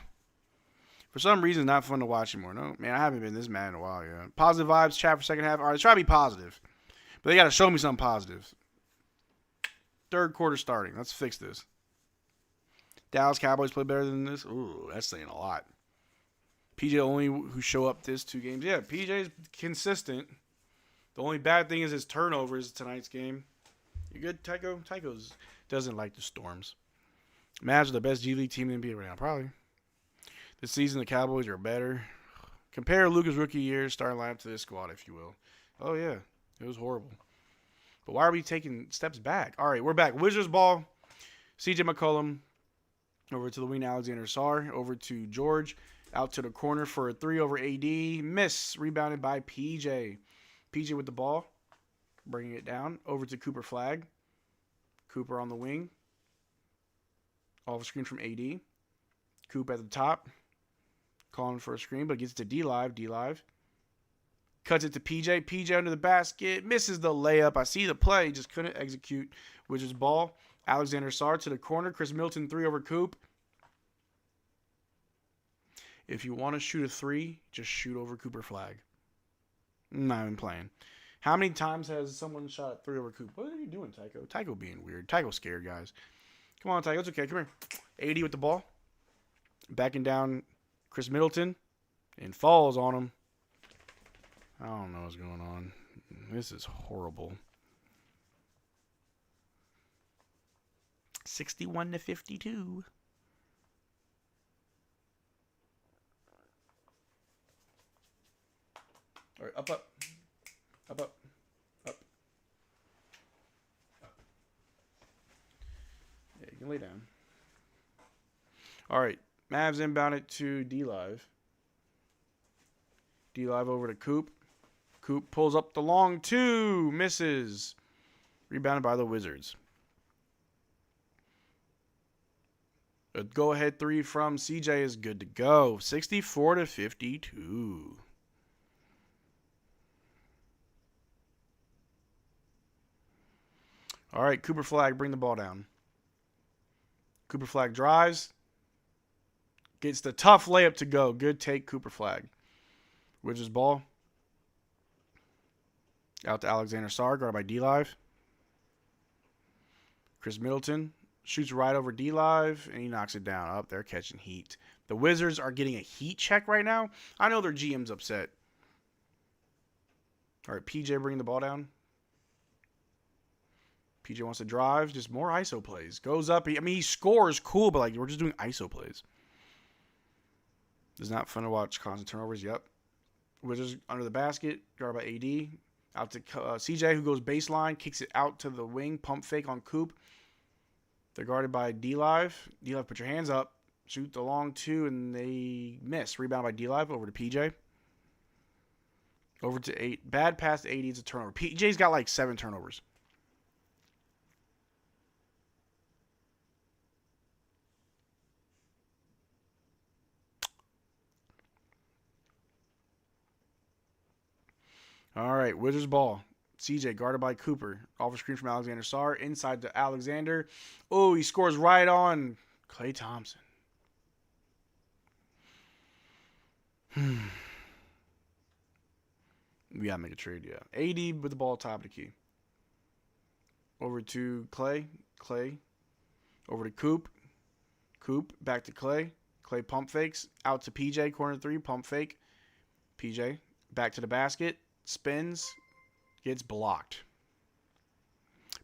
For some reason, it's not fun to watch anymore. No, man, I haven't been this mad in a while, yeah. Positive vibes, chat for second half. All right, let's try to be positive. But they got to show me something positive. 3rd quarter starting. Let's fix this. Dallas Cowboys play better than this? Ooh, that's saying a lot. PJ only who show up this 2 games. Yeah, PJ's consistent. The only bad thing is his turnovers tonight's game. You good, Tycho? Tycho doesn't like the Storms. Mavs are the best G League team in the NBA right now, probably. This season, the Cowboys are better. Compare Luka's rookie year starting lineup to this squad, if you will. Oh, yeah. It was horrible. But why are we taking steps back? All right, we're back. Wizards ball. CJ McCollum over to Louis Alexander-Sarr. Over to George. Out to the corner for a 3 over AD. Miss. Rebounded by PJ. PJ with the ball. Bringing it down. Over to Cooper Flagg. Cooper on the wing. Off the screen from AD. Coop at the top. Calling for a screen, but gets to D-Live. D-Live. Cuts it to PJ. PJ under the basket. Misses the layup. I see the play. Just couldn't execute. Wizards ball. Alexander-Sarr to the corner. Chris Middleton 3 over Coop. If you want to shoot a 3, just shoot over Cooper Flagg. I'm not even playing. How many times has someone shot a 3 over Coop? What are you doing, Tycho? Tycho being weird. Tycho scared, guys. Come on, Tycho. It's okay. Come here. 80 with the ball. Backing down Chris Middleton. And falls on him. I don't know what's going on. This is horrible. 61-52. All right, up. Up. Yeah, you can lay down. All right, Mavs inbound it to D-Live. D-Live over to Coop. Coop pulls up the long 2. Misses. Rebounded by the Wizards. A go-ahead 3 from CJ is good to go. 64-52. All right, Cooper Flagg, bring the ball down. Cooper Flagg drives. Gets the tough layup to go. Good take, Cooper Flagg. Wizards ball. Out to Alexander-Sarr, guarded by D-Live. Chris Middleton shoots right over D-Live, and he knocks it down. Up there, catching heat. The Wizards are getting a heat check right now. I know their GM's upset. All right, PJ bringing the ball down. PJ wants to drive. Just more ISO plays. Goes up. He scores. Cool, but like we're just doing ISO plays. It's not fun to watch constant turnovers. Yep. Wizards under the basket. Guarded by AD. Out to CJ, who goes baseline. Kicks it out to the wing. Pump fake on Coop. They're guarded by D-Live. D-Live, put your hands up. Shoot the long two, and they miss. Rebound by D-Live over to PJ. Over to 8. Bad pass to 80. It's a turnover. PJ's got like 7 turnovers. All right, Wizards ball. CJ guarded by Cooper. Off a screen from Alexander Sarr. Inside to Alexander. Oh, he scores right on Klay Thompson. We got to make a trade, yeah. AD with the ball top of the key. Over to Klay. Klay. Over to Coop. Coop. Back to Klay. Klay pump fakes. Out to PJ. Corner 3. Pump fake. PJ. Back to the basket. Spins. Gets blocked.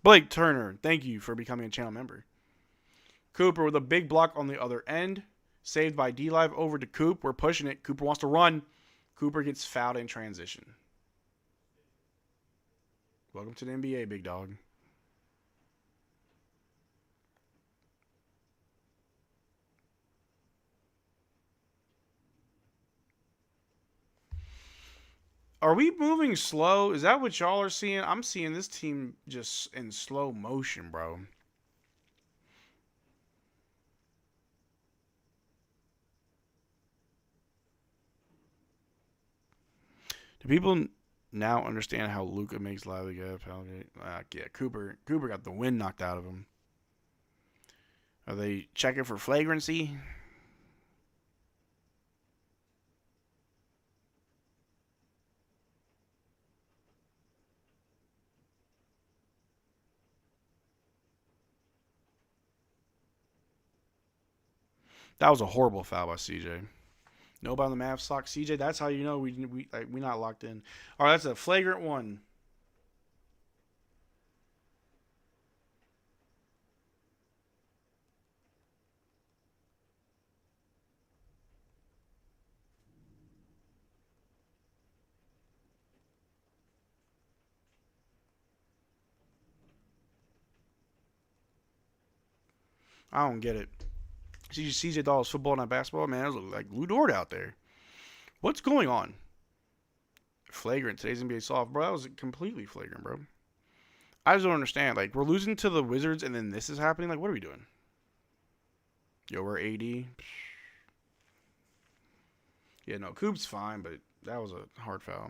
Blake Turner, thank you for becoming a channel member. Cooper with a big block on the other end. Saved by D-Live over to Coop. We're pushing it. Cooper wants to run. Cooper gets fouled in transition. Welcome to the NBA, big dog. Are we moving slow? Is that what y'all are seeing? I'm seeing this team just in slow motion, bro. Do people now understand how Luka makes Lively get up? Yeah, Cooper got the wind knocked out of him. Are they checking for flagrancy? That was a horrible foul by CJ. Nobody on the Mavs sock. CJ, that's how you know we not locked in. All right, that's a flagrant one. I don't get it. CJ thought it was football, not basketball. Man, it was like Lou Dort out there. What's going on? Flagrant. Today's NBA soft, bro. That was completely flagrant, bro. I just don't understand. Like, we're losing to the Wizards, and then this is happening. Like, what are we doing? Yo, we're AD. Yeah, no, Coop's fine, but that was a hard foul.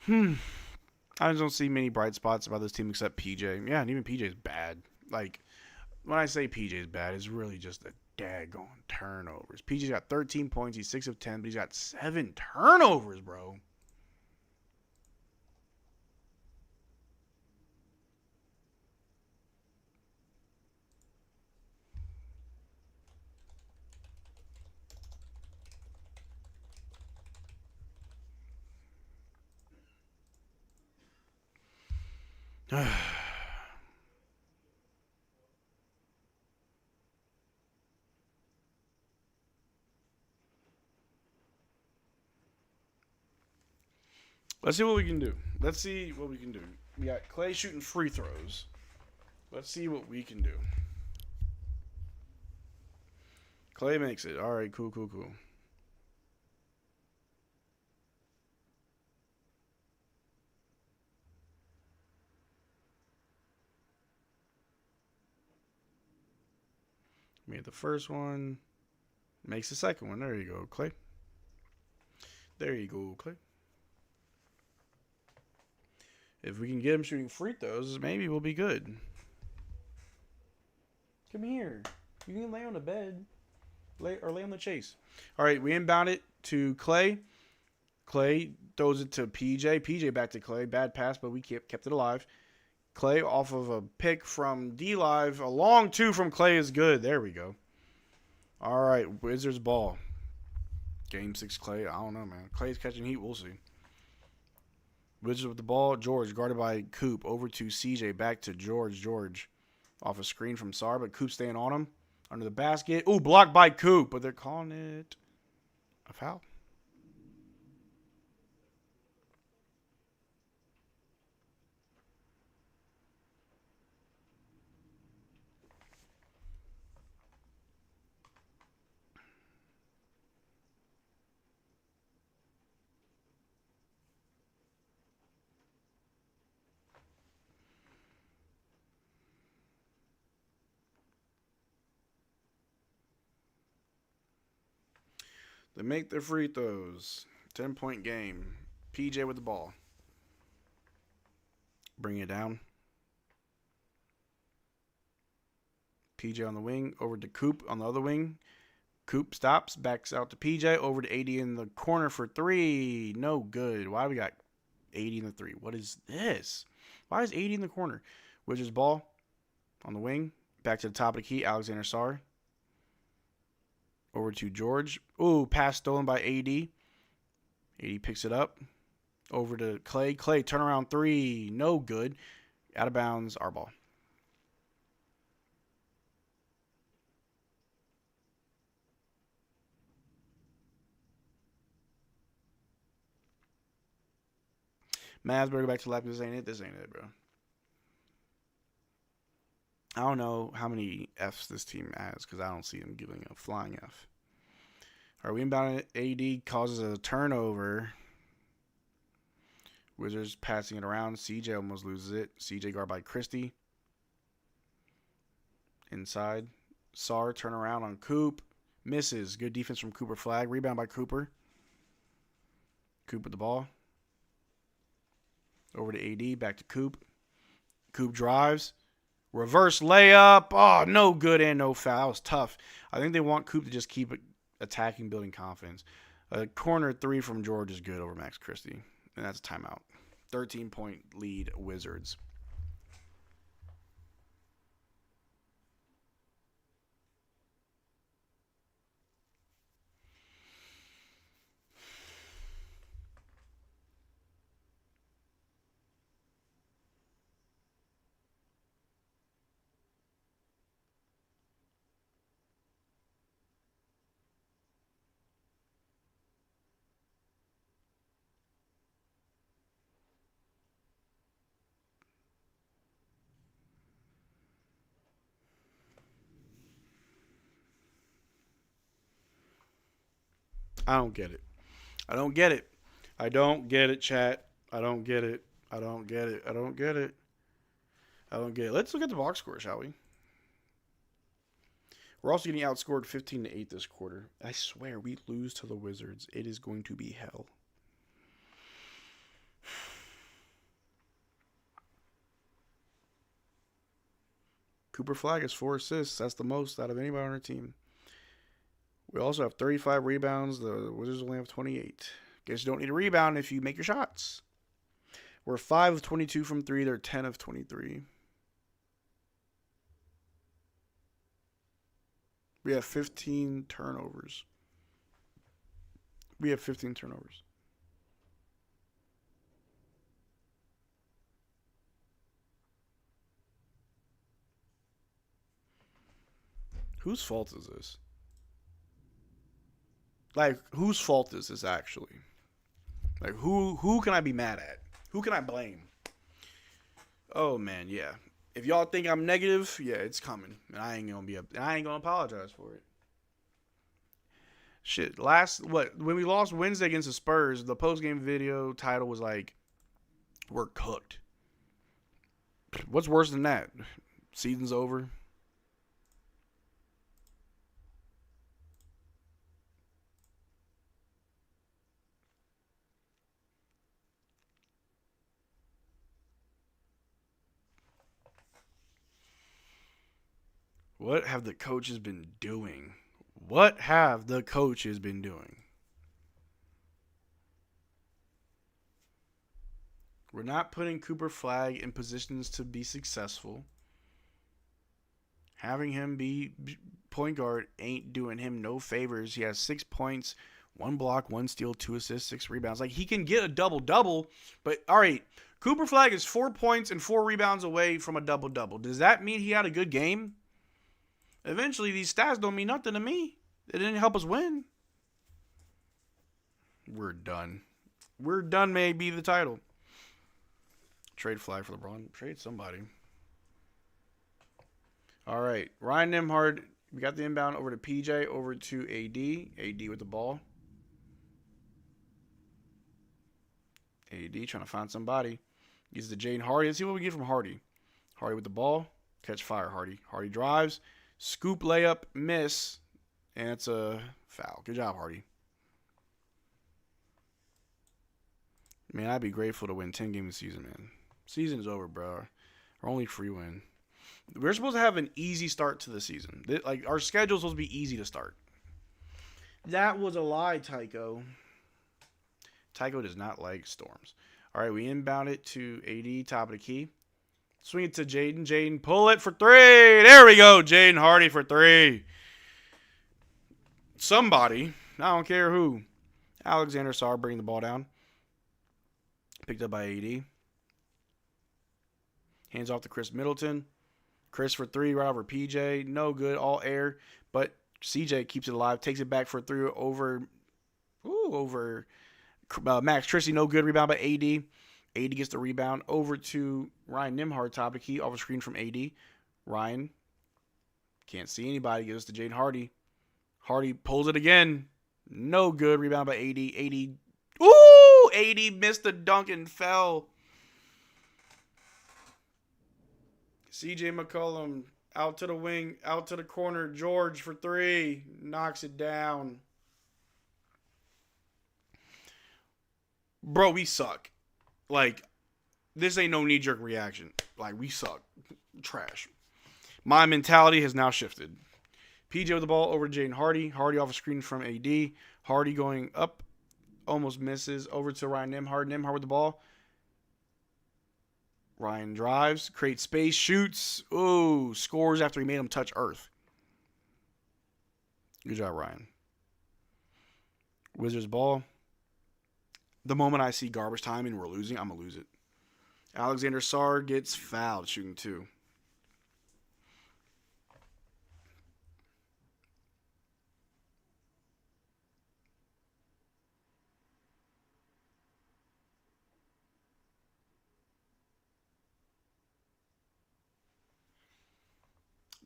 I just don't see many bright spots about this team except PJ. Yeah, and even PJ's bad. Like, when I say PJ's bad, it's really just the daggone turnovers. PJ's got 13 points. He's 6 of 10, but he's got 7 turnovers, bro. Let's see what we can do. We got Klay shooting free throws. Let's see what we can do. Klay makes it. All right, cool. Made the first one. Makes the second one. There you go, Klay. There you go, Klay. If we can get him shooting free throws, maybe we'll be good. Come here. You can lay on the bed. Lay on the chase. All right, we inbound it to Klay. Klay throws it to PJ. PJ back to Klay. Bad pass, but we kept it alive. Clay off of a pick from D-Live. A long two from Clay is good. There we go. All right, Wizards ball. Game 6 Clay. I don't know, man. Clay's catching heat. We'll see. Wizards with the ball. George guarded by Coop. Over to CJ. Back to George. George off a screen from Sar, but Coop staying on him. Under the basket. Ooh, blocked by Coop, but they're calling it a foul. They make their free throws. 10-point game. PJ with the ball. Bring it down. PJ on the wing. Over to Coop on the other wing. Coop stops. Backs out to PJ. Over to AD in the corner for 3. No good. Why we got 80 in the 3? What is this? Why is 80 in the corner? Wizards ball on the wing. Back to the top of the key. Alexander Sarr. Over to George. Ooh, pass stolen by AD. AD picks it up. Over to Clay. Clay, turnaround 3. No good. Out of bounds. Our ball. Mavs better go back to lap. This ain't it. This ain't it, bro. I don't know how many Fs this team has because I don't see them giving a flying F. Are we inbound? AD causes a turnover. Wizards passing it around. CJ almost loses it. CJ guard by Christie. Inside. Sarr turn around on Coop. Misses. Good defense from Cooper Flagg. Rebound by Cooper. Coop with the ball. Over to AD. Back to Coop. Coop drives. Reverse layup. Oh, no good and no foul. That was tough. I think they want Coop to just keep attacking, building confidence. A corner 3 from George is good over Max Christie. And that's a timeout. 13-point lead, Wizards. I don't get it. I don't get it. I don't get it, chat. I don't get it. I don't get it. I don't get it. I don't get it. Let's look at the box score, shall we? We're also getting outscored 15-8 this quarter. I swear, we lose to the Wizards. It is going to be hell. Cooper Flagg has 4 assists. That's the most out of anybody on our team. We also have 35 rebounds. The Wizards only have 28. Guess you don't need a rebound if you make your shots. We're 5 of 22 from 3. They're 10 of 23. We have 15 turnovers. We have 15 turnovers. Whose fault is this? Like, whose fault is this actually? Like, who can I be mad at? Who can I blame? Oh man, yeah. If y'all think I'm negative, yeah, it's coming, and I ain't gonna apologize for it. Shit, when we lost Wednesday against the Spurs, the post-game video title was like, "We're cooked." What's worse than that? Season's over. What have the coaches been doing? What have the coaches been doing? We're not putting Cooper Flagg in positions to be successful. Having him be point guard ain't doing him no favors. He has 6 points, 1 block, 1 steal, 2 assists, 6 rebounds. Like, he can get a double-double, but all right, Cooper Flagg is 4 points and 4 rebounds away from a double-double. Does that mean he had a good game? Eventually, these stats don't mean nothing to me. It didn't help us win. We're done. We're done may be the title. Trade Flagg for LeBron. Trade somebody. All right. Ryan Nembhard. We got the inbound over to PJ, over to AD. AD with the ball. AD trying to find somebody. Uses the Jaden Hardy. Let's see what we get from Hardy. Hardy with the ball. Catch fire, Hardy. Hardy drives. Scoop layup. Miss. And it's a foul. Good job, Hardy. Man, I'd be grateful to win 10 games a season, man. Season is over, bro. Our only free win. We're supposed to have an easy start to the season. Like, our schedule's supposed to be easy to start. That was a lie, Tycho. Tycho does not like storms. All right, we inbound it to AD, top of the key. Swing it to Jaden. Jaden, pull it for 3. There we go. Jaden Hardy for 3. Somebody, I don't care who. Alexander Sarr bringing the ball down. Picked up by AD. Hands off to Chris Middleton. Chris for 3 right over PJ. No good. All air. But CJ keeps it alive. Takes it back for 3 over Max Trici. No good. Rebound by AD. AD gets the rebound over to Ryan Nembhard. Top of key. Off a screen from AD. Ryan can't see anybody. Gives it to Jaden Hardy. Hardy pulls it again. No good. Rebound by AD. AD. Ooh! AD missed the dunk and fell. CJ McCollum out to the wing, out to the corner. George for 3. Knocks it down. Bro, we suck. Like, this ain't no knee-jerk reaction. Like, we suck. Trash. My mentality has now shifted. PJ with the ball over to Jaden Hardy. Hardy off a screen from AD. Hardy going up. Almost misses. Over to Ryan Nembhard. Nembhard with the ball. Ryan drives. Creates space. Shoots. Ooh. Scores after he made him touch earth. Good job, Ryan. Wizards ball. The moment I see garbage time and we're losing, I'm going to lose it. Alexander Sarr gets fouled shooting 2.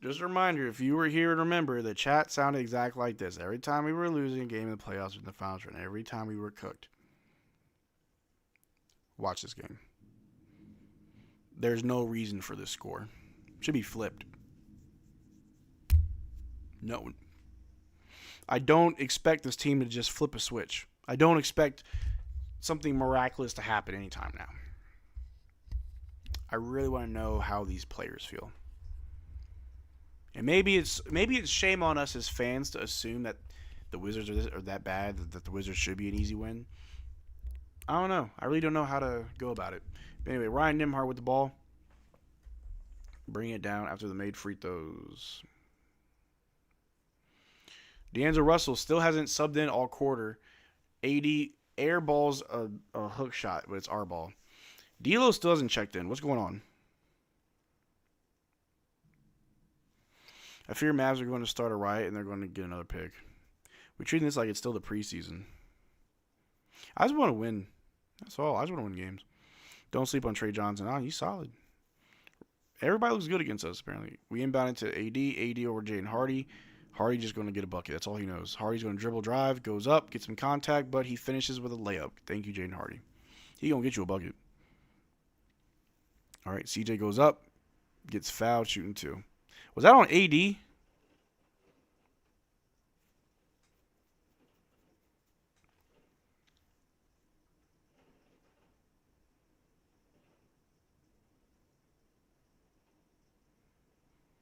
Just a reminder, if you were here and remember, the chat sounded exactly like this. Every time we were losing a game in the playoffs in the finals run, every time we were cooked. Watch this game. There's no reason for this score. Should be flipped. No. I don't expect this team to just flip a switch. I don't expect something miraculous to happen anytime now. I really want to know how these players feel. And maybe it's shame on us as fans to assume that the Wizards are that bad, that the Wizards should be an easy win. I don't know. I really don't know how to go about it. But anyway, Ryan Nembhard with the ball. Bring it down after the made free throws. D'Angelo Russell still hasn't subbed in all quarter. AD airballs a hook shot, but it's our ball. D'Lo still hasn't checked in. What's going on? I fear Mavs are going to start a riot and they're going to get another pick. We're treating this like it's still the preseason. I just want to win. That's all. I just want to win games. Don't sleep on Tre Johsnon. Oh, he's solid. Everybody looks good against us, apparently. We inbound into AD. AD over Jaden Hardy. Hardy just going to get a bucket. That's all he knows. Hardy's going to dribble, drive, goes up, gets some contact, but he finishes with a layup. Thank you, Jaden Hardy. He going to get you a bucket. All right, CJ goes up, gets fouled, shooting 2. Was that on AD?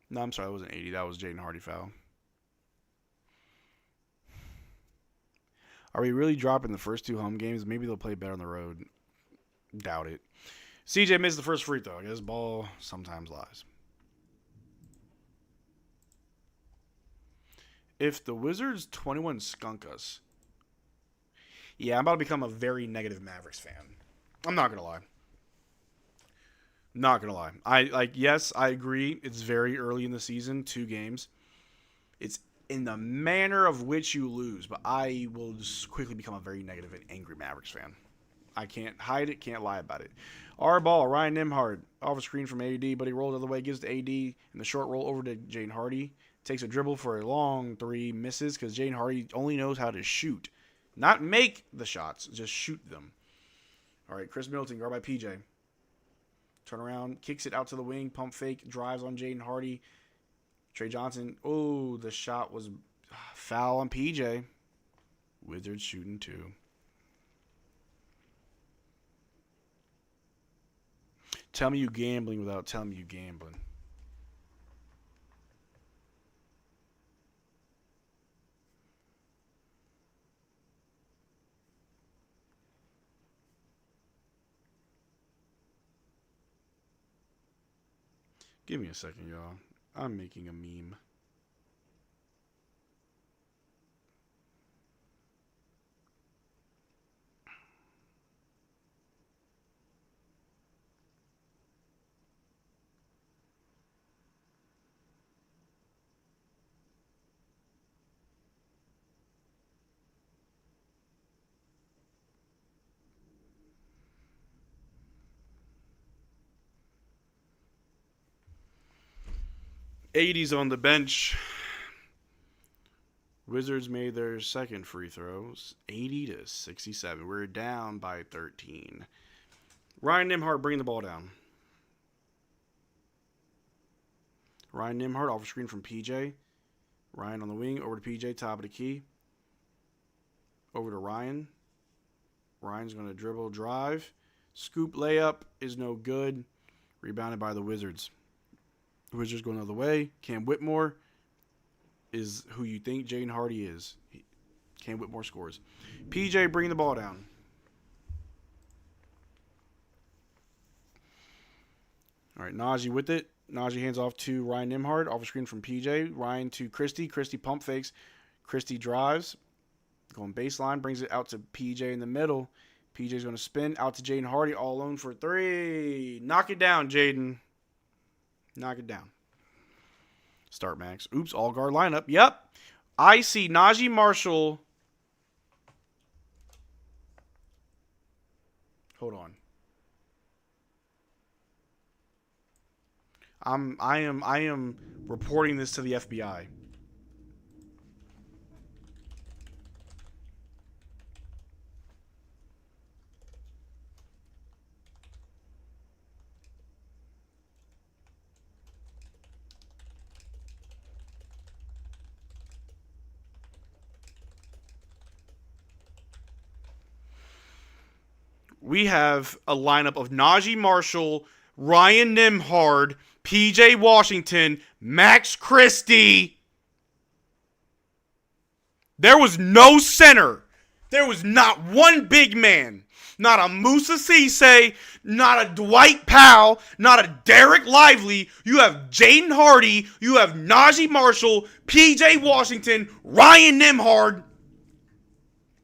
No, I'm sorry, that wasn't 80. That was Jaden Hardy foul. Are we really dropping the first 2 home games? Maybe they'll play better on the road. Doubt it. CJ missed the first free throw. I guess ball sometimes lies. If the Wizards 21 skunk us. Yeah, I'm about to become a very negative Mavericks fan. I'm not going to lie. Not going to lie. Yes, I agree. It's very early in the season, 2 games. It's in the manner of which you lose, but I will just quickly become a very negative and angry Mavericks fan. I can't hide it, can't lie about it. Our ball, Ryan Nembhard, off a screen from AD, but he rolls the other way, gives to AD, and the short roll over to Jaden Hardy. Takes a dribble for a long 3, misses because Jaden Hardy only knows how to shoot. Not make the shots, just shoot them. All right, Chris Middleton, guard by PJ. Turn around, kicks it out to the wing, pump fake, drives on Jaden Hardy. Tre Johsnon, oh, the shot was foul on PJ. Wizards shooting 2. Tell me you gambling without telling me you gambling. Give me a second, y'all. I'm making a meme. '80s on the bench. Wizards made their second free throws, 80-67. We're down by 13. Ryan Nembhard bringing the ball down. Ryan Nembhard off a screen from PJ. Ryan on the wing, over to PJ, top of the key. Over to Ryan. Ryan's going to dribble, drive. Scoop layup is no good. Rebounded by the Wizards. The Wizards going the other way. Cam Whitmore is who you think Jaden Hardy is. Cam Whitmore scores. PJ bringing the ball down. All right, Najee with it. Najee hands off to Ryan Nembhard. Off a screen from PJ. Ryan to Christie. Christie pump fakes. Christie drives. Going baseline. Brings it out to PJ in the middle. PJ's going to spin out to Jaden Hardy. All alone for 3. Knock it down, Jaden. Knock it down. Start, Max. Oops, all guard lineup. Yep. I see Najee Marshall. Hold on. I am reporting this to the FBI. We have a lineup of Najee Marshall, Ryan Nembhard, PJ Washington, Max Christie. There was no center. There was not one big man. Not a Musa Cisse, not a Dwight Powell, not a Derrick Lively. You have Jaden Hardy. You have Najee Marshall, PJ Washington, Ryan Nembhard.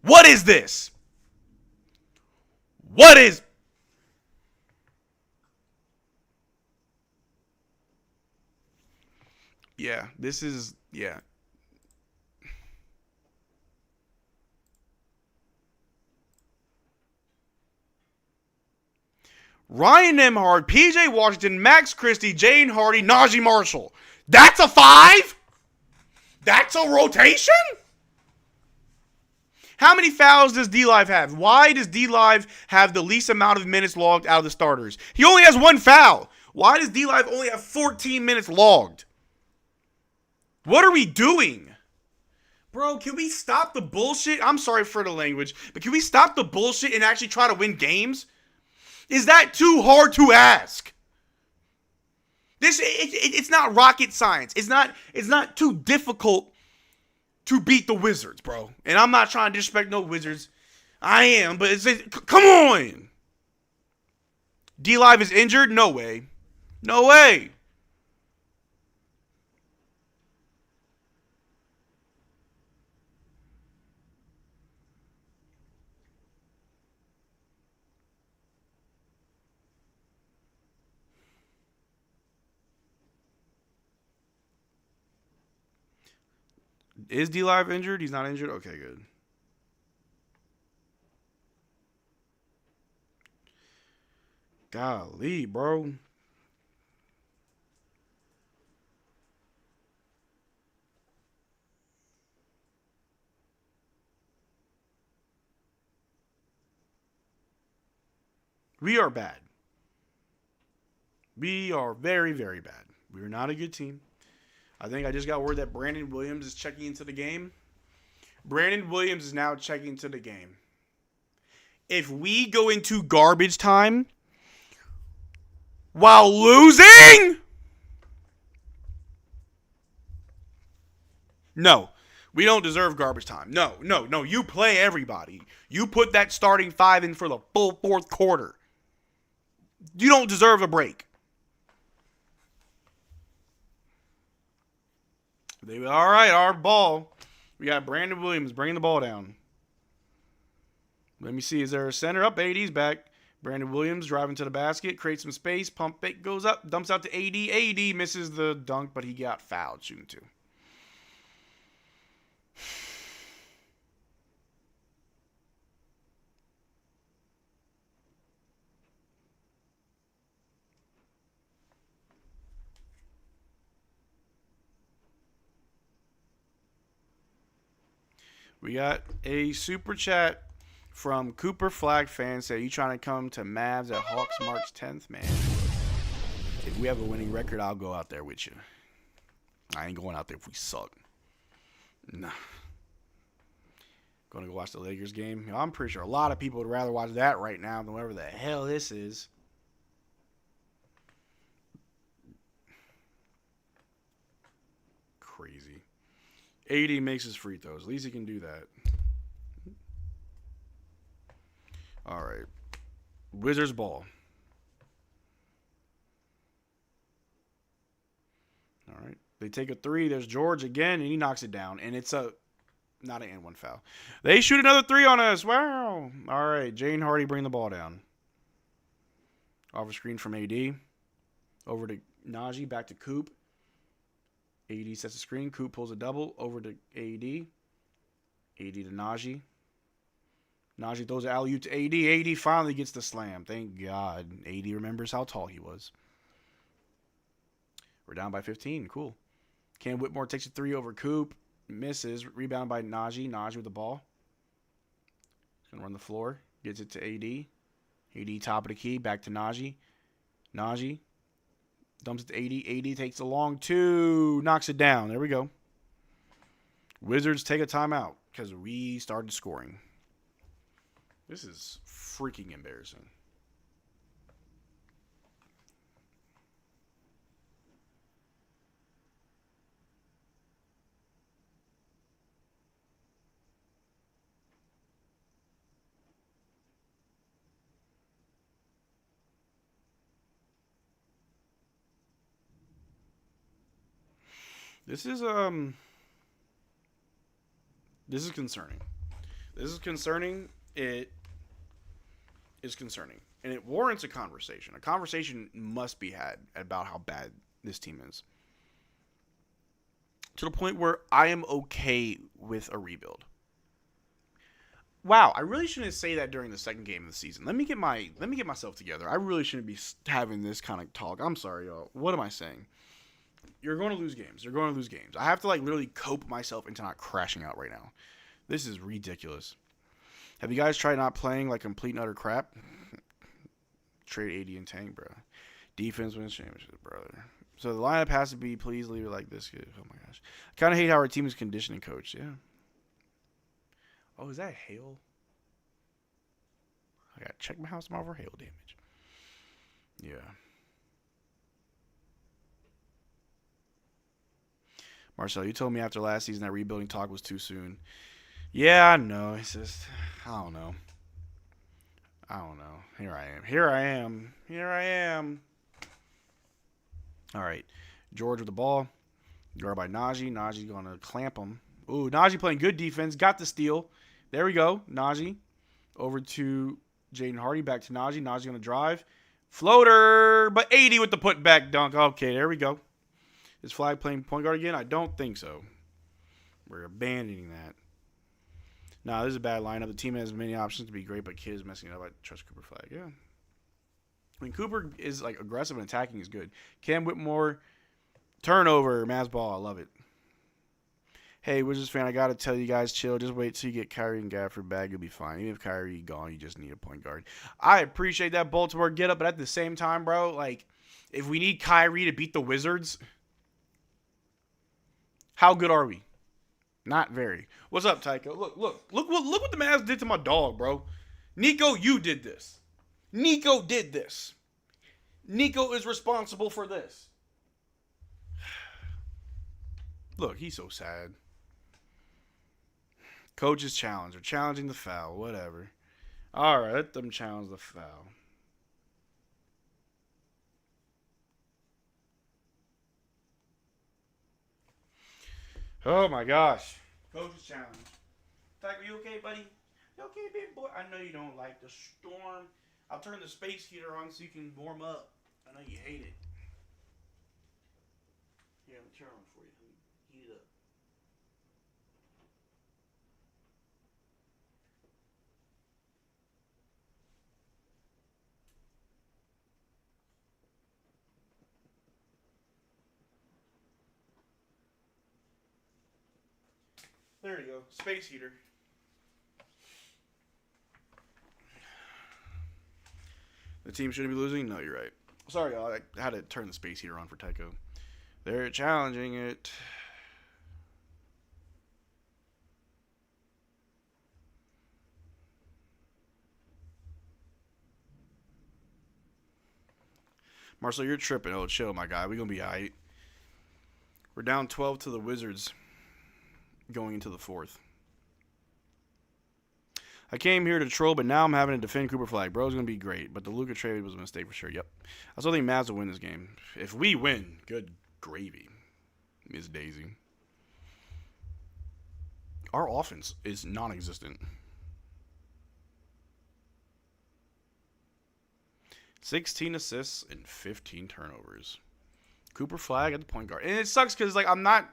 What is this? What is... Yeah, this is... Yeah. Ryan Nembhard, PJ Washington, Max Christie, Jaden Hardy, Najee Marshall. That's a 5? That's a rotation? How many fouls does D-Live have? Why does D-Live have the least amount of minutes logged out of the starters? He only has 1 foul. Why does D-Live only have 14 minutes logged? What are we doing? Bro, can we stop the bullshit? I'm sorry for the language, but can we stop the bullshit and actually try to win games? Is that too hard to ask? It's not rocket science. It's not too difficult to beat the Wizards, bro. And I'm not trying to disrespect no Wizards. I am, but come on. D-Live is injured? No way. No way. Is D-Live injured? He's not injured? Okay, good. Golly, bro. We are bad. We are very, very bad. We are not a good team. I think I just got word that Brandon Williams is checking into the game. Brandon Williams is now checking into the game. If we go into garbage time while losing, no, we don't deserve garbage time. No. You play everybody. You put that starting five in for the full fourth quarter. You don't deserve a break. All right, our ball. We got Brandon Williams bringing the ball down. Let me see. Is there a center? Up, AD's back. Brandon Williams driving to the basket, creates some space, pump fake goes up, dumps out to AD. AD misses the dunk, but he got fouled shooting two. We got a super chat from Cooper Flagg fan. Say, you trying to come to Mavs at Hawks March 10th, man? If we have a winning record, I'll go out there with you. I ain't going out there if we suck. Nah. Going to go watch the Lakers game. You know, I'm pretty sure a lot of people would rather watch that right now than whatever the hell this is. Crazy. 80 makes his free throws. At least he can do that. All right. Wizards ball. All right. They take a three. There's George again, and he knocks it down. And it's not an N1 foul. They shoot another three on us. Wow. All right. Jane Hardy bring the ball down. Off a screen from AD. Over to Najee. Back to Coop. AD sets a screen. Coop pulls a double. Over to AD. AD to Najee. Najee throws an alley-oop to AD. AD finally gets the slam. Thank God. AD remembers how tall he was. We're down by 15. Cool. Cam Whitmore takes a three over Coop. Misses. Rebound by Najee. Najee with the ball. He's going to run the floor. Gets it to AD. AD top of the key. Back to Najee. Najee. Dumps it to AD. AD takes a long two. Knocks it down. There we go. Wizards take a timeout because we started scoring. This is freaking embarrassing. This is concerning. This is concerning. It is concerning. And it warrants a conversation. A conversation must be had about how bad this team is. To the point where I am okay with a rebuild. Wow, I really shouldn't say that during the second game of the season. Let me get myself together. I really shouldn't be having this kind of talk. I'm sorry, y'all. What am I saying? You're going to lose games. You're going to lose games. I have to literally cope myself into not crashing out right now. This is ridiculous. Have you guys tried not playing like complete and utter crap? Trade AD and Tank, bro. Defense wins championships, brother. So the lineup has to be, please leave it like this. Oh my gosh. I kind of hate how our team is conditioning coach. Yeah. Oh, is that hail? I got to check my house tomorrow for hail damage. Yeah. Marcel, you told me after last season that rebuilding talk was too soon. Yeah, I know. It's just, I don't know. I don't know. Here I am. All right. George with the ball. Guarded by Najee. Najee going to clamp him. Ooh, Najee playing good defense. Got the steal. There we go. Najee. Over to Jaden Hardy. Back to Najee. Najee going to drive. Floater. But 80 with the putback dunk. Okay, there we go. Is Flagg playing point guard again? I don't think so. We're abandoning that. Nah, this is a bad lineup. The team has many options to be great, but Kid is messing it up. I trust Cooper Flagg. Yeah. I mean, Cooper is like aggressive and attacking is good. Cam Whitmore, turnover, Mavs ball. I love it. Hey, Wizards fan, I got to tell you guys, chill. Just wait till you get Kyrie and Gafford back. You'll be fine. Even if Kyrie gone, you just need a point guard. I appreciate that Baltimore get up, but at the same time, bro, like, if we need Kyrie to beat the Wizards, how good are we? Not very. What's up, Tycho? Look what the Mavs did to my dog, bro. Nico, you did this. Nico did this. Nico is responsible for this. Look, he's so sad. Coach's challenge. They're challenging the foul. Whatever. All right, let them challenge the foul. Oh, my gosh. Coach's challenge. Tycho, you okay, buddy? You okay, big boy? I know you don't like the storm. I'll turn the space heater on so you can warm up. I know you hate it. Here, let me turn it on for you. Heat it up. There you go. Space heater. The team shouldn't be losing? No, you're right. Sorry, y'all. I had to turn the space heater on for Tycho. They're challenging it. Marcel, you're tripping. Oh, chill, my guy. We're going to be all right. We're down 12 to the Wizards going into the fourth. I came here to troll, but now I'm having to defend Cooper Flagg. Bro's going to be great, but the Luka trade was a mistake for sure. Yep. I still think Mavs will win this game. If we win, good gravy, Miss Daisy. Our offense is non-existent. 16 assists and 15 turnovers. Cooper Flagg at the point guard. And it sucks because like I'm not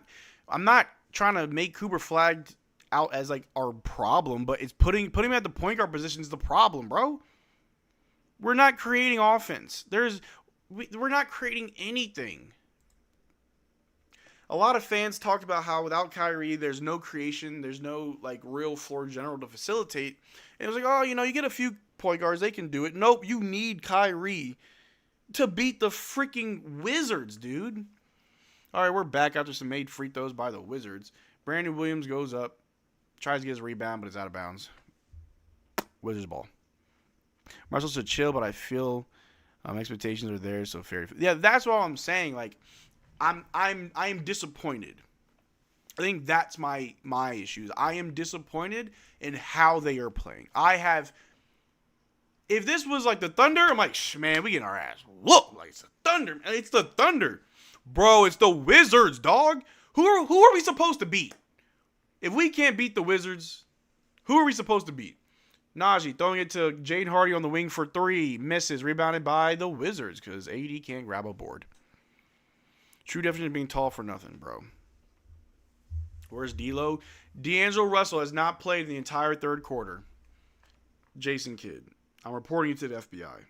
trying to make Cooper Flagg out as like our problem, but it's putting him at the point guard position is the problem, bro. We're not creating offense. We're not creating anything. A lot of fans talked about how without Kyrie, there's no creation, there's no like real floor general to facilitate. And it was like, oh, you get a few point guards, they can do it. Nope, you need Kyrie to beat the freaking Wizards, dude. All right, we're back after some made free throws by the Wizards. Brandon Williams goes up, tries to get his rebound, but it's out of bounds. Wizards ball. Marcel said chill, but I feel expectations are there, so fair. Yeah, that's what I'm saying. Like, I'm disappointed. I think that's my issues. I am disappointed in how they are playing. If this was like the Thunder, I'm like, man, we getting our ass whooped. Like, it's the Thunder. It's the Thunder. Bro, it's the Wizards, dog. Who are we supposed to beat? If we can't beat the Wizards, who are we supposed to beat? Najee throwing it to Jaden Hardy on the wing for 3. Misses. Rebounded by the Wizards because AD can't grab a board. True definition of being tall for nothing, bro. Where's D'Lo? D'Angelo Russell has not played in the entire third quarter. Jason Kidd. I'm reporting you to the FBI.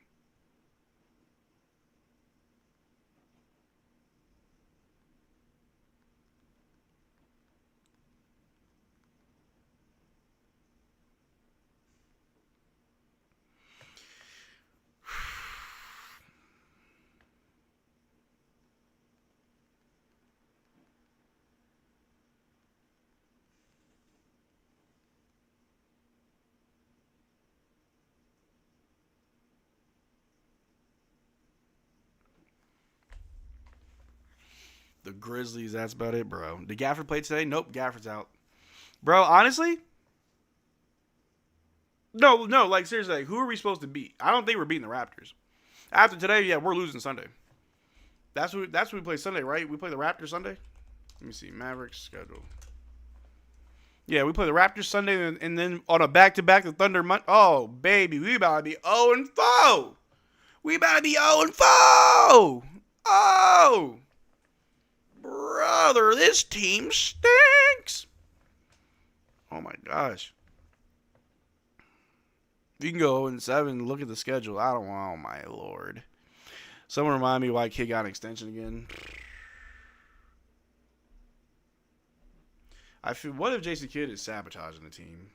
The Grizzlies, that's about it, bro. Did Gafford play today? Nope, Gafford's out. Bro, honestly, No, like seriously, like, who are we supposed to beat? I don't think we're beating the Raptors. After today, yeah, we're losing Sunday. That's what we play Sunday, right? We play the Raptors Sunday. Let me see, Mavericks schedule. Yeah, we play the Raptors Sunday, and then on a back-to-back, the Thunder Monday. Oh, baby, we about to be 0-4. We about to be 0-4. Oh, brother, this team stinks. Oh my gosh. If you can go 0-7 and look at the schedule, I don't want. Oh my lord. Someone remind me why Kid got an extension again. I feel. What if Jason Kidd is sabotaging the team?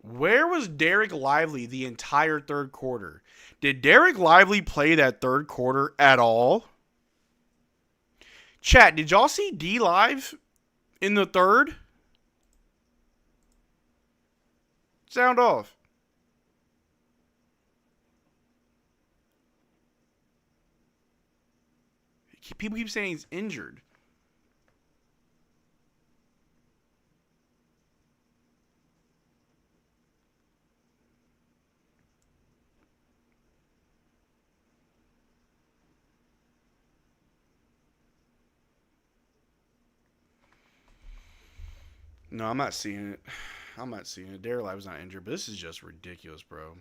Where was Derrick Lively the entire third quarter? Did Derrick Lively play that third quarter at all? Chat, did y'all see D Live in the third? Sound off. People keep saying he's injured. No, I'm not seeing it. I'm not seeing it. Derrick Lively's not injured, but this is just ridiculous, bro.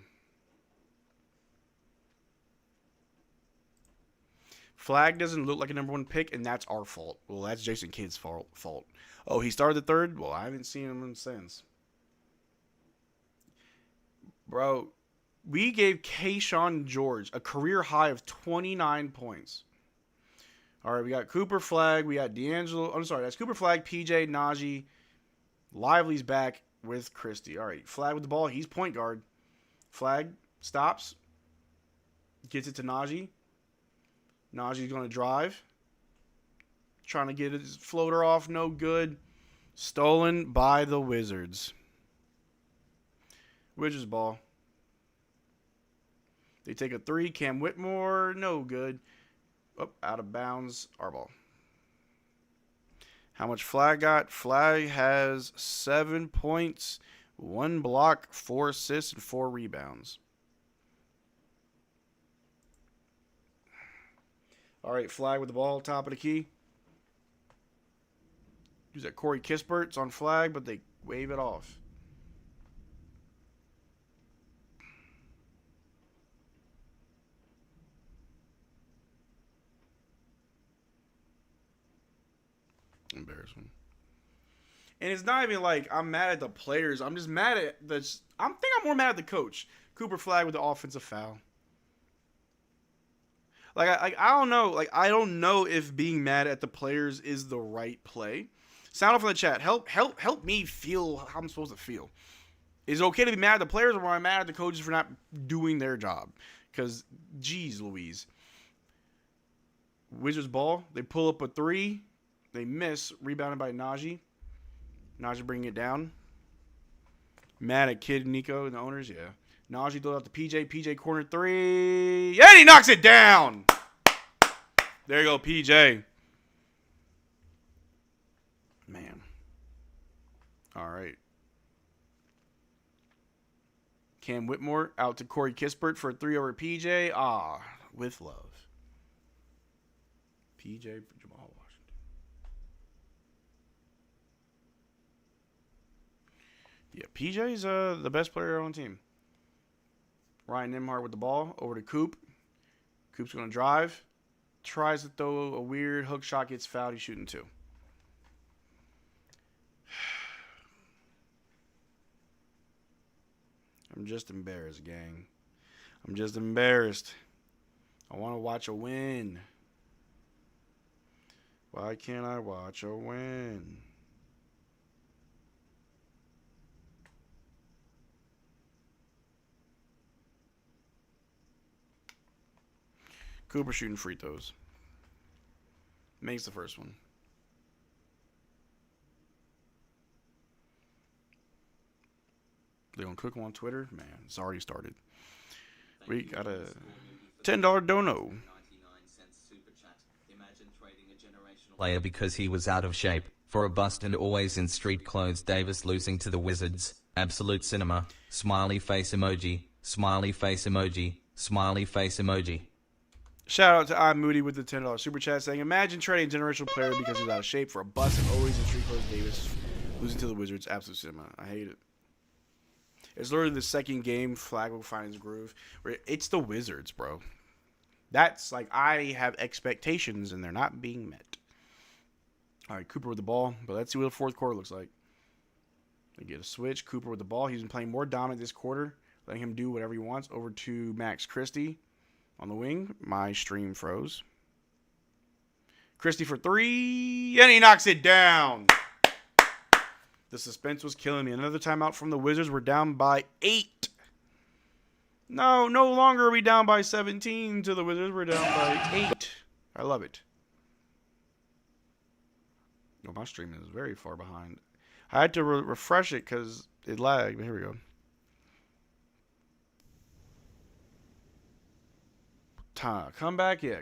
Flagg doesn't look like a number one pick, and that's our fault. Well, that's Jason Kidd's fault. Oh, he started the third? Well, I haven't seen him since. Bro, we gave Keyshawn George a career high of 29 points. All right, we got Cooper Flagg. We got D'Angelo. I'm sorry, that's Cooper Flagg, PJ, Najee. Lively's back with Christie. All right, Flagg with the ball. He's point guard. Flagg stops. Gets it to Najee. Najee's going to drive. Trying to get his floater off. No good. Stolen by the Wizards. Wizards ball. They take a three. Cam Whitmore. No good. Oh, out of bounds. Our ball. How much Flagg got? Flagg has 7 points, 1 block, 4 assists, and 4 rebounds. All right, Flagg with the ball, top of the key. Use that Corey Kispert. It's on Flagg, but they wave it off. Embarrassing. And it's not even like I'm mad at the players. I'm just mad at the. I'm more mad at the coach. Cooper Flagg with the offensive foul. I don't know. Like, I don't know if being mad at the players is the right play. Sound off in the chat. Help me feel how I'm supposed to feel. Is it okay to be mad at the players, or am I mad at the coaches for not doing their job? Because, geez Louise. Wizards ball. They pull up a three. They miss. Rebounded by Najee. Najee bringing it down. Mad at Kid and Nico and the owners, yeah. Najee throws out to PJ. PJ corner three. And he knocks it down. There you go, PJ. Man. All right. Cam Whitmore out to Corey Kispert for a three over PJ. Ah, with love. PJ for Jamal Washington. Yeah, PJ's the best player on the team. Ryan Nembhard with the ball over to Coop. Coop's going to drive. Tries to throw a weird hook shot, gets fouled. He's shooting two. I'm just embarrassed, gang. I'm just embarrassed. I want to watch a win. Why can't I watch a win? Cooper shooting free throws. Makes the first one. They gonna cook 'em on Twitter? Man, it's already started. We got a $10 dono. Player because he was out of shape. For a bust and always in street clothes. Davis losing to the Wizards. Absolute cinema. Smiley face emoji. Smiley face emoji. Smiley face emoji. Shout out to I'm Moody with the $10 super chat saying, imagine trading a generational player because he's out of shape for a bust and always in street clothes. Davis losing to the Wizards. Absolute cinema. I hate it. It's literally the second game. Flagg will find his groove. It's the Wizards, bro. That's like, I have expectations and they're not being met. All right, Cooper with the ball, but let's see what the fourth quarter looks like. They get a switch. Cooper with the ball. He's been playing more dominant this quarter, letting him do whatever he wants. Over to Max Christie on the wing. My stream froze. Christie for three, and he knocks it down. The suspense was killing me. Another timeout from the Wizards. We're down by 8. No longer are we down by 17 to the Wizards. We're down by 8. I love it. Oh, my stream is very far behind. I had to refresh it because it lagged. But here we go. Come back, yeah.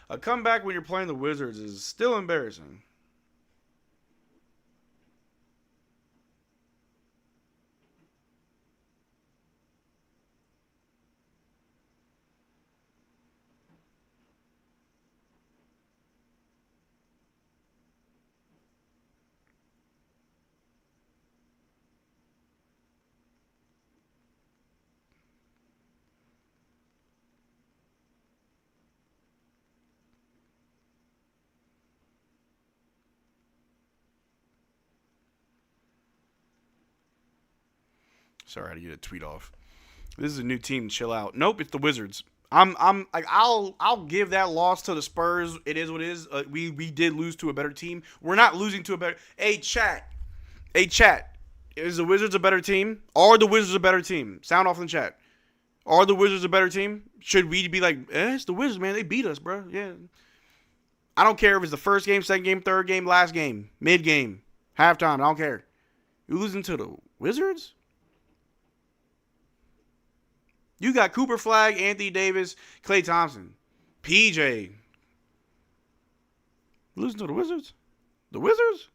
A comeback when you're playing the Wizards is still embarrassing. Sorry, I had to get a tweet off. This is a new team. Chill out. Nope, it's the Wizards. I'm like I'll give that loss to the Spurs. It is what it is. We did lose to a better team. We're not losing to a better. Hey chat. Is the Wizards a better team? Are the Wizards a better team? Sound off in the chat. Are the Wizards a better team? Should we be like, it's the Wizards, man. They beat us, bro. Yeah. I don't care if it's the first game, second game, third game, last game, mid game, halftime. I don't care. You losing to the Wizards? You got Cooper Flagg, Anthony Davis, Klay Thompson, PJ. Losing to the Wizards? The Wizards?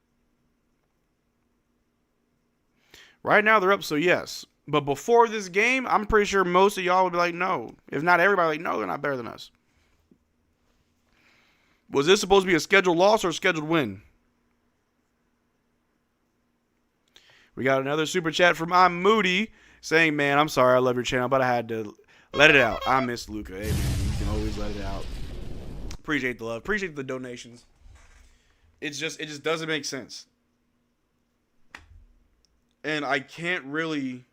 Right now they're up, so yes. But before this game, I'm pretty sure most of y'all would be like, no. If not everybody, like, no, they're not better than us. Was this supposed to be a scheduled loss or a scheduled win? We got another super chat from I'm Moody saying, man, I'm sorry, I love your channel, but I had to let it out. I miss Luka. Hey, man, you can always let it out. Appreciate the love. Appreciate the donations. It just doesn't make sense. And I can't really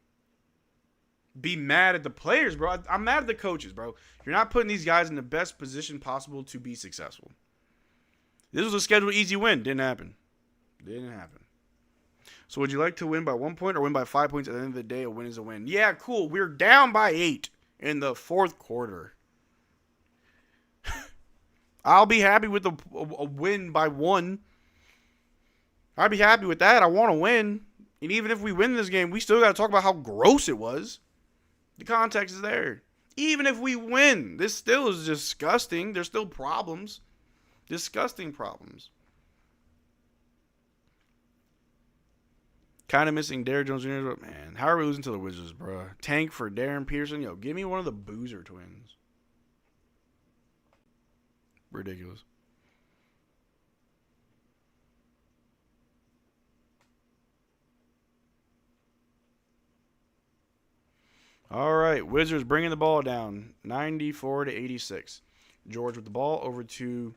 be mad at the players, bro. I'm mad at the coaches, bro. You're not putting these guys in the best position possible to be successful. This was a scheduled easy win. Didn't happen. So would you like to win by 1 point or win by 5 points? At the end of the day, a win is a win. Yeah, cool. We're down by 8 in the fourth quarter. I'll be happy with a win by 1. I'd be happy with that. I want to win. And even if we win this game, we still got to talk about how gross it was. The context is there. Even if we win, this still is disgusting. There's still problems. Disgusting problems. Kind of missing Derrick Jones Jr., but man, how are we losing to the Wizards, bro? Tank for Darren Pearson. Yo, give me one of the Boozer twins. Ridiculous. All right, Wizards bringing the ball down, 94-86. George with the ball over to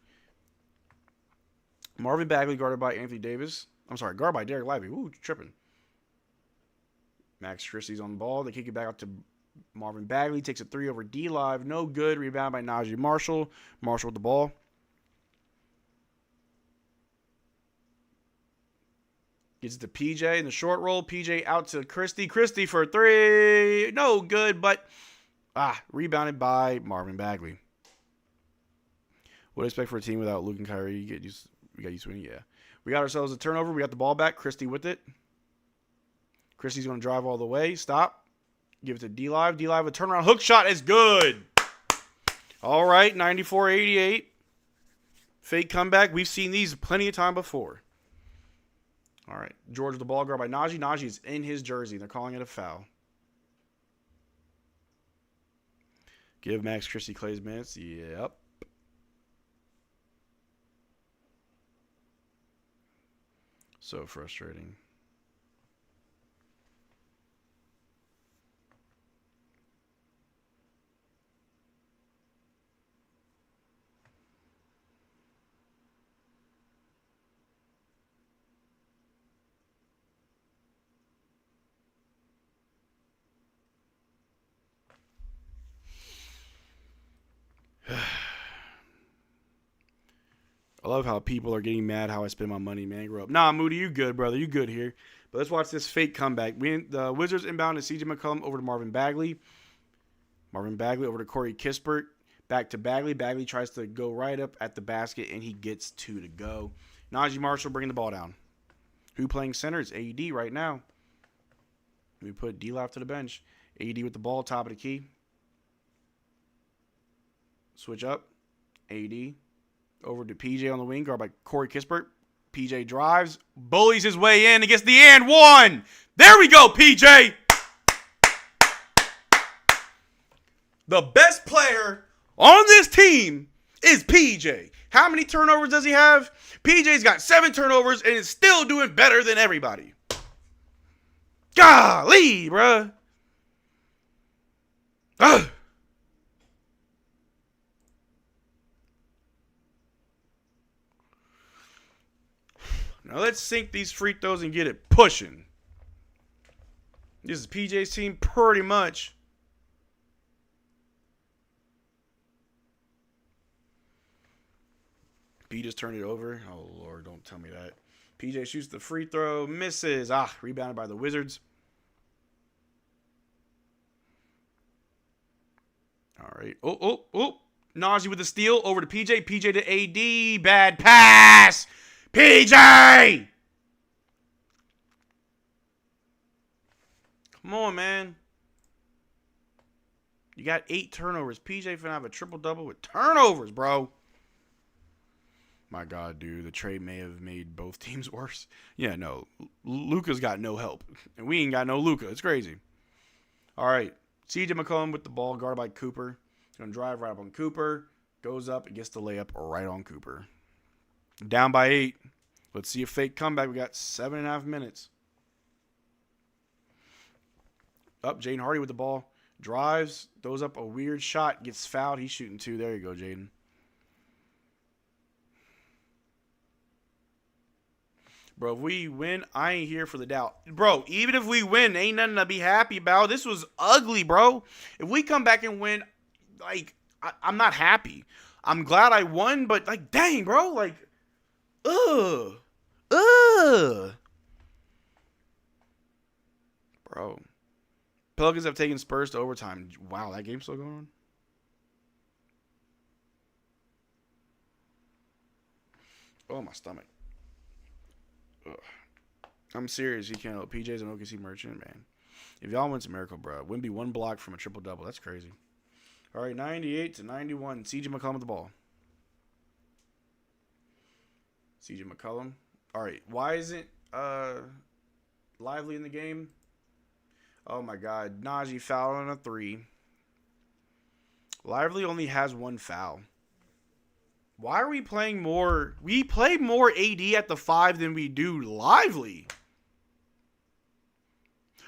Marvin Bagley, guarded by Anthony Davis. I'm sorry, guarded by Derrick Lively. Ooh, tripping. Max Christie's on the ball. They kick it back out to Marvin Bagley. Takes a 3 over D-Live. No good. Rebound by Najee Marshall. Marshall with the ball. Gets it to PJ in the short roll. PJ out to Christie. Christie for 3. No good, but rebounded by Marvin Bagley. What do you expect for a team without Luke and Kyrie? We got used to winning, yeah. We got ourselves a turnover. We got the ball back. Christie with it. Christie's going to drive all the way. Stop. Give it to D-Live. D-Live, a turnaround hook shot is good. All right, 94-88. Fake comeback. We've seen these plenty of time before. All right, George with the ball guard by Najee. Najee is in his jersey. They're calling it a foul. Give Max Christie Clay's minutes. Yep. So frustrating. I love how people are getting mad how I spend my money, man. Grow up. Nah, Moody, you good, brother. You good here. But let's watch this fake comeback. The Wizards inbound to CJ McCollum over to Marvin Bagley. Marvin Bagley over to Corey Kispert. Back to Bagley. Bagley tries to go right up at the basket, and he gets 2 to go. Najee Marshall bringing the ball down. Who playing center? It's AD right now. We put D-Live to the bench. AD with the ball, top of the key. Switch up. AD. Over to PJ on the wing, guard by Corey Kispert. PJ drives, bullies his way in and gets the and one. There we go, PJ. The best player on this team is PJ. How many turnovers does he have? PJ's got 7 turnovers and is still doing better than everybody. Golly, bruh. Ugh. Now let's sink these free throws and get it pushing. This is PJ's team pretty much. P just turned it over. Oh, Lord, don't tell me that. PJ shoots the free throw, misses. Rebounded by the Wizards. All right. Oh. Najee with the steal over to PJ. PJ to AD. Bad pass. PJ! Come on, man. You got 8 turnovers. PJ finna have a triple-double with turnovers, bro. My God, dude. The trade may have made both teams worse. Yeah, no. Luka's got no help. And we ain't got no Luka. It's crazy. All right. CJ McCollum with the ball, guarded by Cooper. Gonna drive right up on Cooper. Goes up and gets the layup right on Cooper. Down by 8. Let's see a fake comeback. We got 7.5 minutes. Up, Jaden Hardy with the ball. Drives. Throws up a weird shot. Gets fouled. He's shooting 2. There you go, Jaden. Bro, if we win, I ain't here for the doubt. Bro, even if we win, ain't nothing to be happy about. This was ugly, bro. If we come back and win, like, I'm not happy. I'm glad I won, but, like, dang, bro. Like, ugh. Bro. Pelicans have taken Spurs to overtime. Wow, that game's still going on? Oh, my stomach. Ugh. I'm serious. You can't. PJ's an OKC merchant, man. If y'all win, it's a miracle, bro. Wemby 1 block from a triple-double. That's crazy. All right, 98-91. CJ McCollum with the ball. CJ McCollum. All right, why isn't Lively in the game? Oh, my God. Najee fouled on a 3. Lively only has 1 foul. Why are we playing more? We play more AD at the 5 than we do Lively.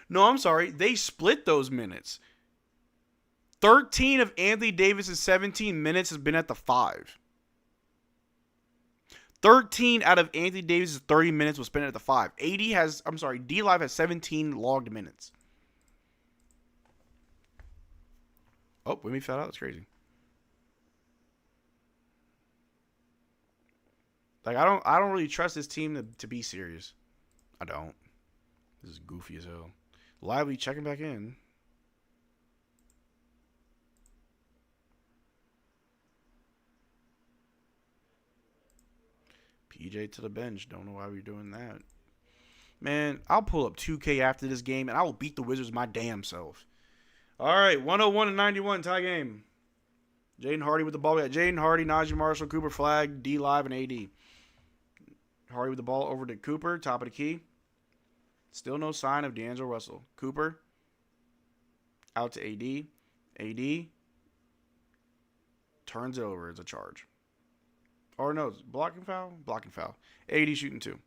No, I'm sorry. They split those minutes. 13 of Anthony Davis's 17 minutes has been at the 5. 13 out of Anthony Davis's 30 minutes was spent at the 5. D-Live has 17 logged minutes. Oh, Wemby fell out. That's crazy. Like, I don't really trust this team to be serious. I don't. This is goofy as hell. Lively checking back in. PJ to the bench. Don't know why we're doing that. Man, I'll pull up 2K after this game, and I will beat the Wizards my damn self. All right, 101-91, tie game. Jaden Hardy with the ball. We got Jaden Hardy, Najee Marshall, Cooper Flagg, D Live, and AD. Hardy with the ball over to Cooper, top of the key. Still no sign of D'Angelo Russell. Cooper out to AD. AD turns it over as a charge. Or no, blocking foul? Blocking foul. AD shooting 2.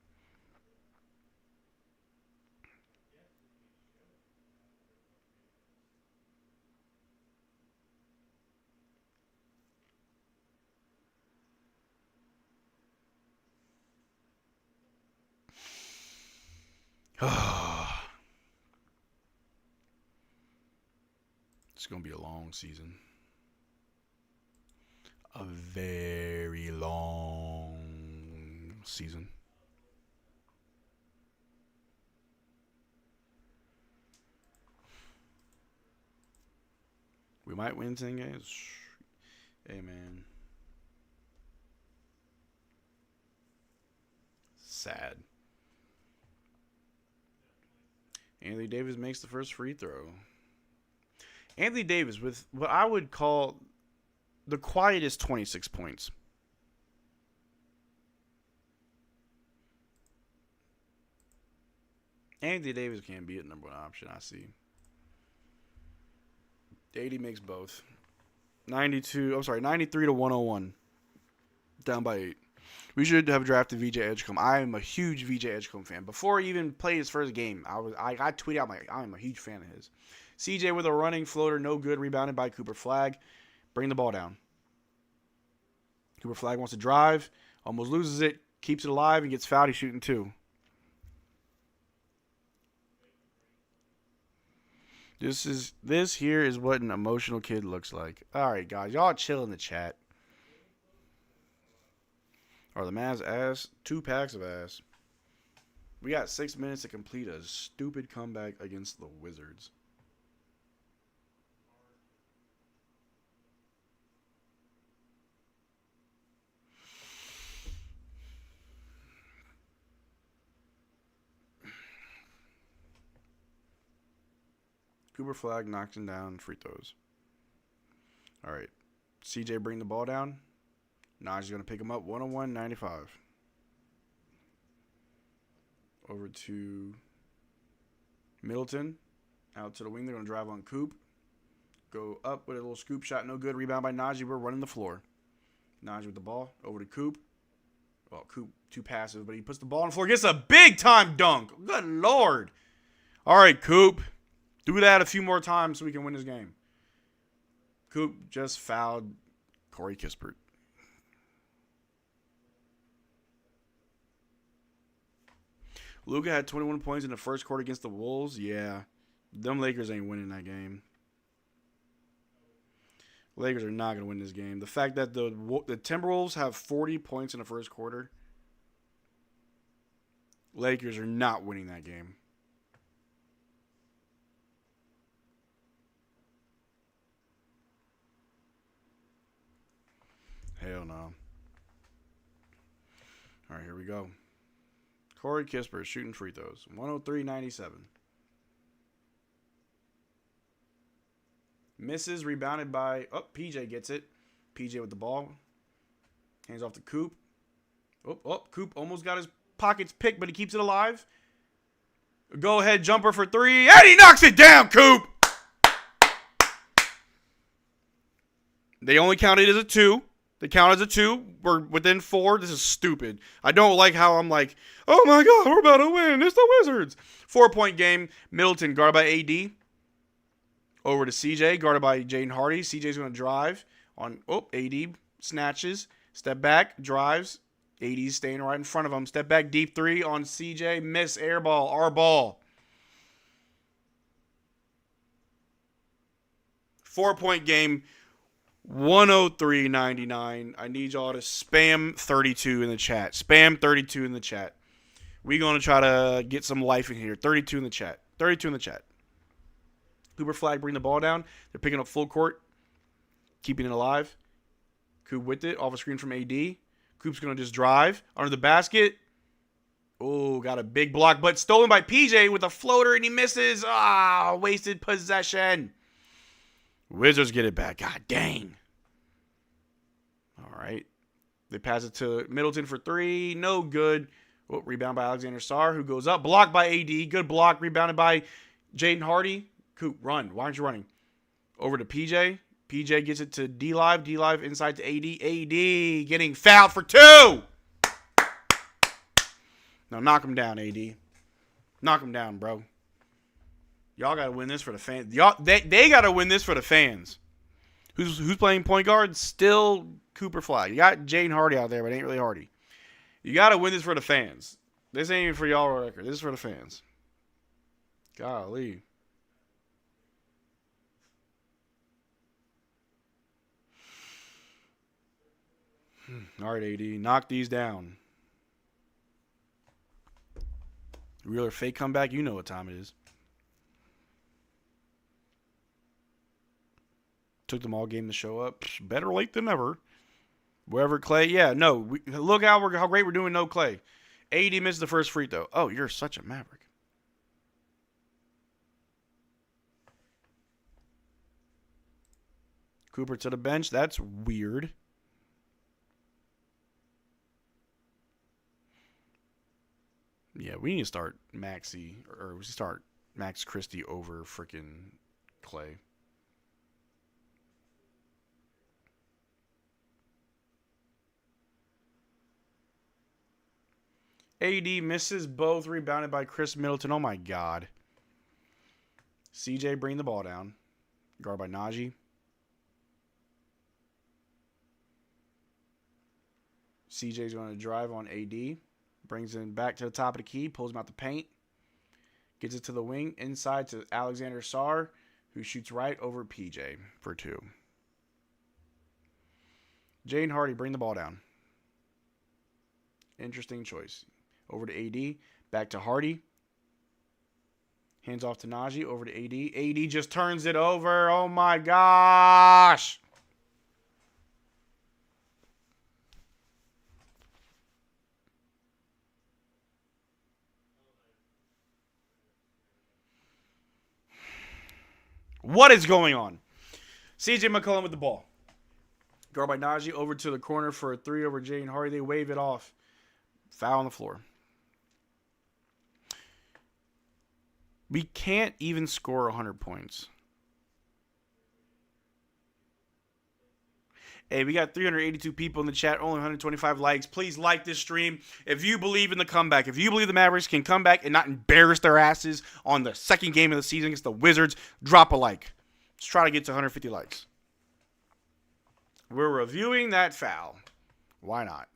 It's going to be a long season. A very long season. We might win 10 games. Hey, man. Sad. Anthony Davis makes the first free throw. Anthony Davis with what I would call the quietest 26 points. Anthony Davis can't be a number one option, I see. 80 makes both. 93 to 101. Down by 8. We should have drafted VJ Edgecombe. I am a huge VJ Edgecombe fan. Before he even played his first game, I tweeted out I'm a huge fan of his. CJ with a running floater, no good, rebounded by Cooper Flagg. Bring the ball down. Cooper Flagg wants to drive, almost loses it, keeps it alive, and gets fouled. He's shooting 2. This here is what an emotional kid looks like. All right, guys, y'all chill in the chat. Are the Mavs ass? 2 packs of ass. We got 6 minutes to complete a stupid comeback against the Wizards. Cooper Flagg knocks him down, free throws. All right. CJ bring the ball down. Najee's going to pick him up 101-95. Over to Middleton. Out to the wing. They're going to drive on Coop. Go up with a little scoop shot. No good. Rebound by Najee. We're running the floor. Najee with the ball. Over to Coop. Well, Coop too passive, but he puts the ball on the floor. Gets a big-time dunk. Good Lord. All right, Coop. Do that a few more times so we can win this game. Coop just fouled Corey Kispert. Luka had 21 points in the first quarter against the Wolves. Yeah, them Lakers ain't winning that game. Lakers are not going to win this game. The fact that the Timberwolves have 40 points in the first quarter, Lakers are not winning that game. Hell no. All right, here we go. Corey Kispert shooting free throws. 103-97. Misses, rebounded by... Oh, PJ gets it. PJ with the ball. Hands off to Coop. Coop almost got his pockets picked, but he keeps it alive. Go-ahead jumper for 3. And he knocks it down, Coop! They only counted it as a 2. They count as a 2. We're within 4. This is stupid. I don't like how I'm like, oh my God, we're about to win. It's the Wizards. 4-point game. Middleton guarded by AD. Over to CJ, guarded by Jaden Hardy. CJ's going to drive on. Oh, AD snatches. Step back, drives. AD's staying right in front of him. Step back, deep 3 on CJ. Miss, air ball, our ball. 4-point game. 103-99. I need y'all to spam 32 in the chat. Spam 32 in the chat. We're going to try to get some life in here. 32 in the chat. 32 in the chat. Cooper Flagg bring the ball down. They're picking up full court. Keeping it alive. Coop with it. Off a screen from AD. Coop's going to just drive. Under the basket. Oh, got a big block, but stolen by PJ with a floater, and he misses. Ah, wasted possession. Wizards get it back. God dang. All right. They pass it to Middleton for 3. No good. Oh, rebound by Alexander Sarr, who goes up. Blocked by AD. Good block. Rebounded by Jaden Hardy. Coop, run. Why aren't you running? Over to PJ. PJ gets it to D-Live. D-Live inside to AD. AD getting fouled for 2. Now knock him down, AD. Knock him down, bro. Y'all got to win this for the fans. They got to win this for the fans. Who's playing point guard? Still Cooper Flagg. You got Jaden Hardy out there, but it ain't really Hardy. You got to win this for the fans. This ain't even for y'all record. This is for the fans. Golly. All right, AD. Knock these down. Real or fake comeback? You know what time it is. Took them all game to show up. Better late than never. Wherever Clay. Yeah, no. Look how great we're doing no Clay. AD missed the first free throw. Oh, you're such a Maverick. Cooper to the bench. That's weird. Yeah, we need to start Maxey, or we should start Max Christie over freaking Clay. AD misses both, rebounded by Chris Middleton. Oh my God. CJ bring the ball down. Guard by Najee. CJ's going to drive on AD. Brings him back to the top of the key. Pulls him out the paint. Gets it to the wing. Inside to Alexander Sarr, who shoots right over PJ for 2. Jaden Hardy, bring the ball down. Interesting choice. Over to AD. Back to Hardy. Hands off to Najee. Over to AD. AD just turns it over. Oh my gosh. What is going on? CJ McCollum with the ball. Guard by Najee over to the corner for a 3 over Jaden Hardy. They wave it off. Foul on the floor. We can't even score 100 points. Hey, we got 382 people in the chat, only 125 likes. Please like this stream. If you believe in the comeback, if you believe the Mavericks can come back and not embarrass their asses on the second game of the season against the Wizards, drop a like. Let's try to get to 150 likes. We're reviewing that foul. Why not?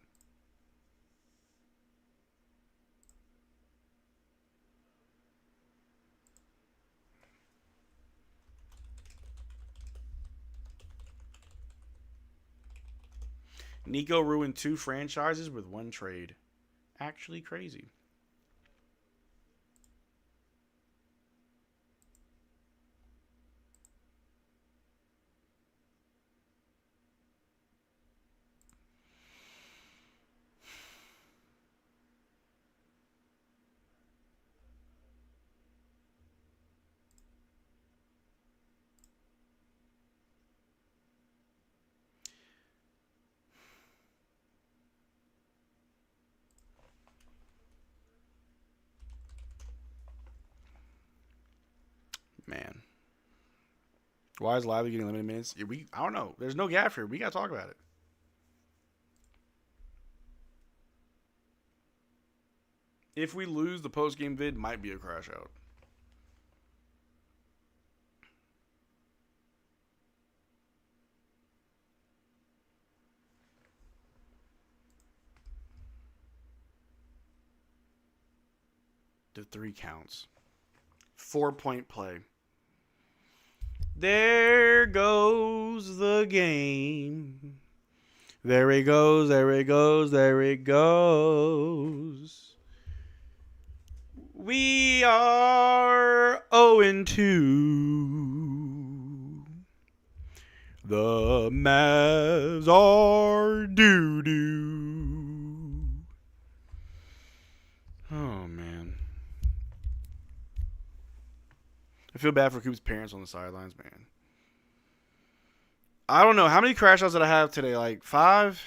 Nico ruined 2 franchises with 1 trade. Actually crazy. Man. Why is Lively getting limited minutes? I don't know. There's no Gafford. We got to talk about it. If we lose, the post-game vid might be a crash out. The 3 counts. 4-point play. There goes the game. There it goes, there it goes, there it goes. We are 0-2. The Mavs are doo-doo. Oh, man. I feel bad for Coop's parents on the sidelines, man. I don't know. How many crash outs did I have today? Like 5?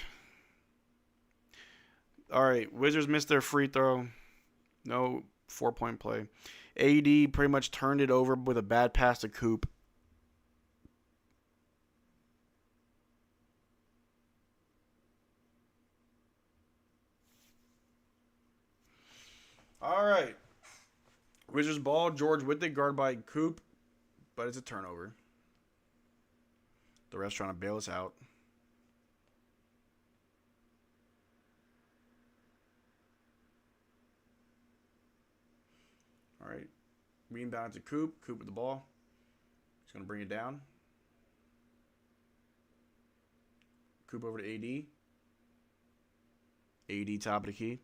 All right. Wizards missed their free throw. No 4-point play. AD pretty much turned it over with a bad pass to Coop. All right. Wizards ball. George with it, guarded by Coop, but it's a turnover. The refs trying to bail us out. All right. Rebound to Coop. Coop with the ball. He's going to bring it down. Coop over to AD. AD top of the key.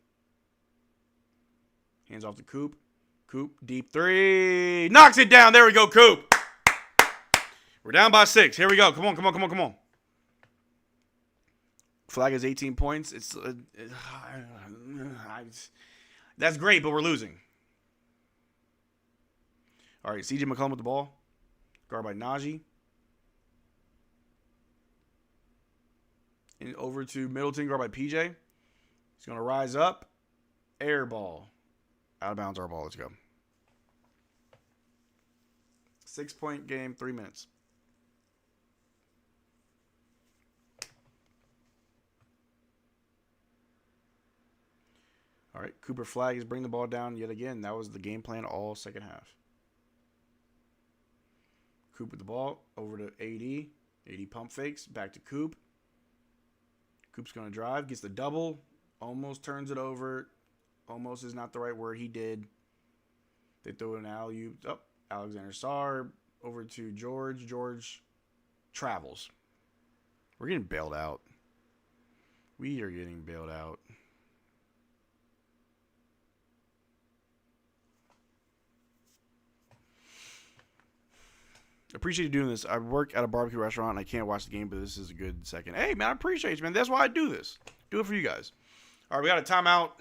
Hands off to Coop. Coop, deep 3. Knocks it down. There we go, Coop. We're down by 6. Here we go. Come on. Flagg has 18 points. That's great, but we're losing. All right, CJ McCollum with the ball. Guarded by Najee. And over to Middleton, guarded by PJ. He's going to rise up. Air ball. Out of bounds, our ball. Let's go. 6-point game, 3 minutes. All right, Cooper Flagg is bringing the ball down yet again. That was the game plan all second half. Coop with the ball, over to AD. AD pump fakes, back to Coop. Coop's going to drive, gets the double, almost turns it over. Almost is not the right word. He did. They throw an alley-oop. Oh, Alexander Sarr over to George. George travels. We're getting bailed out. We are getting bailed out. Appreciate you doing this. I work at a barbecue restaurant and I can't watch the game, but this is a good second. Hey, man, I appreciate you, man. That's why I do this. Do it for you guys. All right, we got a timeout.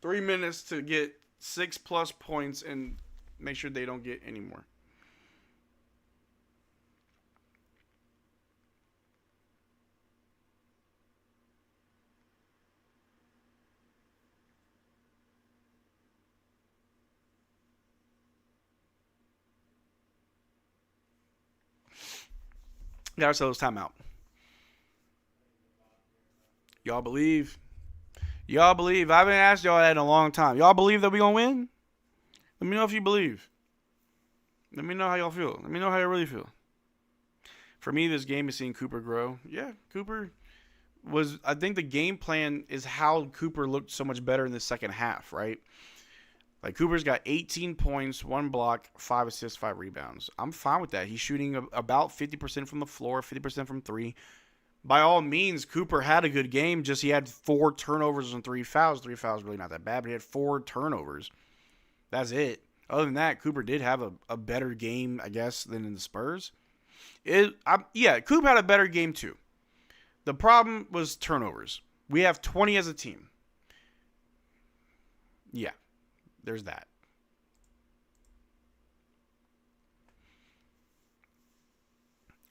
3 minutes to get 6+ points and make sure they don't get any more. Got ourselves timeout. Y'all believe? Y'all believe? I haven't asked y'all that in a long time. Y'all believe that we gonna win? Let me know if you believe. Let me know how y'all feel. Let me know how you really feel. For me, this game is seeing Cooper grow. Yeah, Cooper was... I think the game plan is how Cooper looked so much better in the second half, right? Like, Cooper's got 18 points, 1 block, 5 assists, 5 rebounds. I'm fine with that. He's shooting about 50% from the floor, 50% from 3. By all means, Cooper had a good game, just he had 4 turnovers and 3 fouls. 3 fouls really not that bad, but he had 4 turnovers. That's it. Other than that, Cooper did have a better game, I guess, than in the Spurs. Yeah, Cooper had a better game too. The problem was turnovers. We have 20 as a team. Yeah, there's that.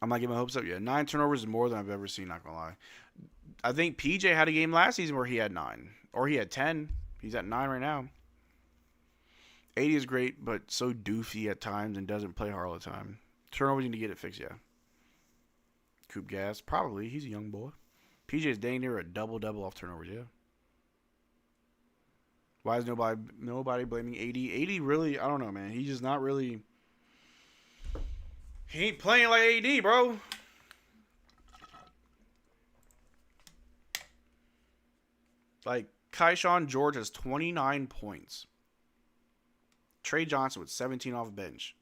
I'm not getting my hopes up yet. 9 turnovers is more than I've ever seen, not going to lie. I think PJ had a game last season where he had 9. Or he had 10. He's at 9 right now. 80 is great, but so doofy at times and doesn't play hard all the time. Turnovers need to get it fixed, yeah. Coop gas, probably. He's a young boy. PJ is dang near a double-double off turnovers, yeah. Why is nobody blaming 80? 80 really, I don't know, man. He's just not really... He ain't playing like AD, bro. Like, Keyshawn George has 29 points. Tre Johsnon with 17 off the bench.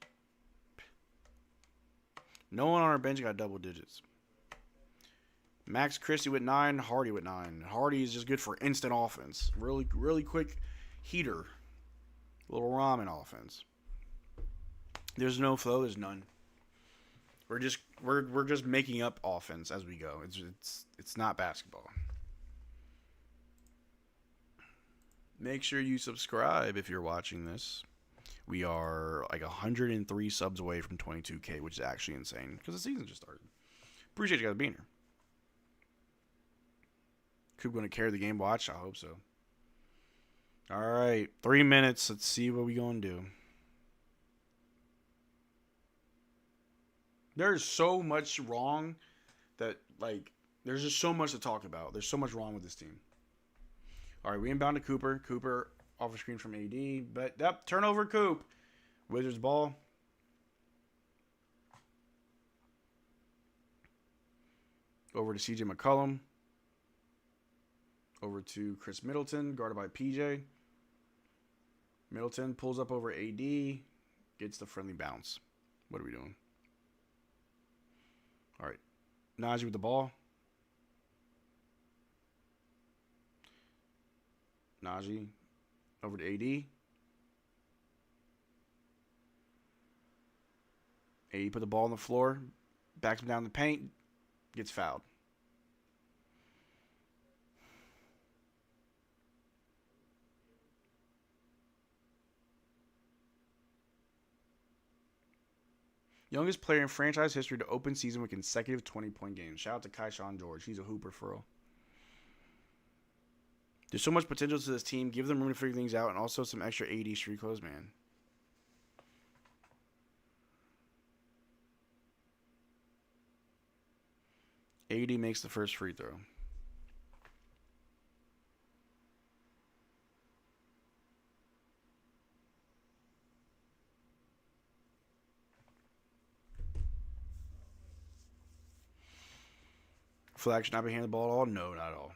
No one on our bench got double digits. Max Christie with 9, Hardy with 9. Hardy is just good for instant offense. Really, really quick heater. Little ramen offense. There's no flow, there's none. We're just making up offense as we go. It's not basketball. Make sure you subscribe if you're watching this. We are like 103 subs away from 22K, which is actually insane because the season just started. Appreciate you guys being here. Cooper going to carry the game. Watch. I hope so. All right. 3 minutes. Let's see what we going to do. There's so much wrong that, like, there's just so much to talk about. There's so much wrong with this team. All right, we inbound to Cooper. Cooper off a screen from AD. But, yep, turnover, Coop. Wizards ball. Over to CJ McCollum. Over to Chris Middleton, guarded by PJ. Middleton pulls up over AD. Gets the friendly bounce. What are we doing? All right. Najee with the ball. Najee over to AD. AD put the ball on the floor. Backs him down the paint. Gets fouled. Youngest player in franchise history to open season with consecutive 20-point games. Shout out to Kyrie. He's a hooper for real. There's so much potential to this team. Give them room to figure things out, and also some extra AD street clothes, man. AD makes the first free throw. Flagg should not be handing the ball at all? No, not at all.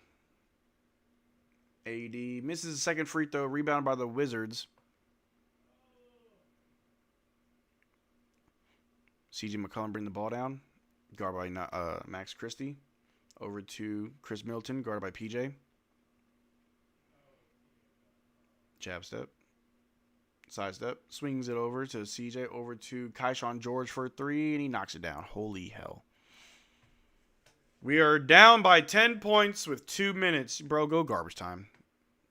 AD misses the second free throw, rebounded by the Wizards. CJ McCollum bring the ball down, guarded by Max Christie. Over to Chris Middleton, guarded by PJ. Jab step. Side step. Swings it over to CJ, over to Kyshon George for a three, and he knocks it down. Holy hell. We are down by 10 points with 2 minutes. Bro, go garbage time.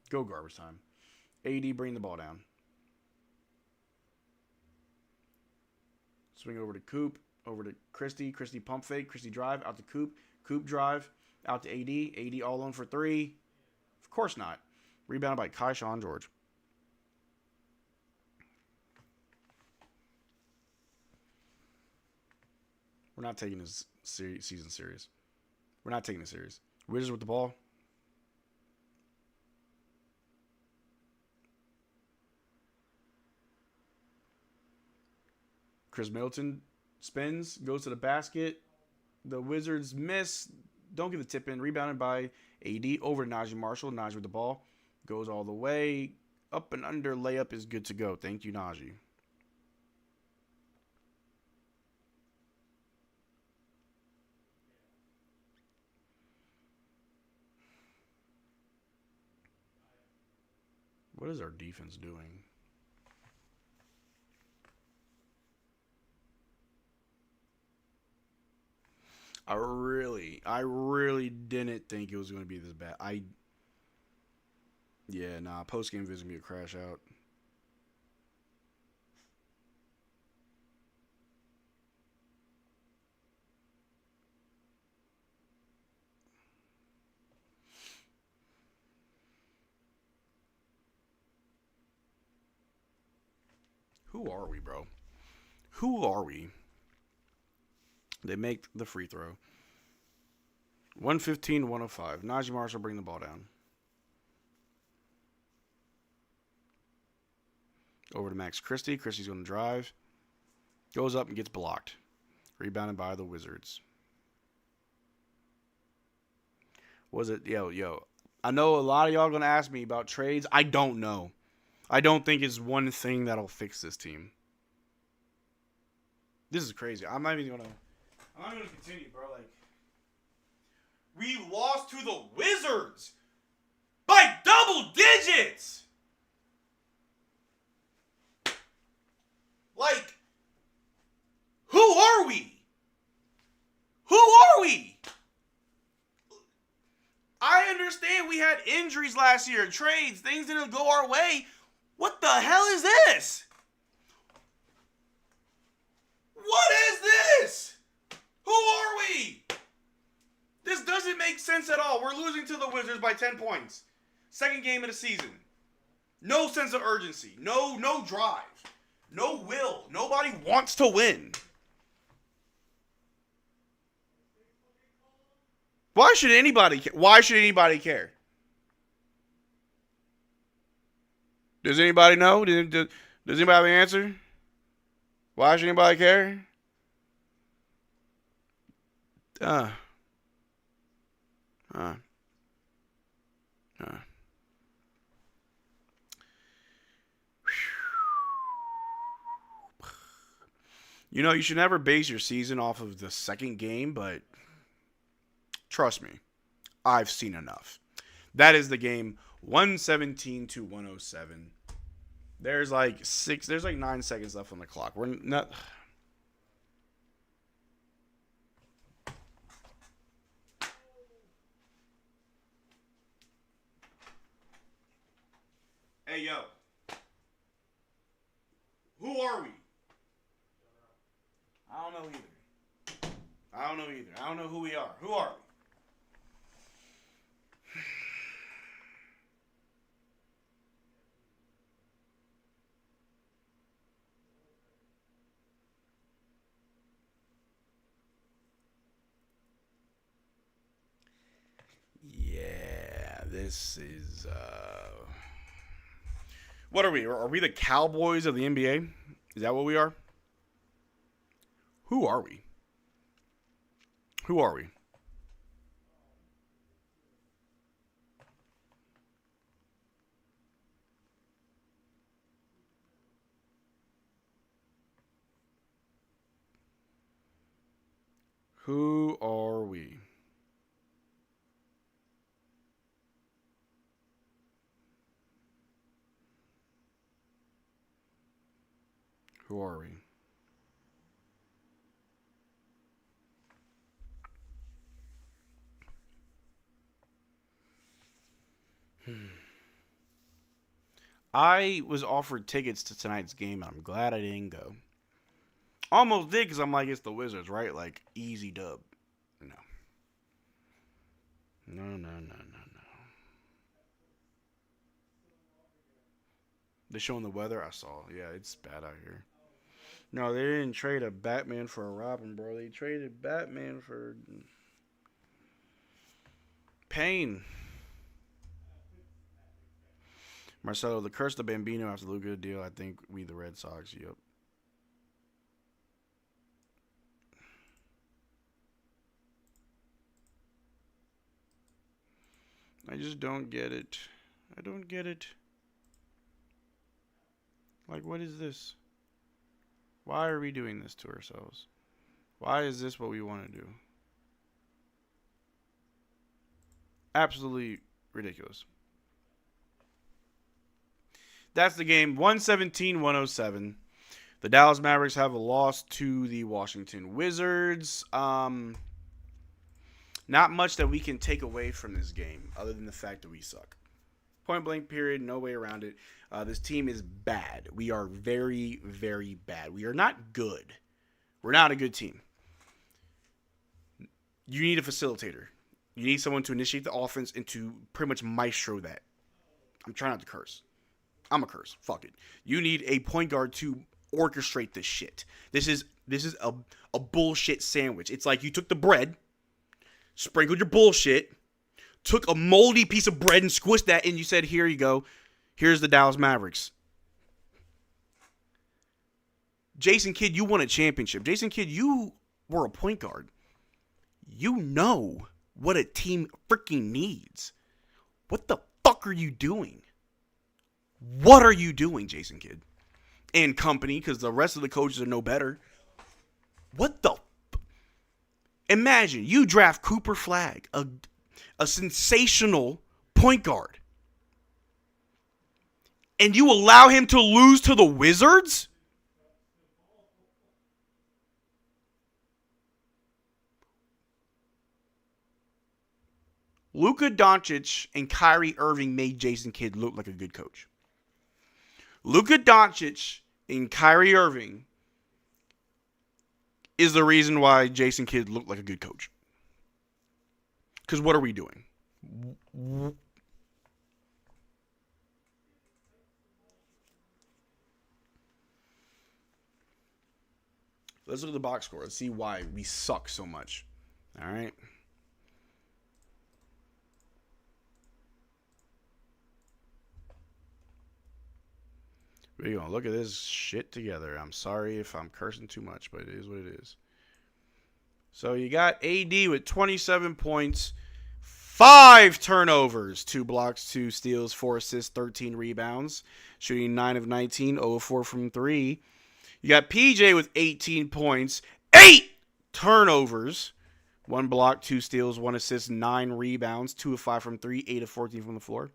Go garbage time. AD bring the ball down. Swing over to Coop. Over to Christie. Christie pump fake. Christie drive. Out to Coop. Coop drive. Out to AD. AD all alone for three. Of course not. Rebounded by Kyshon George. We're not taking this season serious. We're not taking it serious. Wizards with the ball. Chris Middleton spins, goes to the basket. The Wizards miss. Don't get the tip in. Rebounded by AD over to Najee Marshall. Najee with the ball. Goes all the way. Up and under. Layup is good to go. Thank you, Najee. What is our defense doing? I really didn't think it was going to be this bad. Yeah, nah, post-game visit me a crash out. Who are we, bro? Who are we? They make the free throw. 115-105. Najee Marshall bring the ball down. Over to Max Christie. Christie's going to drive. Goes up and gets blocked. Rebounded by the Wizards. Was it? Yo. I know a lot of y'all are going to ask me about trades. I don't know. I don't think it's one thing that'll fix this team. This is crazy. I'm not even going to continue, bro. Like, we lost to the Wizards by double digits. Like, who are we? Who are we? I understand we had injuries last year, trades, things didn't go our way. What the hell is this? What is this? Who are we? This doesn't make sense at all. We're losing to the Wizards by 10 points. Second game of the season. No sense of urgency. No drive. No will. Nobody wants to win. Why should anybody care? Does anybody know? Does anybody have an answer? Why should anybody care? You know, you should never base your season off of the second game, but trust me, I've seen enough. That is the game, 117-107. There's like 9 seconds left on the clock. We're not. Hey, yo. Who are we? I don't know either. I don't know who we are. Who are we? Yeah, this is what are we? Are we the Cowboys of the NBA? Is that what we are? Who are we? Who are we? Who are we? Who are we? I was offered tickets to tonight's game, and I'm glad I didn't go. Almost did, because I'm like, it's the Wizards, right? Like, easy dub. No. No. They're showing the weather? I saw. Yeah, it's bad out here. No, they didn't trade a Batman for a Robin, bro. They traded Batman for Pain. Marcelo, the curse of Bambino after the Luka deal. I think we the Red Sox. Yep. I just don't get it. I don't get it. Like, what is this? Why are we doing this to ourselves? Why is this what we want to do? Absolutely ridiculous. That's the game, 117-107. The Dallas Mavericks have a loss to the Washington Wizards. Not much that we can take away from this game other than the fact that we suck. Point blank period, no way around it. This team is bad. We are very, very bad. We are not good. We're not a good team. You need a facilitator. You need someone to initiate the offense and to pretty much maestro that. I'm trying not to curse. I'm a curse. Fuck it. You need a point guard to orchestrate this shit. This is a bullshit sandwich. It's like you took the bread, sprinkled your bullshit, took a moldy piece of bread and squished that, and you said, here you go. Here's the Dallas Mavericks. Jason Kidd, you won a championship. Jason Kidd, you were a point guard. You know what a team freaking needs. What the fuck are you doing? What are you doing, Jason Kidd? And company, because the rest of the coaches are no better. What the... Imagine you draft Cooper Flagg, a sensational point guard, and you allow him to lose to the Wizards? Luka Doncic and Kyrie Irving made Jason Kidd look like a good coach. Luka Doncic and Kyrie Irving is the reason why Jason Kidd looked like a good coach. Because what are we doing? Let's look at the box score. Let's see why we suck so much. All right. We're going to look at this shit together. I'm sorry if I'm cursing too much, but it is what it is. So you got AD with 27 points, 5 turnovers, 2 blocks, 2 steals, 4 assists, 13 rebounds, shooting 9 of 19, 0 of 4 from 3. You got PJ with 18 points, 8 turnovers, 1 block, 2 steals, 1 assist, 9 rebounds, 2 of 5 from 3, 8 of 14 from the floor.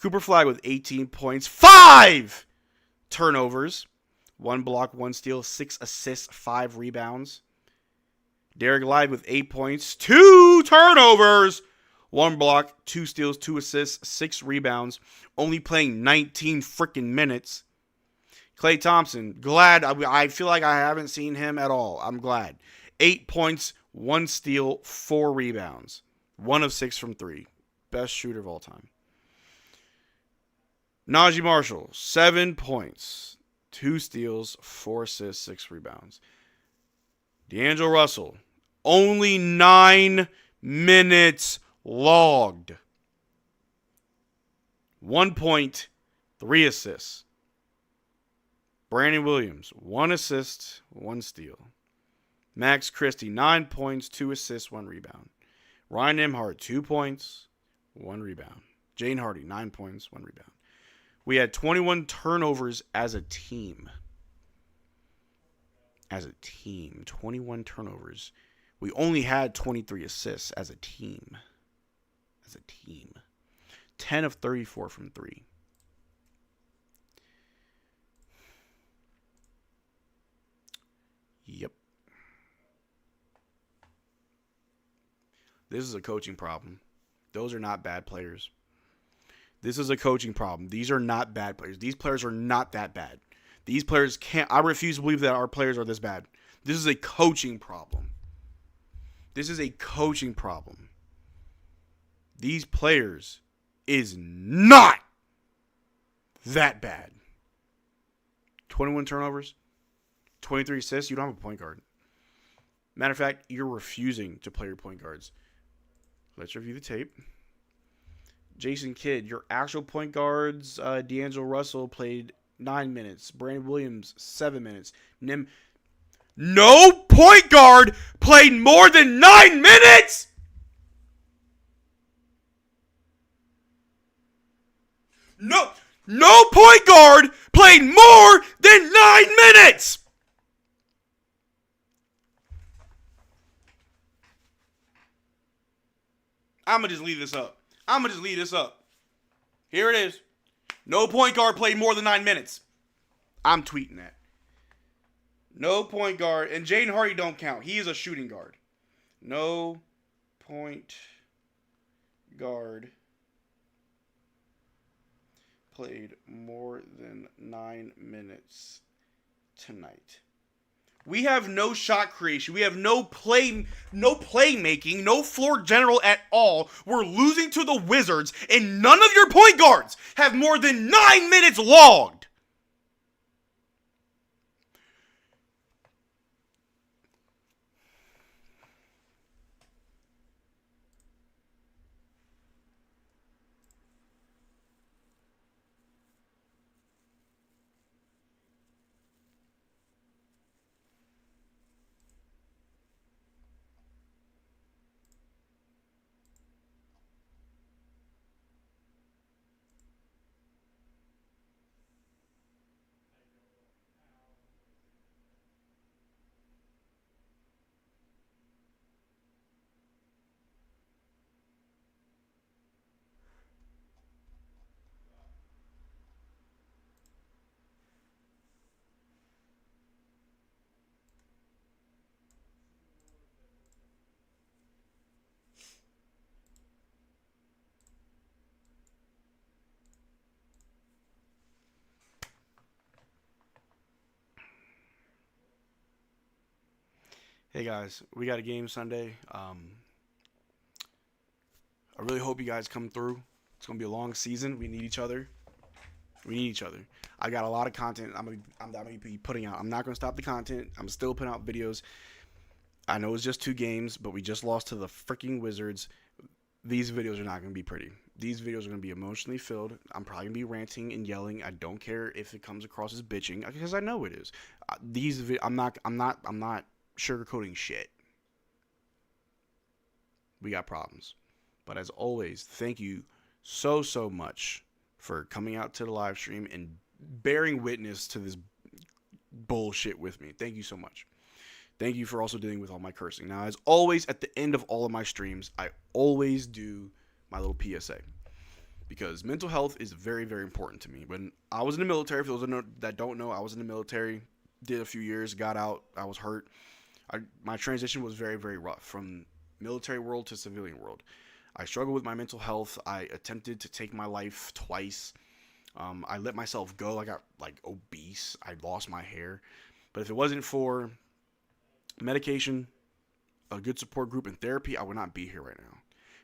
Cooper Flagg with 18 points, 5 turnovers, 1 block, 1 steal, 6 assists, 5 rebounds. Derrick Lively with 8 points, 2 turnovers, 1 block, 2 steals, 2 assists, 6 rebounds, only playing 19 freaking minutes. Klay Thompson, glad. I feel like I haven't seen him at all. I'm glad. 8 points, 1 steal, 4 rebounds. 1 of 6 from 3. Best shooter of all time. Najee Marshall, 7 points, 2 steals, 4 assists, 6 rebounds. D'Angelo Russell, only 9 minutes logged. 1 point, 3 assists. Brandon Williams, 1 assist, 1 steal. Max Christie, 9 points, 2 assists, 1 rebound. Ryan Nembhard, 2 points, 1 rebound. Jane Hardy, 9 points, 1 rebound. We had 21 turnovers as a team. As a team, 21 turnovers. We only had 23 assists as a team. As a team. 10 of 34 from 3. Yep. This is a coaching problem. Those are not bad players. This is a coaching problem. These are not bad players. These players are not that bad. These players can't. I refuse to believe that our players are this bad. This is a coaching problem. This is a coaching problem. These players is not that bad. 21 turnovers, 23 assists. You don't have a point guard. Matter of fact, you're refusing to play your point guards. Let's review the tape. Jason Kidd, your actual point guards, D'Angelo Russell played 9 minutes. Brandon Williams, 7 minutes. No point guard played more than 9 minutes? No point guard played more than 9 minutes! I'm going to just leave this up. Here it is. No point guard played more than 9 minutes. I'm tweeting that. No point guard. And Jaden Hardy don't count. He is a shooting guard. No point guard played more than 9 minutes tonight. We have no shot creation. We have no playmaking, no floor general at all. We're losing to the Wizards, and none of your point guards have more than 9 minutes logged. Hey guys, we got a game Sunday. I really hope you guys come through. It's gonna be a long season. We need each other. I got a lot of content I'm gonna be putting out. I'm not gonna stop the content. I'm still putting out videos. I know it's just 2 games, but we just lost to the freaking Wizards. These videos are not gonna be pretty. These videos are gonna be emotionally filled. I'm probably gonna be ranting and yelling. I don't care if it comes across as bitching because I know it is. I'm not sugarcoating shit. We got problems. But as always, thank you so much for coming out to the live stream and bearing witness to this bullshit with me. Thank you so much. Thank you for also dealing with all my cursing. Now, as always, at the end of all of my streams, I always do my little PSA. Because mental health is very, very important to me. When I was in the military, for those that don't know, I was in the military, did a few years, got out, I was hurt. My transition was very, very rough from military world to civilian world. I struggled with my mental health. I attempted to take my life twice. I let myself go. I got like obese. I lost my hair. But if it wasn't for medication, a good support group, and therapy, I would not be here right now.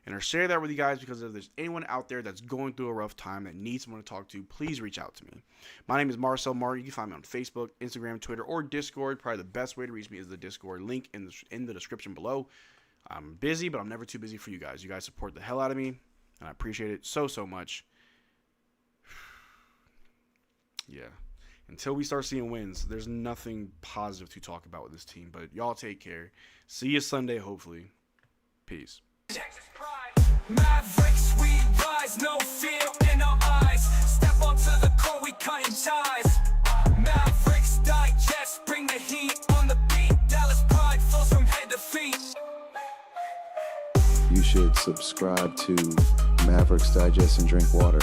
And I share that with you guys because if there's anyone out there that's going through a rough time that needs someone to talk to, please reach out to me. My name is Marcel Martin. You can find me on Facebook, Instagram, Twitter, or Discord. Probably the best way to reach me is the Discord link in the description below. I'm busy, but I'm never too busy for you guys. You guys support the hell out of me, and I appreciate it so much. Yeah. Until we start seeing wins, there's nothing positive to talk about with this team. But y'all take care. See you Sunday, hopefully. Peace. Mavericks, we rise, no fear in our eyes. Step onto the court, we cutting ties. Mavericks Digest, bring the heat on the beat. Dallas pride flows from head to feet. You should subscribe to Mavericks Digest and drink water.